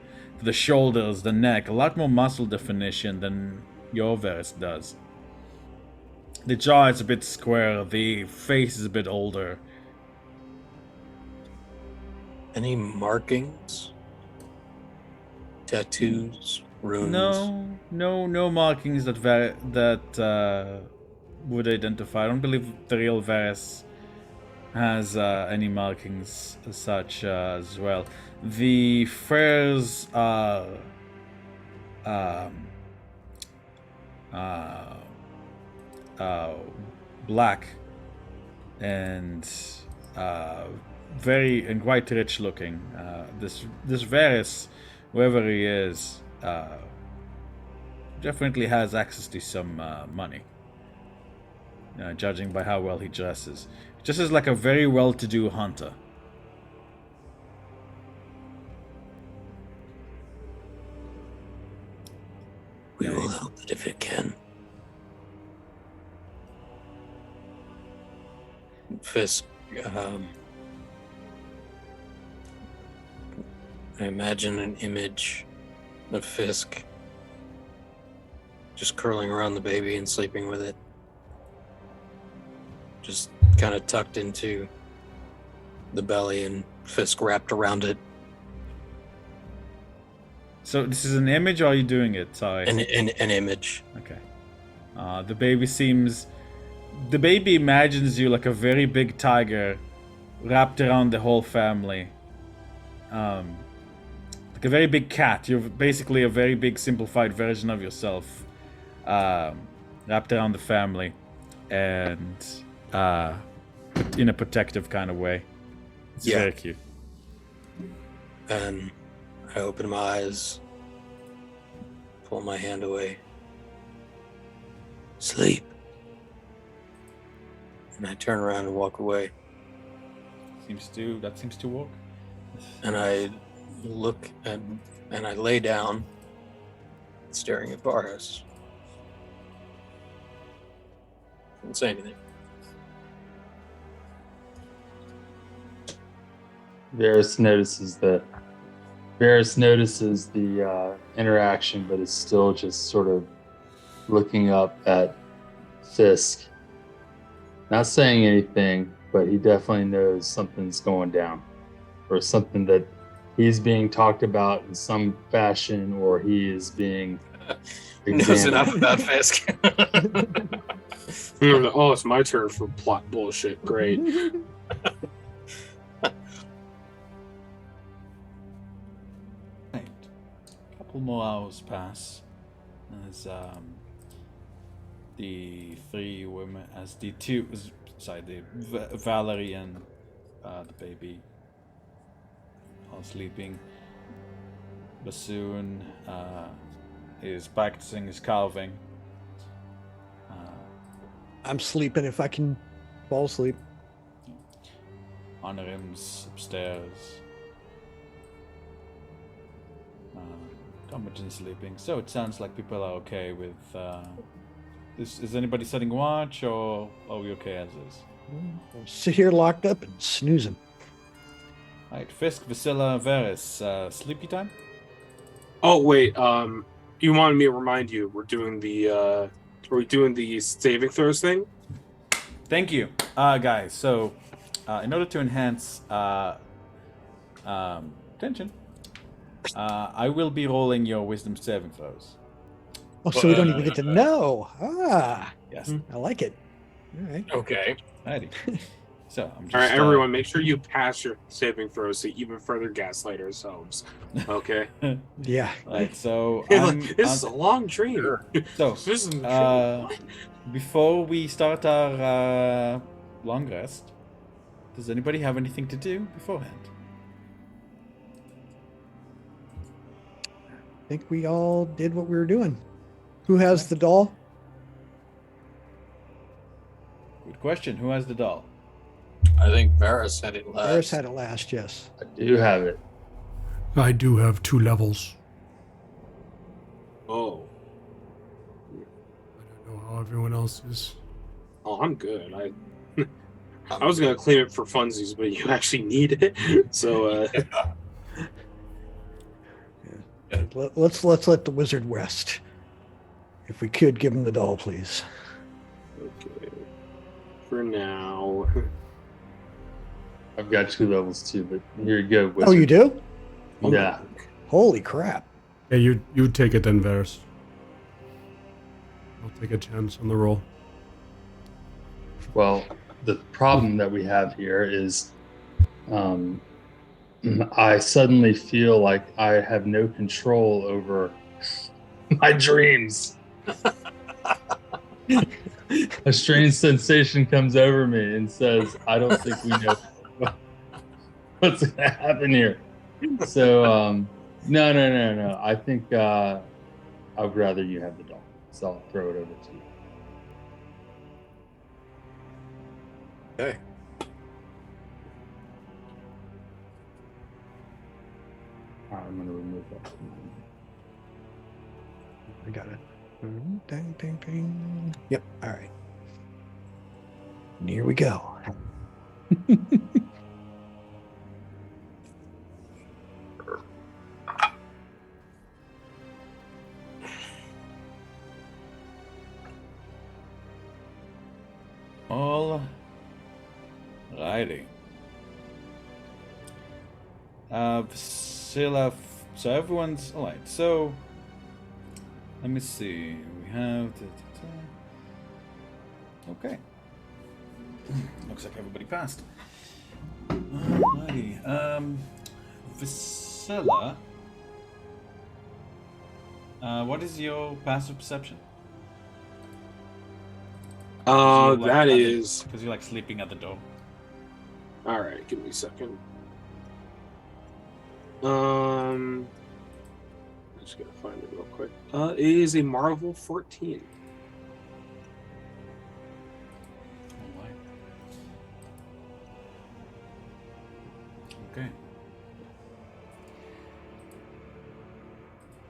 S1: shoulders, the neck, a lot more muscle definition than your Varis does. The jaw is a bit square, the face is a bit older.
S5: Any markings tattoos, runes?
S1: No markings that would identify. I don't believe the real Varis has any markings as such as well. The furs are black and quite rich looking. This Varis, whoever he is, definitely has access to some money. Judging by how well he dresses. Just as like a very well-to-do hunter.
S5: We will help it if it can. Fiske, I imagine an image of Fiske just curling around the baby and sleeping with it. Just kind of tucked into the belly and Fiske wrapped around it.
S1: So this is an image, or are you doing it? Sorry.
S5: An image.
S1: Okay. The baby imagines you like a very big tiger wrapped around the whole family. Like a very big cat. You're basically a very big simplified version of yourself. Wrapped around the family. And in a protective kind of way. It's very cute.
S5: And I open my eyes, pull my hand away. Sleep. And I turn around and walk away.
S1: That seems to work.
S5: And I look and I lay down, staring at Varis. Didn't say anything.
S6: Varis notices the interaction, but is still just sort of looking up at Fiske. Not saying anything, but he definitely knows something's going down, or something that he's being talked about in some fashion, or he is being
S5: Knows enough about Fiske.
S3: Oh, it's my turn for plot bullshit. Great.
S1: Right. A couple more hours pass as the three women, Valerie and the baby are sleeping. Bassoon is practicing his carving.
S2: I'm sleeping if I can fall asleep.
S1: Onorim's upstairs. Combin's sleeping. So it sounds like people are okay with is anybody setting watch, or are we okay as is?
S2: I'll sit here locked up and snoozing.
S1: Alright, Fiske, Vasilla, Varis, sleepy time?
S3: Oh wait, you wanted me to remind you we're doing the saving throws thing?
S1: Thank you, guys. So, in order to enhance tension, I will be rolling your wisdom saving throws.
S2: Oh, so we don't even get to know.
S1: Yes.
S2: I like it. All right.
S5: Okay.
S1: Alrighty. So I'm just.
S3: All right, everyone, make sure you pass your saving throws to even further gaslight ourselves. Okay.
S2: Yeah.
S1: Alright, so
S3: This is a long dream.
S1: So
S3: This is
S1: before we start our long rest, does anybody have anything to do beforehand?
S2: I think we all did what we were doing. Who has the doll?
S1: Good question. Who has the doll?
S5: I think Varis had it last.
S2: Varis had it last, yes.
S6: I do have it.
S4: I do have 2 levels.
S3: Oh.
S4: I don't know how everyone else is.
S3: Oh, I'm good. I was gonna claim it for funsies, but you actually need it. So
S2: Let's let the wizard rest. If we could give him the doll, please.
S3: okay. For now.
S6: I've got 2 levels too, but here you go. Wizard.
S2: Oh, you do?
S6: Yeah.
S2: Holy crap.
S4: Yeah, you take it then, Varis. I'll take a chance on the roll.
S6: Well, the problem that we have here is I suddenly feel like I have no control over my dreams. A strange sensation comes over me and says, I don't think we know what's going to happen here. So, no. I think I would rather you have the doll. So I'll throw it over to you.
S5: Okay.
S6: All right, I'm going to remove that from mine.
S2: I got it. Ding, ding, ding. Yep. All right. And here we go.
S1: All righty. Priscilla, so everyone's all right. So let me see. We have okay. Looks like everybody passed. Alrighty. Priscilla, what is your passive perception?
S3: That is.
S1: Because you're like sleeping at the door.
S3: All right, give me a second. I'm just gonna find it real quick. It is a Marvel 14.
S1: Alright. Okay.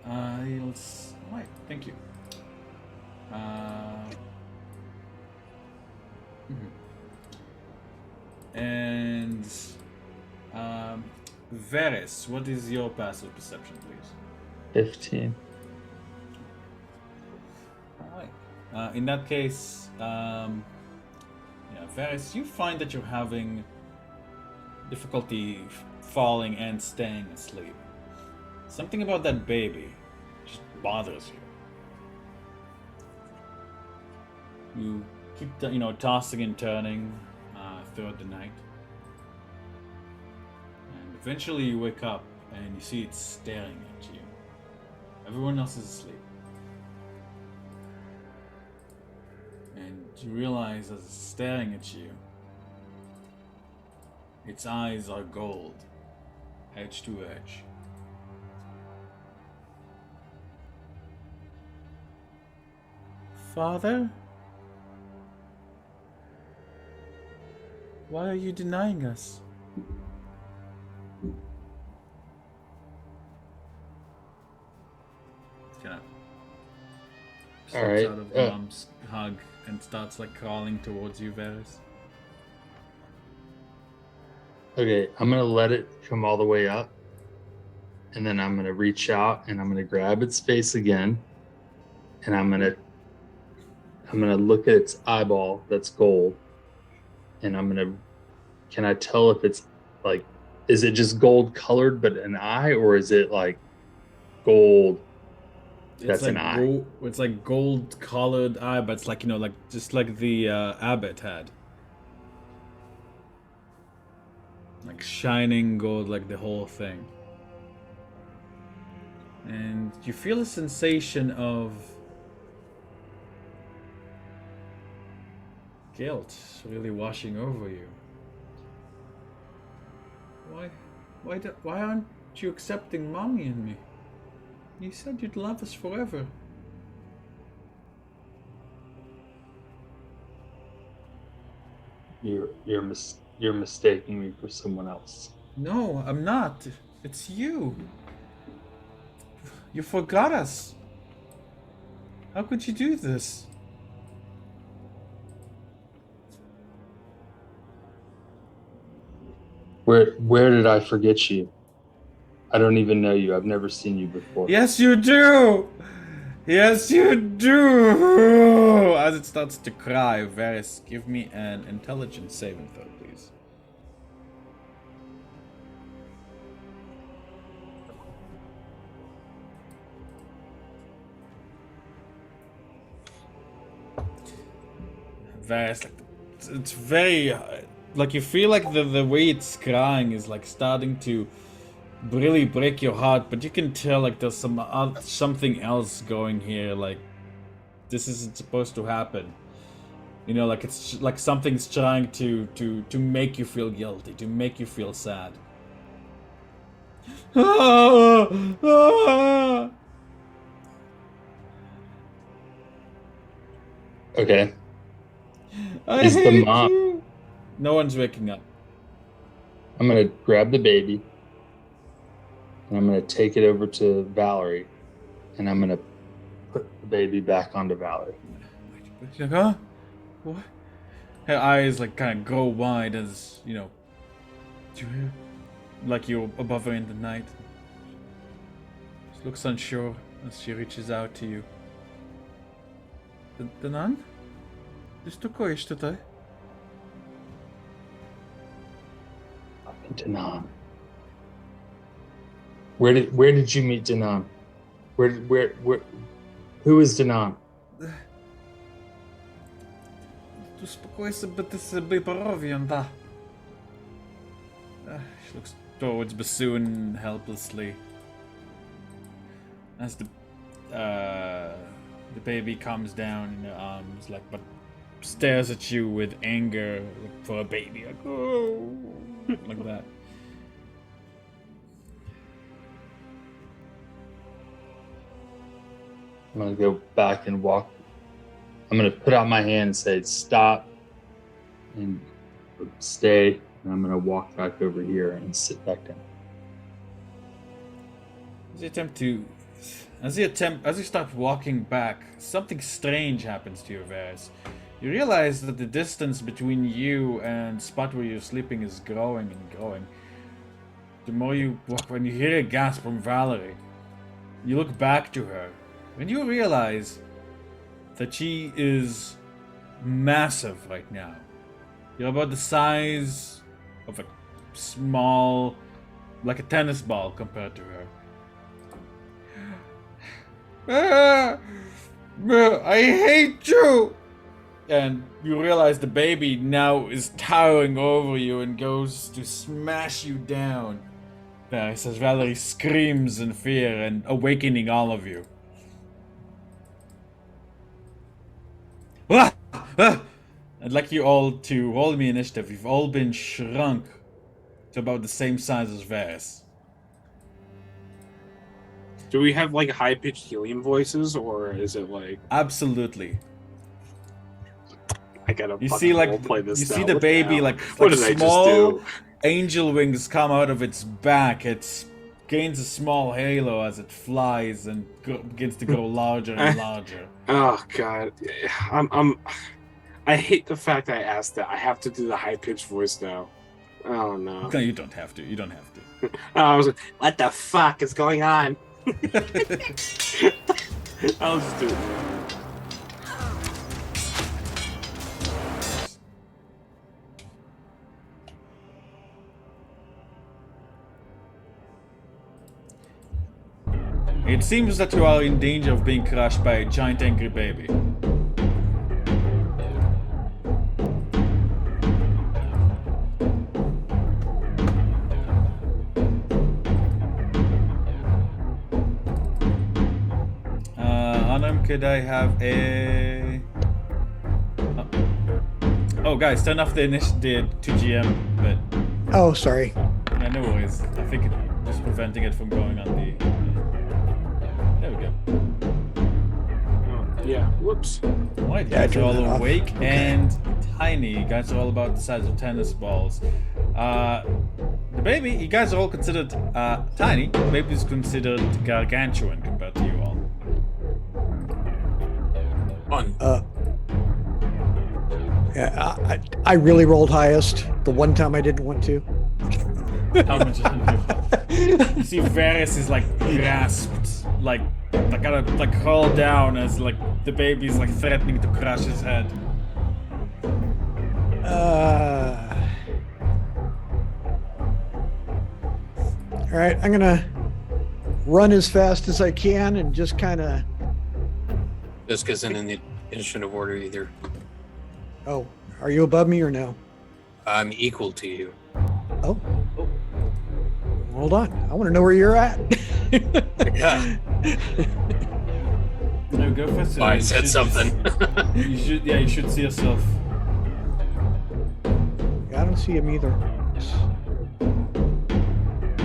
S1: Alright, thank you. And Varis, what is your passive perception, please?
S6: 15.
S1: Alright. In that case, Varis, you find that you're having difficulty falling and staying asleep. Something about that baby just bothers you. You keep, tossing and turning throughout the night. And eventually you wake up and you see it staring at you. Everyone else is asleep. And you realize as it's staring at you, its eyes are gold, edge to edge. Father? Why are you denying us? Kind of steps
S6: All right,
S1: out of Mom's hug and starts like crawling towards you, Varis.
S6: Okay, I'm going to let it come all the way up. And then I'm going to reach out and I'm going to grab its face again. And I'm going to look at its eyeball that's gold. And can I tell if it's like, is it just gold colored but an eye, or is it like gold that's
S1: like
S6: an eye?
S1: It's like gold colored eye, but it's like, just like the abbot had. Like shining gold, like the whole thing. And you feel a sensation of guilt really washing over you. Why aren't you accepting Mommy and me? You said you'd love us forever.
S6: You're mistaking me for someone else.
S1: No, I'm not. It's you. You forgot us. How could you do this?
S6: Where did I forget you? I don't even know you. I've never seen you before.
S1: Yes, you do! Yes, you do! As it starts to cry, Varis, give me an intelligence saving throw, please. Varis, like, it's very, like, you feel like the way it's crying is like starting to really break your heart, but you can tell like there's something else going here. Like, this isn't supposed to happen. You know, like it's like something's trying to make you feel guilty, to make you feel sad.
S6: Okay.
S1: I
S6: Is the
S1: hate
S6: mom-
S1: you. No one's waking up.
S6: I'm gonna grab the baby and I'm gonna take it over to Valerie and I'm gonna put the baby back onto Valerie.
S1: She's like, huh? What? Her eyes like kind of go wide as, you know, do you hear? Like you're above her in the night. She looks unsure as she reaches out to you. Danan? Just to koish today.
S6: Danan. Where did you meet Danan? Where who is Danan?
S1: Uspokój się, by ty sobie porowię, da. She looks towards Bassoon helplessly. As the baby comes down in her arms, like, but stares at you with anger, like, for a baby, like, oh, like that.
S6: I'm gonna go back and walk. I'm gonna put out my hand and say stop and stay, and I'm gonna walk back over here and sit back down.
S1: As you start walking back, something strange happens to you, Varis. You realize that the distance between you and the spot where you're sleeping is growing and growing. The more you walk, when you hear a gasp from Valerie, you look back to her, and you realize that she is massive right now. You're about the size of a small, like a tennis ball compared to her. I hate you! And you realize the baby now is towering over you and goes to smash you down. Varis, as Valerie screams in fear and awakening all of you. I'd like you all to roll me initiative. You've all been shrunk to about the same size as Varis.
S3: Do we have like high-pitched helium voices, or is it like
S1: Absolutely.
S3: I gotta
S1: You
S3: fucking
S1: see, like,
S3: roleplay this
S1: you
S3: now?
S1: see the
S3: What
S1: baby,
S3: hell?
S1: like
S3: what did I just
S1: small
S3: do?
S1: angel wings come out of its back. It gains a small halo as it flies and begins to grow larger and larger.
S3: Oh god, I hate the fact I asked that. I have to do the high-pitched voice now. Oh no.
S1: No, you don't have to. You don't have to.
S3: I was like, what the fuck is going on? I'll just do it.
S1: It seems that you are in danger of being crushed by a giant angry baby. Onorim, could I have a... Oh, guys, turn off the 2GM bit.
S2: Oh, sorry.
S1: Yeah, no worries. I think it's just preventing it from going on the... There we go.
S3: Oh, yeah, whoops.
S1: Alright, you
S2: Yeah,
S1: guys are
S2: turn
S1: all
S2: that off.
S1: awake
S2: Okay.
S1: and tiny. You guys are all about the size of tennis balls. The baby, you guys are all considered tiny. The baby is considered gargantuan compared to you all.
S5: Fun.
S2: Yeah, I really rolled highest the one time I didn't want to.
S1: How much you see Varis is like grasped, like gotta like crawl down as like the baby's like threatening to crush his head.
S2: All right, I'm gonna run as fast as I can and just kind of.
S5: This isn't in the initiative order either.
S2: Oh, are you above me or no?
S5: I'm equal to you.
S2: Oh. Hold on. I want to know where you're at.
S5: Yeah.
S1: No, go first.
S5: I
S1: You
S5: said
S1: should
S5: something.
S1: you should see yourself.
S2: Yeah, I don't see him either.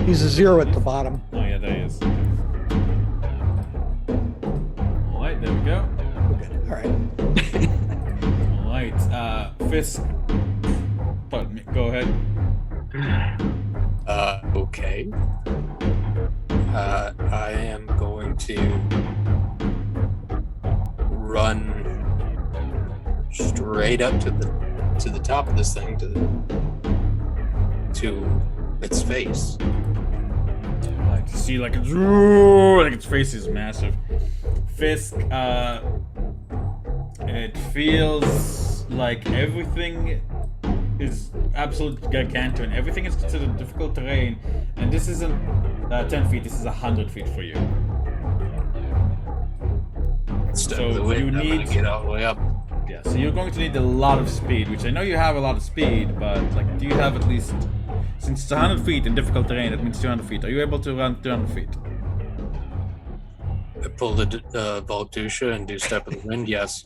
S2: He's a 0 at the bottom.
S1: Oh yeah, there he is. Alright, there we go.
S2: Okay. All right.
S1: Alright, Fisk. Pardon me, go ahead.
S5: Okay. I am going to run straight up to the top of this thing to its face.
S1: Like to see like its face is massive. Fisk, it feels like everything is absolutely gargantuan. Everything is considered difficult terrain, and this isn't 10 feet. This is 100 feet for you.
S5: Step
S1: So
S5: of the wind,
S1: you
S5: I'm gonna
S1: need-
S5: get all the way up.
S1: Yeah, so you're going to need a lot of speed, which I know you have a lot of speed, but like, do you have at least? Since it's 100 feet in difficult terrain, that means 200 feet. Are you able to run 200 feet?
S5: I pull the Voltusha and do step of the wind. Yes.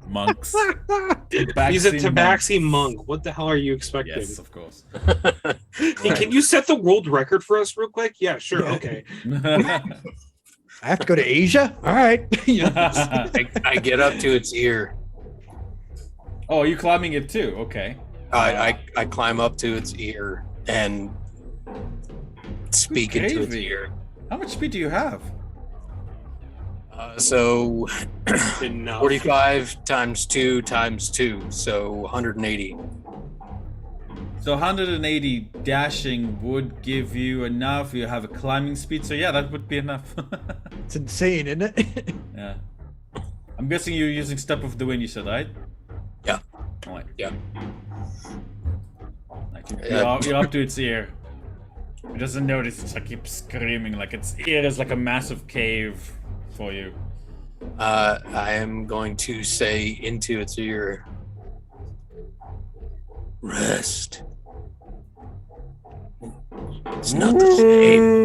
S1: Monks.
S3: He's a
S1: Tabaxi
S3: Tabaxi monk. What the hell are you expecting?
S1: Yes, of course.
S3: Hey, can you set the world record for us real quick? Yeah, sure.
S2: Yeah.
S3: Okay.
S2: I have to go to Asia? All right.
S5: I get up to its ear.
S1: Oh, are you climbing it too? Okay.
S5: I climb up to its ear and speak into its
S1: Gravy.
S5: ear.
S1: How much speed do you have?
S5: So
S3: Enough.
S5: 45 times 2 times 2, so 180.
S1: So 180 dashing would give you enough. You have a climbing speed, so yeah, that would be enough.
S2: It's insane, isn't it?
S1: Yeah. I'm guessing you're using Step of the Wind, you said, right?
S5: Yeah.
S1: Alright.
S5: Yeah.
S1: Like you're up to its ear. It doesn't notice, it's like keeps screaming, like its ear is like a massive cave for you.
S5: I am going to say into its ear, rest. It's not the same.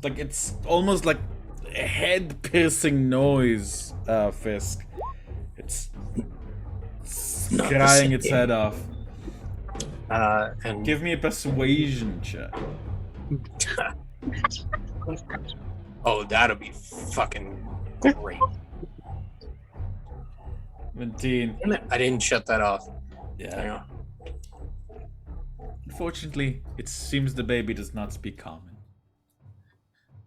S1: Like it's almost like a head-piercing noise, Fisk. It's
S5: Not the
S1: crying its
S5: same.
S1: head off.
S5: And
S1: Give me a persuasion check.
S5: oh, that'll be fucking great.
S1: 17.
S5: I didn't shut that off. Hang
S1: Yeah.
S5: on.
S1: Unfortunately, it seems the baby does not speak common.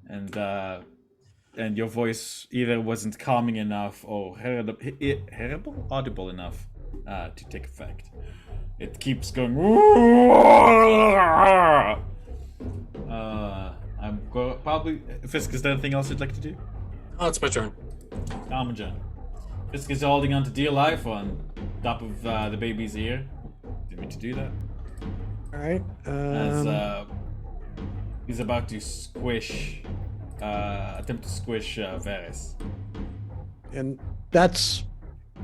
S1: And your voice either wasn't calming enough or audible enough to take effect. It keeps going. Probably. Fisk, is there anything else you'd like to do?
S5: Oh, it's my turn.
S1: Armagen. Fisk is holding on to dear life on top of the baby's ear. Didn't mean to do that.
S2: All right.
S1: As he's about to squish, attempt to squish Varis.
S2: And that's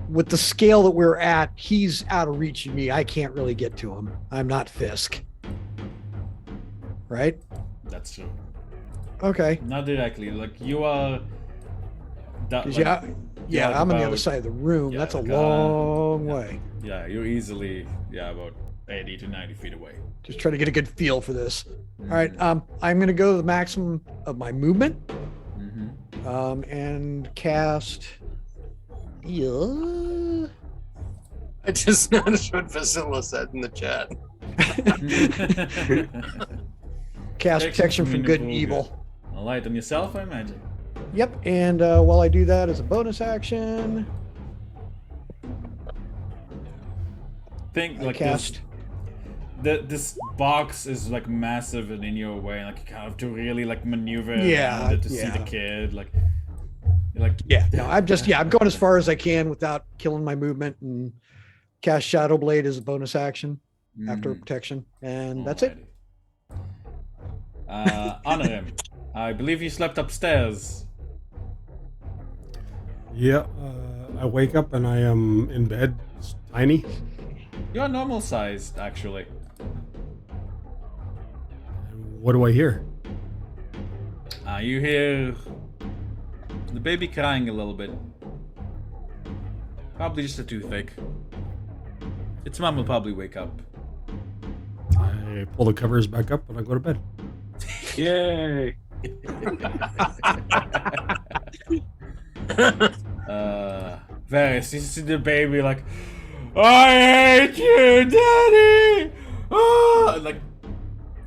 S2: with the scale that we're at, he's out of reach of me. I can't really get to him. I'm not Fisk. Right?
S1: That's true.
S2: Okay.
S1: Not directly. Like you are.
S2: 'Cause
S1: Like,
S2: yeah,
S1: like
S2: I'm on the
S1: about-
S2: other side of the room.
S1: yeah,
S2: That's a
S1: like,
S2: long
S1: yeah.
S2: way.
S1: Yeah, you're easily about 80 to 90 feet away.
S2: Just trying to get a good feel for this. All right. I'm going to go to the maximum of my movement
S1: Mm-hmm.
S2: and cast. Yeah.
S5: I just noticed what Vasila said in the chat.
S2: Cast protection from good and
S1: All
S2: evil.
S1: Alright, on yourself, I imagine.
S2: Yep. And while I do that as a bonus action,
S1: Think
S2: I
S1: like
S2: cast.
S1: this box is like massive and in your way, and like you kind of have to really like maneuver
S2: Yeah,
S1: around it to see
S2: yeah.
S1: the kid. Like, you're like
S2: Yeah. No, I'm going as far as I can without killing my movement and cast Shadow Blade as a bonus action after protection. And that's it.
S1: Onorim, I believe you slept upstairs.
S4: Yeah, I wake up and I am in bed. It's tiny.
S1: You're normal sized, actually.
S4: And what do I hear?
S1: You hear the baby crying a little bit. Probably just a toothache. Its mom will probably wake up.
S4: I pull the covers back up and I go to bed.
S3: Yay!
S1: Varis, you see the baby like, I hate you, Daddy! Ah! Like,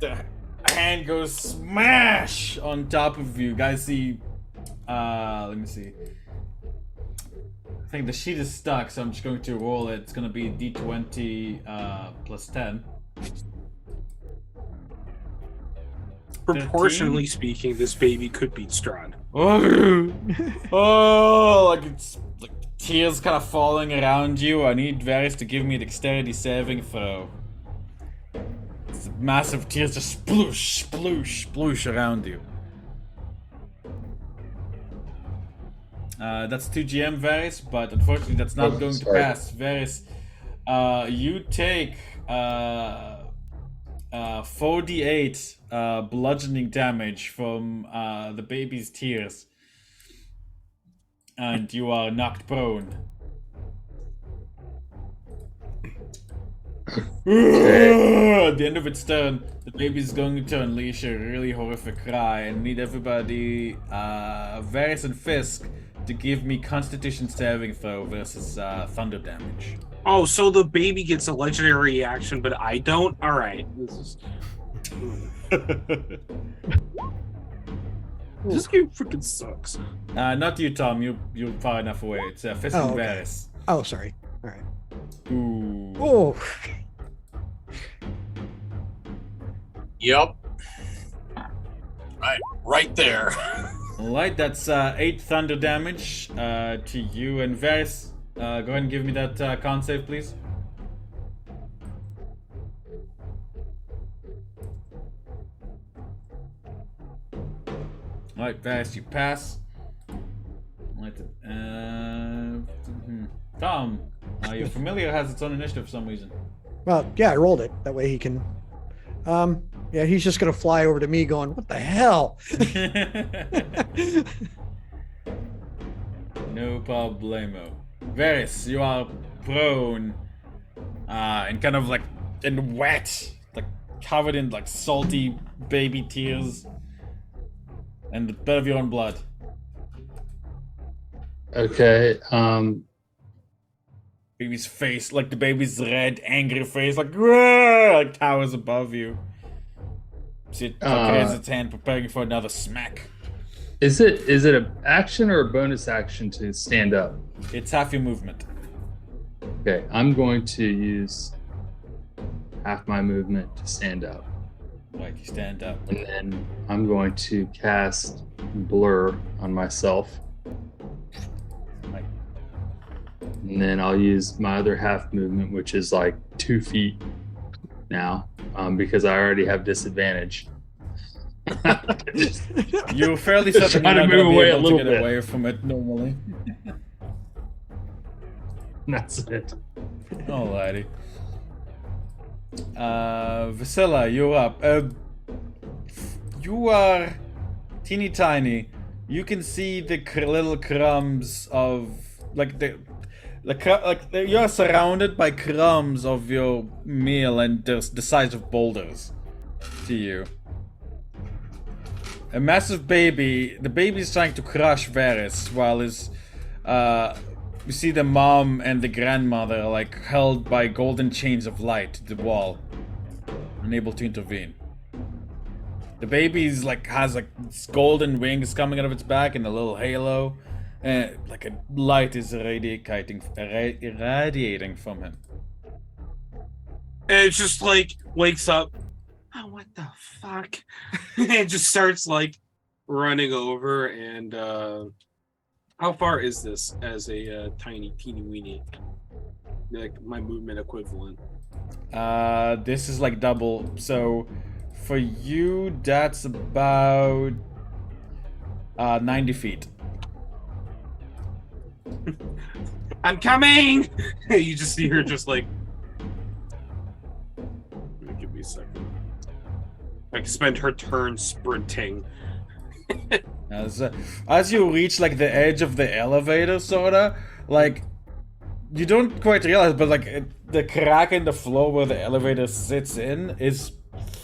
S1: the hand goes smash on top of you. Guys see, let me see. I think the sheet is stuck, so I'm just going to roll it. It's gonna be D20 plus 10.
S3: Proportionally speaking, this baby could beat Strahd.
S1: Oh, like it's like tears kind of falling around you. I need Varis to give me a dexterity saving throw. It's massive tears just sploosh, sploosh, sploosh around you. That's 2 GM Varis, but unfortunately that's not going to pass. Varis, you take 4d8 bludgeoning damage from the baby's tears. And you are knocked prone. At the end of its turn, the baby is going to unleash a really horrific cry and need everybody, Varis and Fiske, to give me Constitution saving throw versus thunder damage.
S3: Oh, so the baby gets a legendary reaction, but I don't? Alright. This game freaking sucks.
S1: Not you, Tom. You're far enough away. It's Fiske and
S2: okay.
S1: Varis.
S2: Oh, sorry. All right.
S1: Ooh.
S2: Oh.
S5: Yep. Right there.
S1: Alright, that's 8 thunder damage to you and Varis. Go ahead and give me that con save, please. Alright, Varis, you pass. Tom, your familiar has its own initiative for some reason.
S2: Well, yeah, I rolled it. That way he can. Yeah, he's just gonna fly over to me, going, "What the hell?"
S1: No problemo. Varis, you are prone and kind of like in wet, like covered in like salty baby tears and a bit of your own blood.
S6: Okay.
S1: Baby's face, like the baby's red, angry face, like towers above you. See it raise its hand, preparing for another smack.
S6: Is it an action or a bonus action to stand up?
S1: It's half your movement.
S6: Okay, I'm going to use half my movement to stand up.
S1: Right, you stand up.
S6: And then I'm going to cast Blur on myself.
S1: Right.
S6: And then I'll use my other half movement, which is like 2 feet now, because I already have disadvantage.
S1: You're fairly
S6: Just
S1: certain you're
S6: trying
S1: not
S6: to
S1: going to
S6: move
S1: be
S6: away a
S1: able to
S6: little
S1: get
S6: bit.
S1: away from it normally.
S6: That's it.
S1: Alrighty. Vasilla, you're up. You are teeny tiny. You can see the little crumbs of you are surrounded by crumbs of your meal, and there's the size of boulders to you. A massive baby. The baby is trying to crush Varis, while you see the mom and the grandmother like held by golden chains of light to the wall, unable to intervene. The baby's has golden wings coming out of its back and a little halo, and like a light is irradiating from him.
S3: And it just wakes up. Oh, what the fuck? And just starts running over. And how far is this as a tiny teeny weeny? Like my movement equivalent.
S1: This is double. So for you, that's about 90 feet.
S3: I'm coming! You just see her just like... Give me a second. I can spend her turn sprinting.
S1: As you reach like the edge of the elevator, sorta, like you don't quite realize, but like the crack in the floor where the elevator sits in is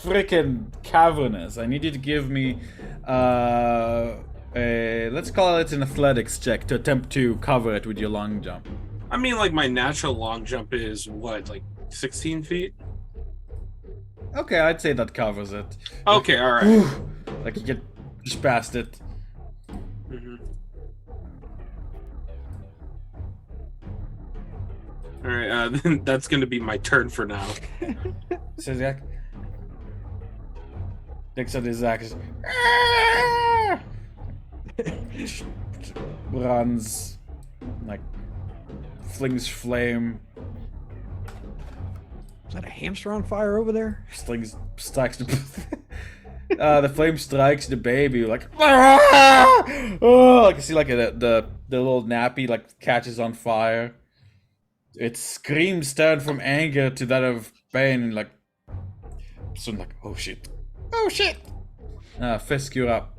S1: freaking cavernous. I need you to give me let's call it an athletics check to attempt to cover it with your long jump.
S3: I mean, like, my natural long jump is, what, like 16 feet?
S1: Okay, I'd say that covers it.
S3: Okay, alright.
S1: Like you get just past it.
S3: Mm-hmm. Alright, that's gonna be my turn for now.
S1: Says Zach. Next up is Zach. Runs, like flings flame.
S2: Is that a hamster on fire over there?
S1: Strikes the flame strikes the baby like oh, I can see like the little nappy like catches on fire. Its screams turn from anger to that of pain and like soon like oh shit. Fiske, you're up.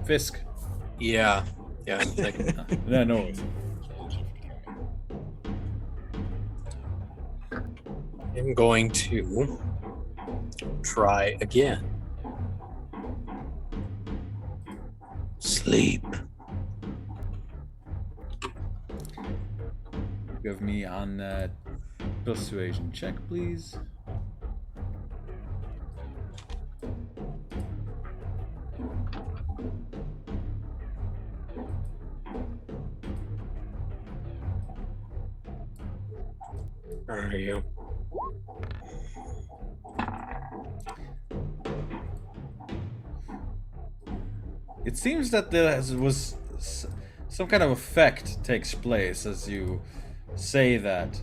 S1: Fiske.
S5: Yeah, I'm thinking.
S1: No.
S5: I'm going to try again. Sleep.
S1: Give me on persuasion check, please.
S5: Where are you?
S1: It seems that there was some kind of effect takes place as you say that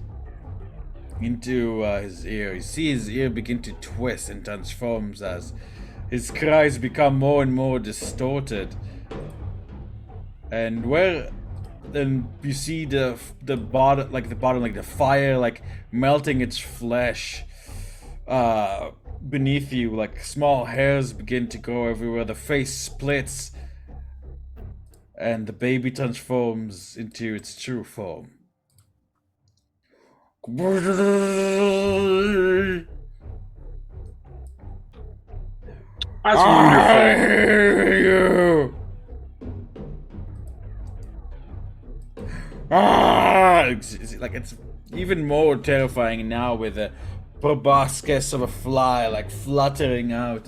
S1: into his ear. You see his ear begin to twist and transforms as his cries become more and more distorted. And then you see the bottom, like the fire, like melting its flesh beneath you. Like small hairs begin to grow everywhere. The face splits, and the baby transforms into its true form.
S3: That's
S1: I
S3: wonderful.
S1: hear you. It's even more terrifying now with the proboscis of a fly like fluttering out.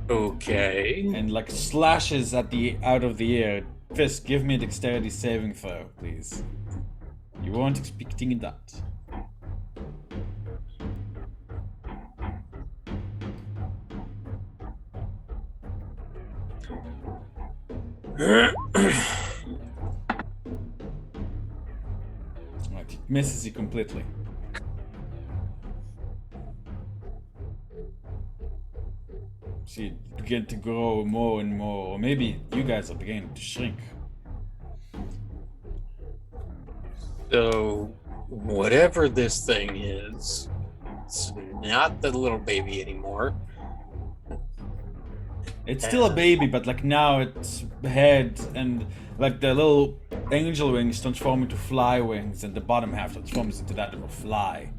S5: Okay.
S1: And like slashes at the out of the ear. Fiske, give me a dexterity saving throw, please. You weren't expecting that. Right, it misses you completely. See, it begin to grow more and more, or maybe you guys are beginning to shrink.
S5: So, whatever this thing is, it's not the little baby anymore.
S1: It's still a baby, but like now its head and like the little angel wings transform into fly wings, and the bottom half transforms into that of a fly.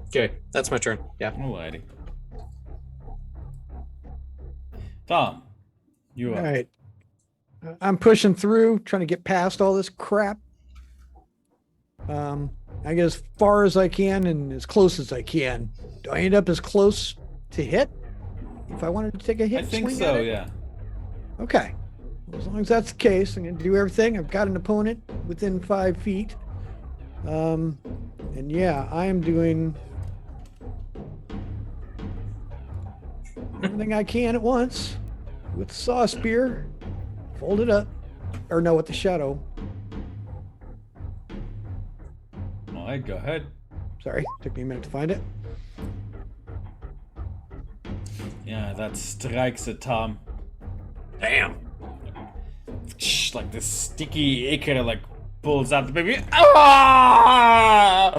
S5: Okay, that's my turn. Yeah.
S1: Alrighty. Tom, you
S2: All
S1: are.
S2: right. I'm pushing through, trying to get past all this crap. I get as far as I can and as close as I can. Do I end up as close to hit? If I wanted to take a hit,
S1: I think
S2: swing
S1: so,
S2: at it?
S1: yeah.
S2: Okay. Well, as long as that's the case, I'm going to do everything. I've got an opponent within 5 feet. And yeah, I am doing everything I can at once with the saw spear. Fold it up. or no, with the shadow.
S1: All right, go ahead.
S2: Sorry, took me a minute to find it.
S1: Yeah, that strikes at Tom.
S5: Damn.
S1: Like this sticky ichor like pulls out the baby. Ah!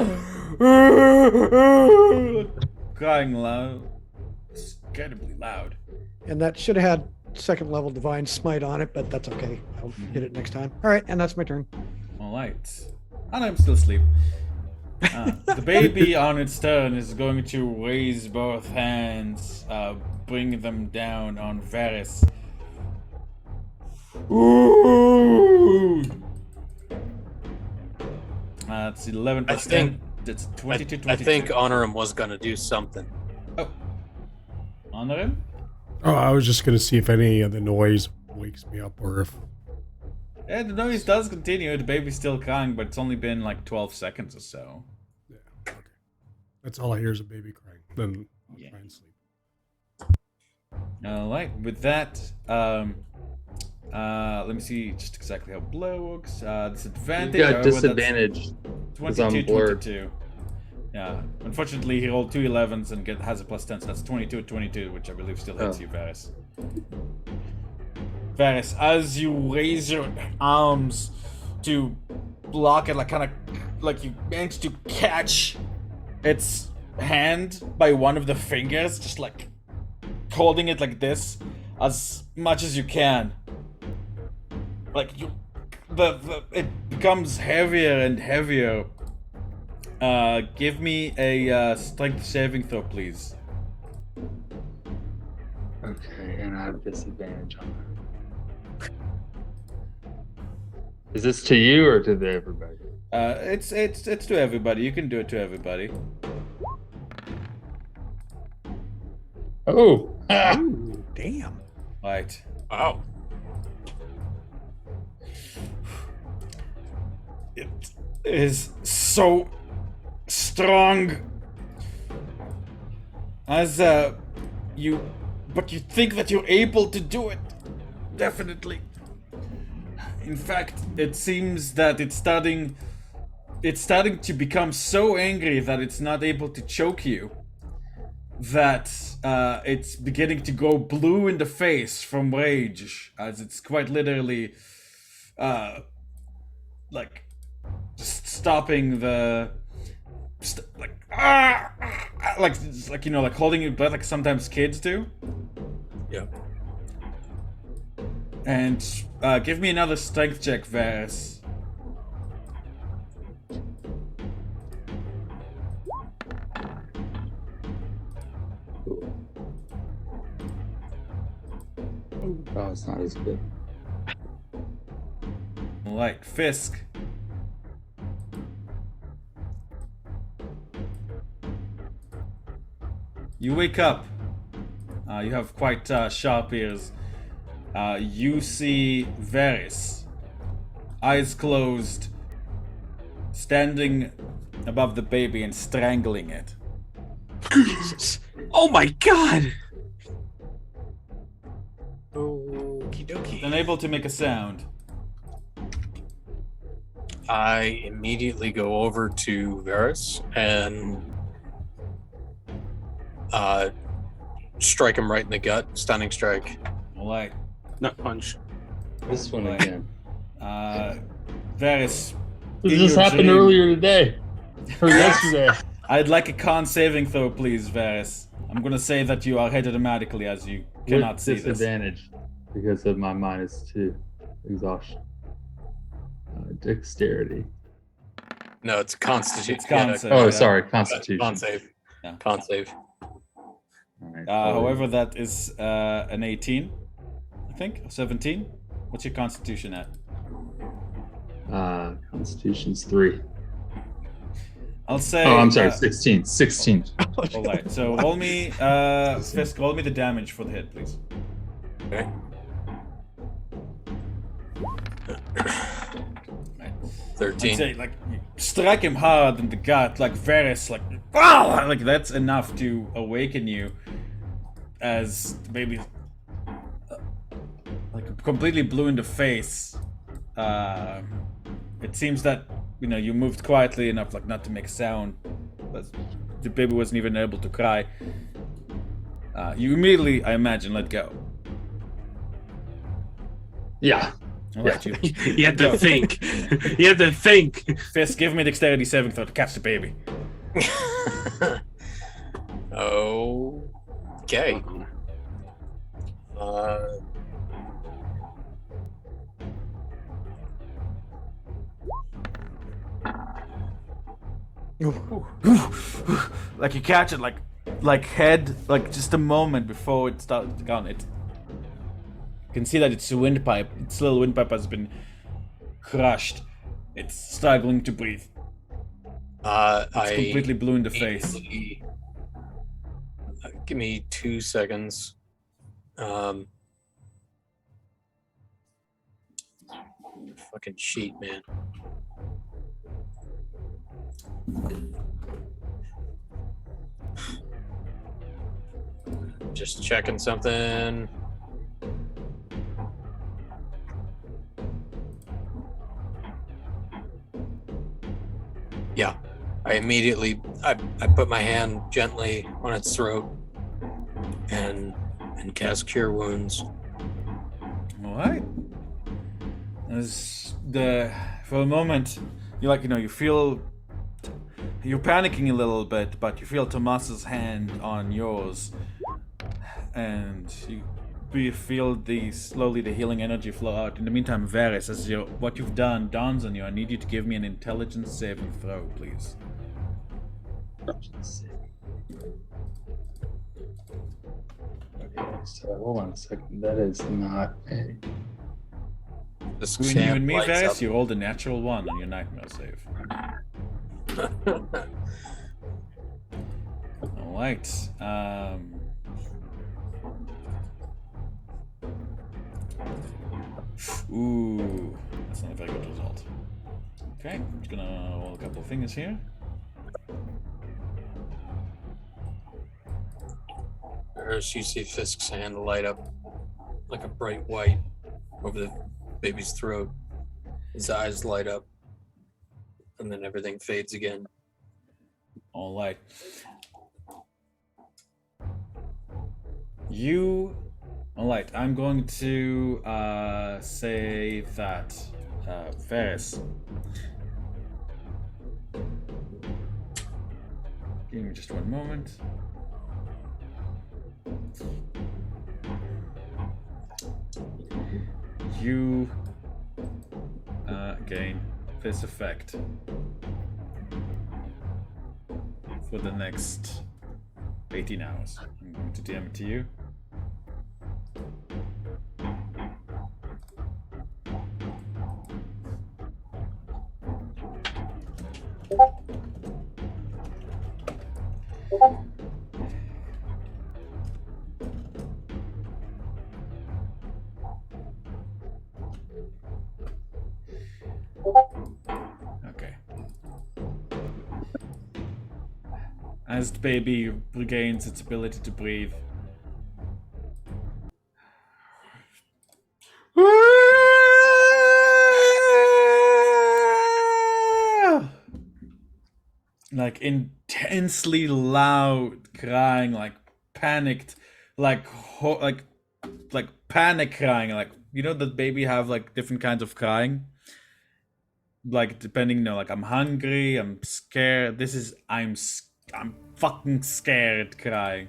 S1: Crying loud. Incredibly loud.
S2: And that should have had second level divine smite on it, but that's okay. I'll hit it next time. All right, and that's my turn.
S1: All right. And I'm still asleep. The baby on its turn is going to raise both hands, bring them down on Varis. Ooh! It's 11 plus 10. That's 22, 22.
S5: I think Onorim was going to do something.
S1: Oh. Onorim?
S4: Oh, I was just gonna see if any of the noise wakes me up, or if.
S1: Yeah, the noise does continue. The baby's still crying, but it's only been like 12 seconds or so.
S4: Yeah. Okay. That's all I hear is a baby crying. Then I'll
S1: Yeah.
S4: try and sleep.
S1: Alright, with that, let me see just exactly how blow works. Disadvantage.
S6: You got
S1: however, that's
S6: disadvantage. 'cause I'm
S1: 22,
S6: blurred.
S1: 22. Yeah. Unfortunately, he rolled 2 11s and has a plus 10, so that's 22, 22, which I believe still hits
S6: Oh.
S1: you, Varis. Varis, as you raise your arms to block it, like kind of like you manage to catch its hand by one of the fingers, just like holding it like this as much as you can. Like you, it becomes heavier and heavier. Give me a strength saving throw, please.
S6: Okay, and I have disadvantage on that. Is this to you or to everybody?
S1: It's to everybody. You can do it to everybody.
S6: Oh! Ah!
S2: Ooh, damn.
S1: Right.
S5: Wow.
S1: It is so strong. As but you think that you're able to do it. Definitely. In fact, it seems that it's starting to become so angry that it's not able to choke you. That it's beginning to go blue in the face from rage, as it's quite literally like just stopping the like you know, like holding your breath like sometimes kids do.
S5: Yeah.
S1: And give me another strength check, Varis.
S6: Oh, it's not as good.
S1: Alright, Fiske. You wake up. You have quite sharp ears. You see Varis, eyes closed, standing above the baby and strangling it.
S2: Jesus.
S3: Oh my god!
S5: Okie dokie.
S1: Unable to make a sound.
S5: I immediately go over to Varis and strike him right in the gut. Stunning strike.
S1: Alright.
S3: Nut punch.
S6: This one
S1: Right.
S6: again.
S1: Varis.
S6: This
S1: in
S6: just
S1: your
S6: happened
S1: dream-
S6: earlier today. Or yesterday.
S1: I'd like a con saving throw, please, Varis. I'm gonna say that you are hit automatically as you cannot
S6: With
S1: see this.
S6: disadvantage because of my -2 exhaustion. Dexterity.
S5: No, it's Constitution.
S1: It's con save.
S6: Oh,
S1: yeah.
S6: sorry, Constitution.
S5: Con save.
S1: Yeah.
S5: Con save.
S6: All right.
S1: However, that is an 18, I think, or 17. What's your Constitution at?
S6: Constitution's 3.
S1: I'll say.
S6: Oh, I'm sorry, 16. 16.
S1: All right. So roll me, Fisk. Roll me the damage for the hit, please.
S5: Okay.
S1: Right.
S5: 13.
S1: I'd say like you strike him hard in the gut, like Varis, like wow, like that's enough to awaken you, as the baby like completely blue in the face, It seems that you moved quietly enough, like not to make a sound, but the baby wasn't even able to cry. You immediately, I imagine, let go.
S6: Yeah.
S1: All right, you
S3: You had to think. You had to think.
S1: Fiske, give me dexterity saving throw to catch the baby.
S5: Okay.
S1: Like you catch it, like head, like just a moment before it starts to gun it. You can see that its windpipe, its little windpipe has been crushed. It's struggling to breathe. It's completely blue in the face.
S5: Give me 2 seconds. Fucking sheet, man. Just checking something. Yeah, I immediately I put my hand gently on its throat and cast Cure Wounds.
S1: All right. For a moment, you feel you're panicking a little bit, but you feel Tomas's hand on yours, and you feel slowly the healing energy flow out. In the meantime, Varis, as what you've done dawns on you, I need you to give me an intelligence saving throw, please.
S6: Okay, so hold on a second. That is not a.
S1: Between you and me, Varis, you rolled a natural 1 on your nightmare save. All right. Ooh, that's not a very good result. Okay, I'm just gonna roll a couple of things here.
S5: As you see Fiske's hand light up like a bright white over the baby's throat. His eyes light up, and then everything fades again.
S1: All right. All right, I'm going to say that Varis. Give me just one moment. You gain this effect for the next 18 hours. I'm going to DM it to you. Okay. As the baby regains its ability to breathe, like intensely loud crying, like panicked, like panic crying, like the baby have like different kinds of crying, like depending, like I'm hungry, I'm scared. This is I'm fucking scared crying.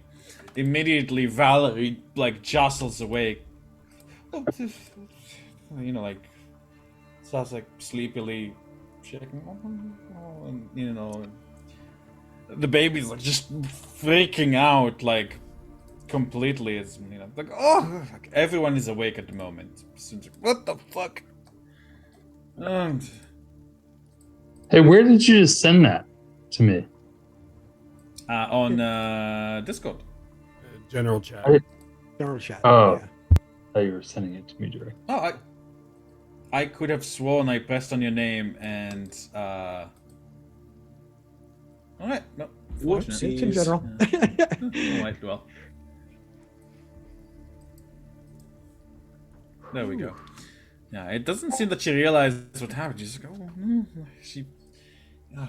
S1: Immediately Valerie like jostles awake, like starts like sleepily shaking, and the baby's like just freaking out, like completely. It's like, oh, like, everyone is awake at the moment. What the fuck?
S6: Hey, where did you just send that to me?
S1: On Discord.
S4: General chat.
S2: General chat.
S6: Oh.
S2: Yeah.
S6: I thought you were sending it to me direct.
S1: Oh, I could have sworn I pressed on your name and alright, no.
S2: It's in general.
S1: Alright, well. There we go. Yeah, it doesn't seem that she realizes what happened. She's like, oh, no. Uh,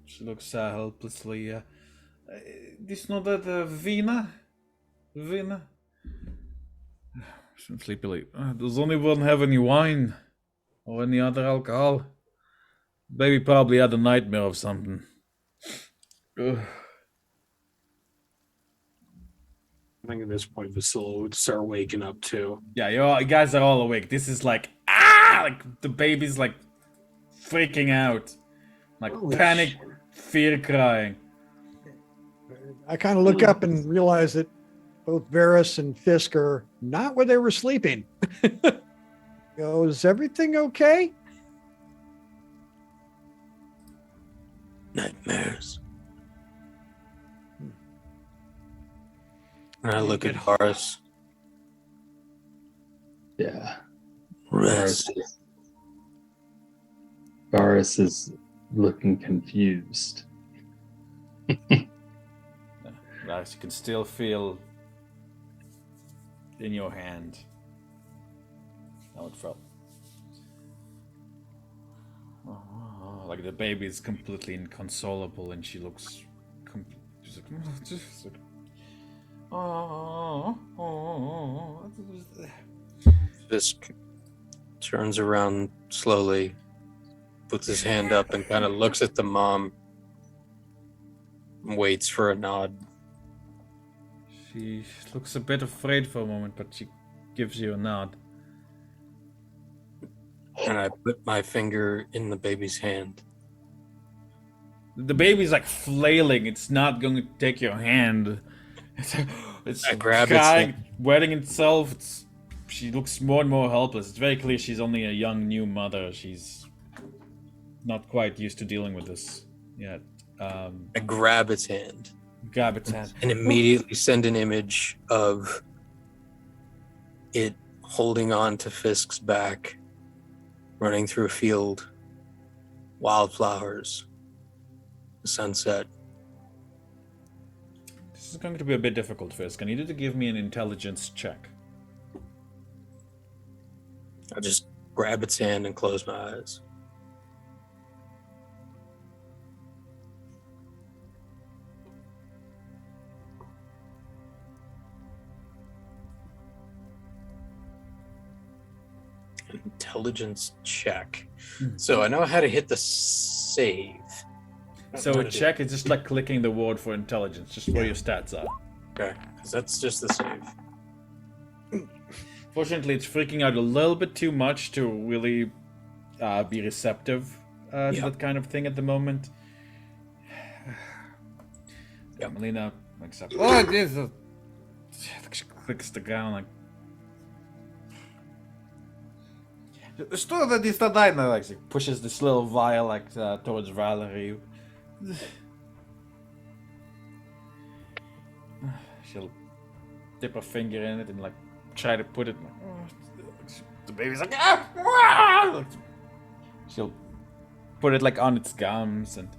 S1: she looks helplessly. This not that Vina? Vina? Some sleepily. Does anyone have any wine? Or any other alcohol? Baby probably had a nightmare of something. Ugh.
S3: I think at this point, Vasilla would start waking up too.
S1: Yeah, you guys are all awake. This is like, like the baby's like freaking out. Like
S3: Holy
S1: panic,
S3: shit.
S1: fear crying.
S2: I kind of look up and realize that both Varis and Fiske are not where they were sleeping. Is everything okay?
S5: Nightmares. And I look at Varis.
S6: Yeah.
S5: Rest.
S6: Varis is looking confused.
S1: As you can still feel in your hand how it felt. Like the baby is completely inconsolable, and she looks. She's like,
S5: Fisk turns around slowly, puts his hand up, and kind of looks at the mom. And waits for a nod.
S1: She looks a bit afraid for a moment, but she gives you a nod.
S5: And I put my finger in the baby's hand.
S1: The baby's like flailing. It's not going to take your hand. It's
S5: I grab its
S1: crying,
S5: hand.
S1: wetting itself. She looks more and more helpless. It's very clear she's only a young new mother. She's not quite used to dealing with this yet.
S5: I grab its hand
S1: Grab its hand.
S5: and immediately send an image of it holding on to Fisk's back, running through a field, wildflowers, the sunset.
S1: This is going to be a bit difficult, Fisk. I need you to give me an intelligence check.
S5: I just grab its hand and close my eyes. Intelligence check. So I know how to hit the save.
S1: So a check is just like clicking the word for intelligence, just where your stats are.
S5: Okay, because that's just the save.
S1: Fortunately, it's freaking out a little bit too much to really be receptive to that kind of thing at the moment.
S5: Yep.
S1: Melina wakes up. Oh, it is. She clicks the ground like. Что это дистадайна? Like she pushes this little vial like towards Valerie. She'll dip her finger in it and like try to put it. The baby's like, she'll put it like on its gums, and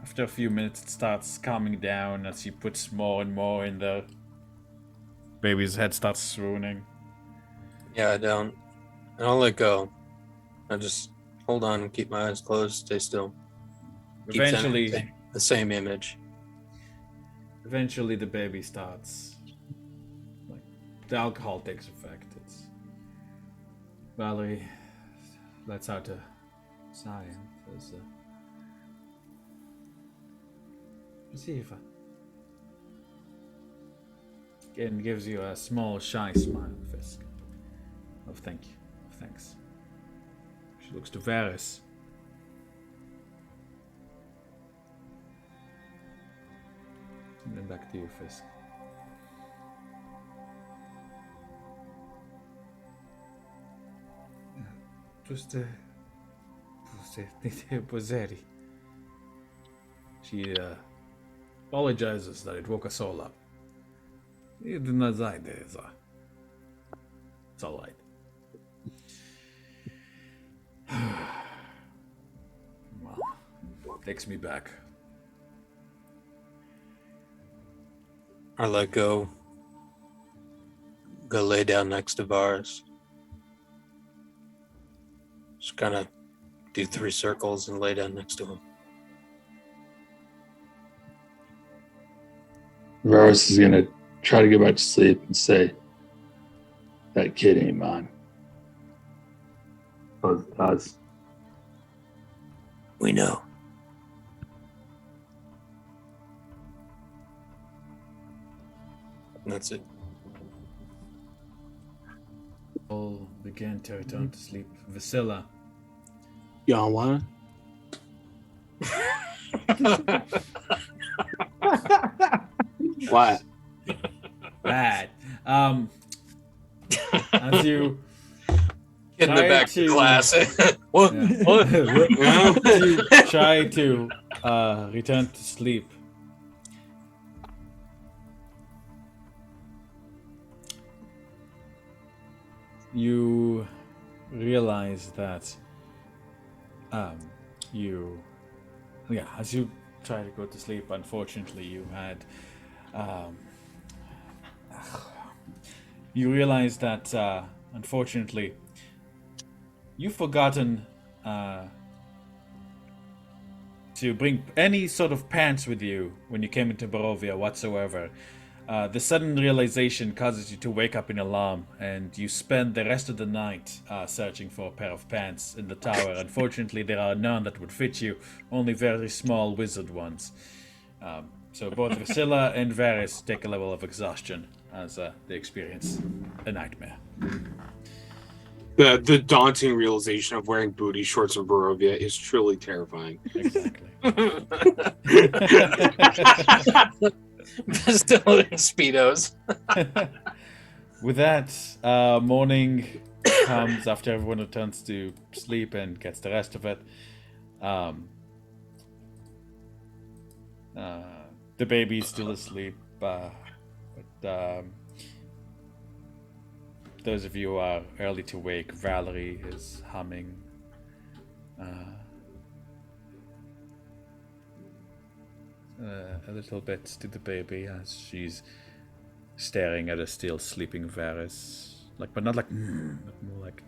S1: after a few minutes it starts calming down as she puts more and more in there. Baby's head starts swooning.
S5: Yeah, I don't let go. I just hold on and keep my eyes closed, stay still. Keep
S1: Eventually,
S5: sending the same image.
S1: Eventually, the baby starts. Like the alcohol takes effect. It's Valerie lets out a sigh and says, "Receiver." And gives you a small, shy smile, Fisk. Oh, thank you. Thanks. She looks to Varis. And then back to you, Fisk. Just Pozeri. She apologizes that it woke us all up. It's all right. Well, takes me back.
S5: I let go. go lay down next to Varis. Just kind of do 3 circles and lay down next to him.
S6: Varis is gonna try to go back to sleep and say, "That kid ain't mine." Buzz does.
S5: We know. And that's it.
S1: All begin to return to sleep. Vasilla.
S3: Y'all want? What?
S1: Bad. As you
S5: Getting it
S1: try
S5: back to
S1: to-
S5: class. What?
S1: Yeah.
S5: What?
S1: As you try to return to sleep, you realize that as you try to go to sleep, unfortunately you had you realize that unfortunately you've forgotten to bring any sort of pants with you when you came into Barovia whatsoever. The sudden realization causes you to wake up in alarm, and you spend the rest of the night searching for a pair of pants in the tower. Unfortunately, there are none that would fit you, only very small wizard ones. So both Vasilla and Varis take a level of exhaustion as they experience a nightmare.
S3: The daunting realization of wearing booty shorts in Barovia is truly terrifying.
S1: Exactly.
S5: Still in Speedos.
S1: With that, morning comes after everyone returns to sleep and gets the rest of it. The baby's still asleep, but those of you who are early to wake, Valerie is humming a little bit to the baby as she's staring at a still sleeping Varis. But not like, but more like,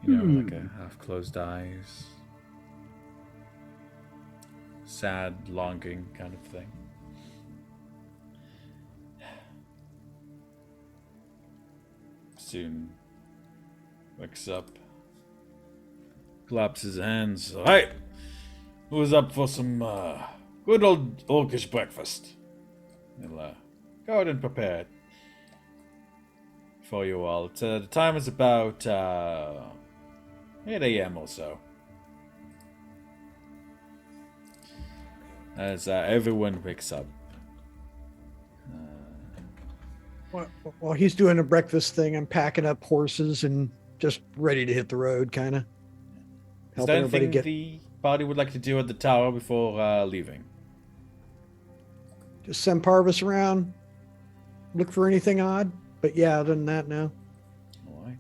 S1: like a half-closed eyes. Sad, longing kind of thing. Soon wakes up, claps his hands. Right, who's up for some good old orcish breakfast? He'll go ahead and prepare it for you all. The time is about 8 a.m. or so. As everyone wakes up.
S2: While he's doing a breakfast thing, I'm packing up horses and just ready to hit the road, kind of.
S1: Is there anything the party would like to do at the tower before leaving?
S2: Just send Parvis around, look for anything odd. But yeah, other than that, no.
S1: All right.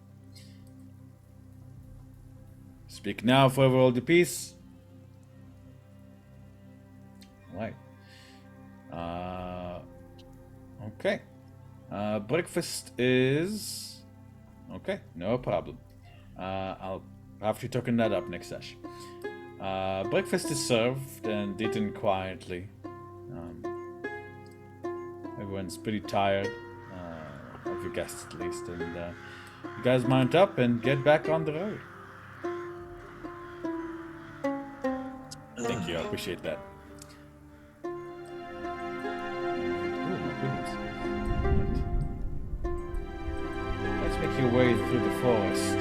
S1: Speak now, forever hold your peace. All right. Okay. Breakfast is... Okay, no problem. I'll have to token that up next session. Breakfast is served and eaten quietly. Everyone's pretty tired, of your guests at least, and you guys mount up and get back on the road. Thank you, I appreciate that. Oh my goodness. Let's make your way through the forest.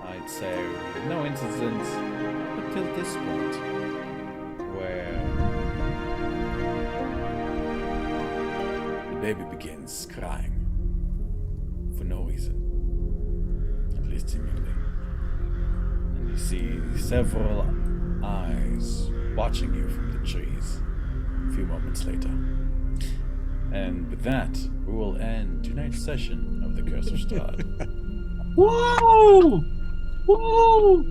S1: I'd say no incidents until this point, where the baby begins crying for no reason, at least seemingly, and you see several eyes watching you from the trees a few moments later. And with that, we will end tonight's session of the Curse of Strahd.
S3: Whoa! Whoa!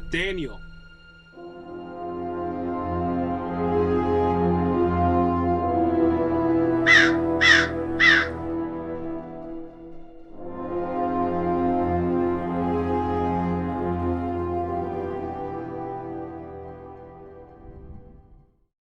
S3: Daniel,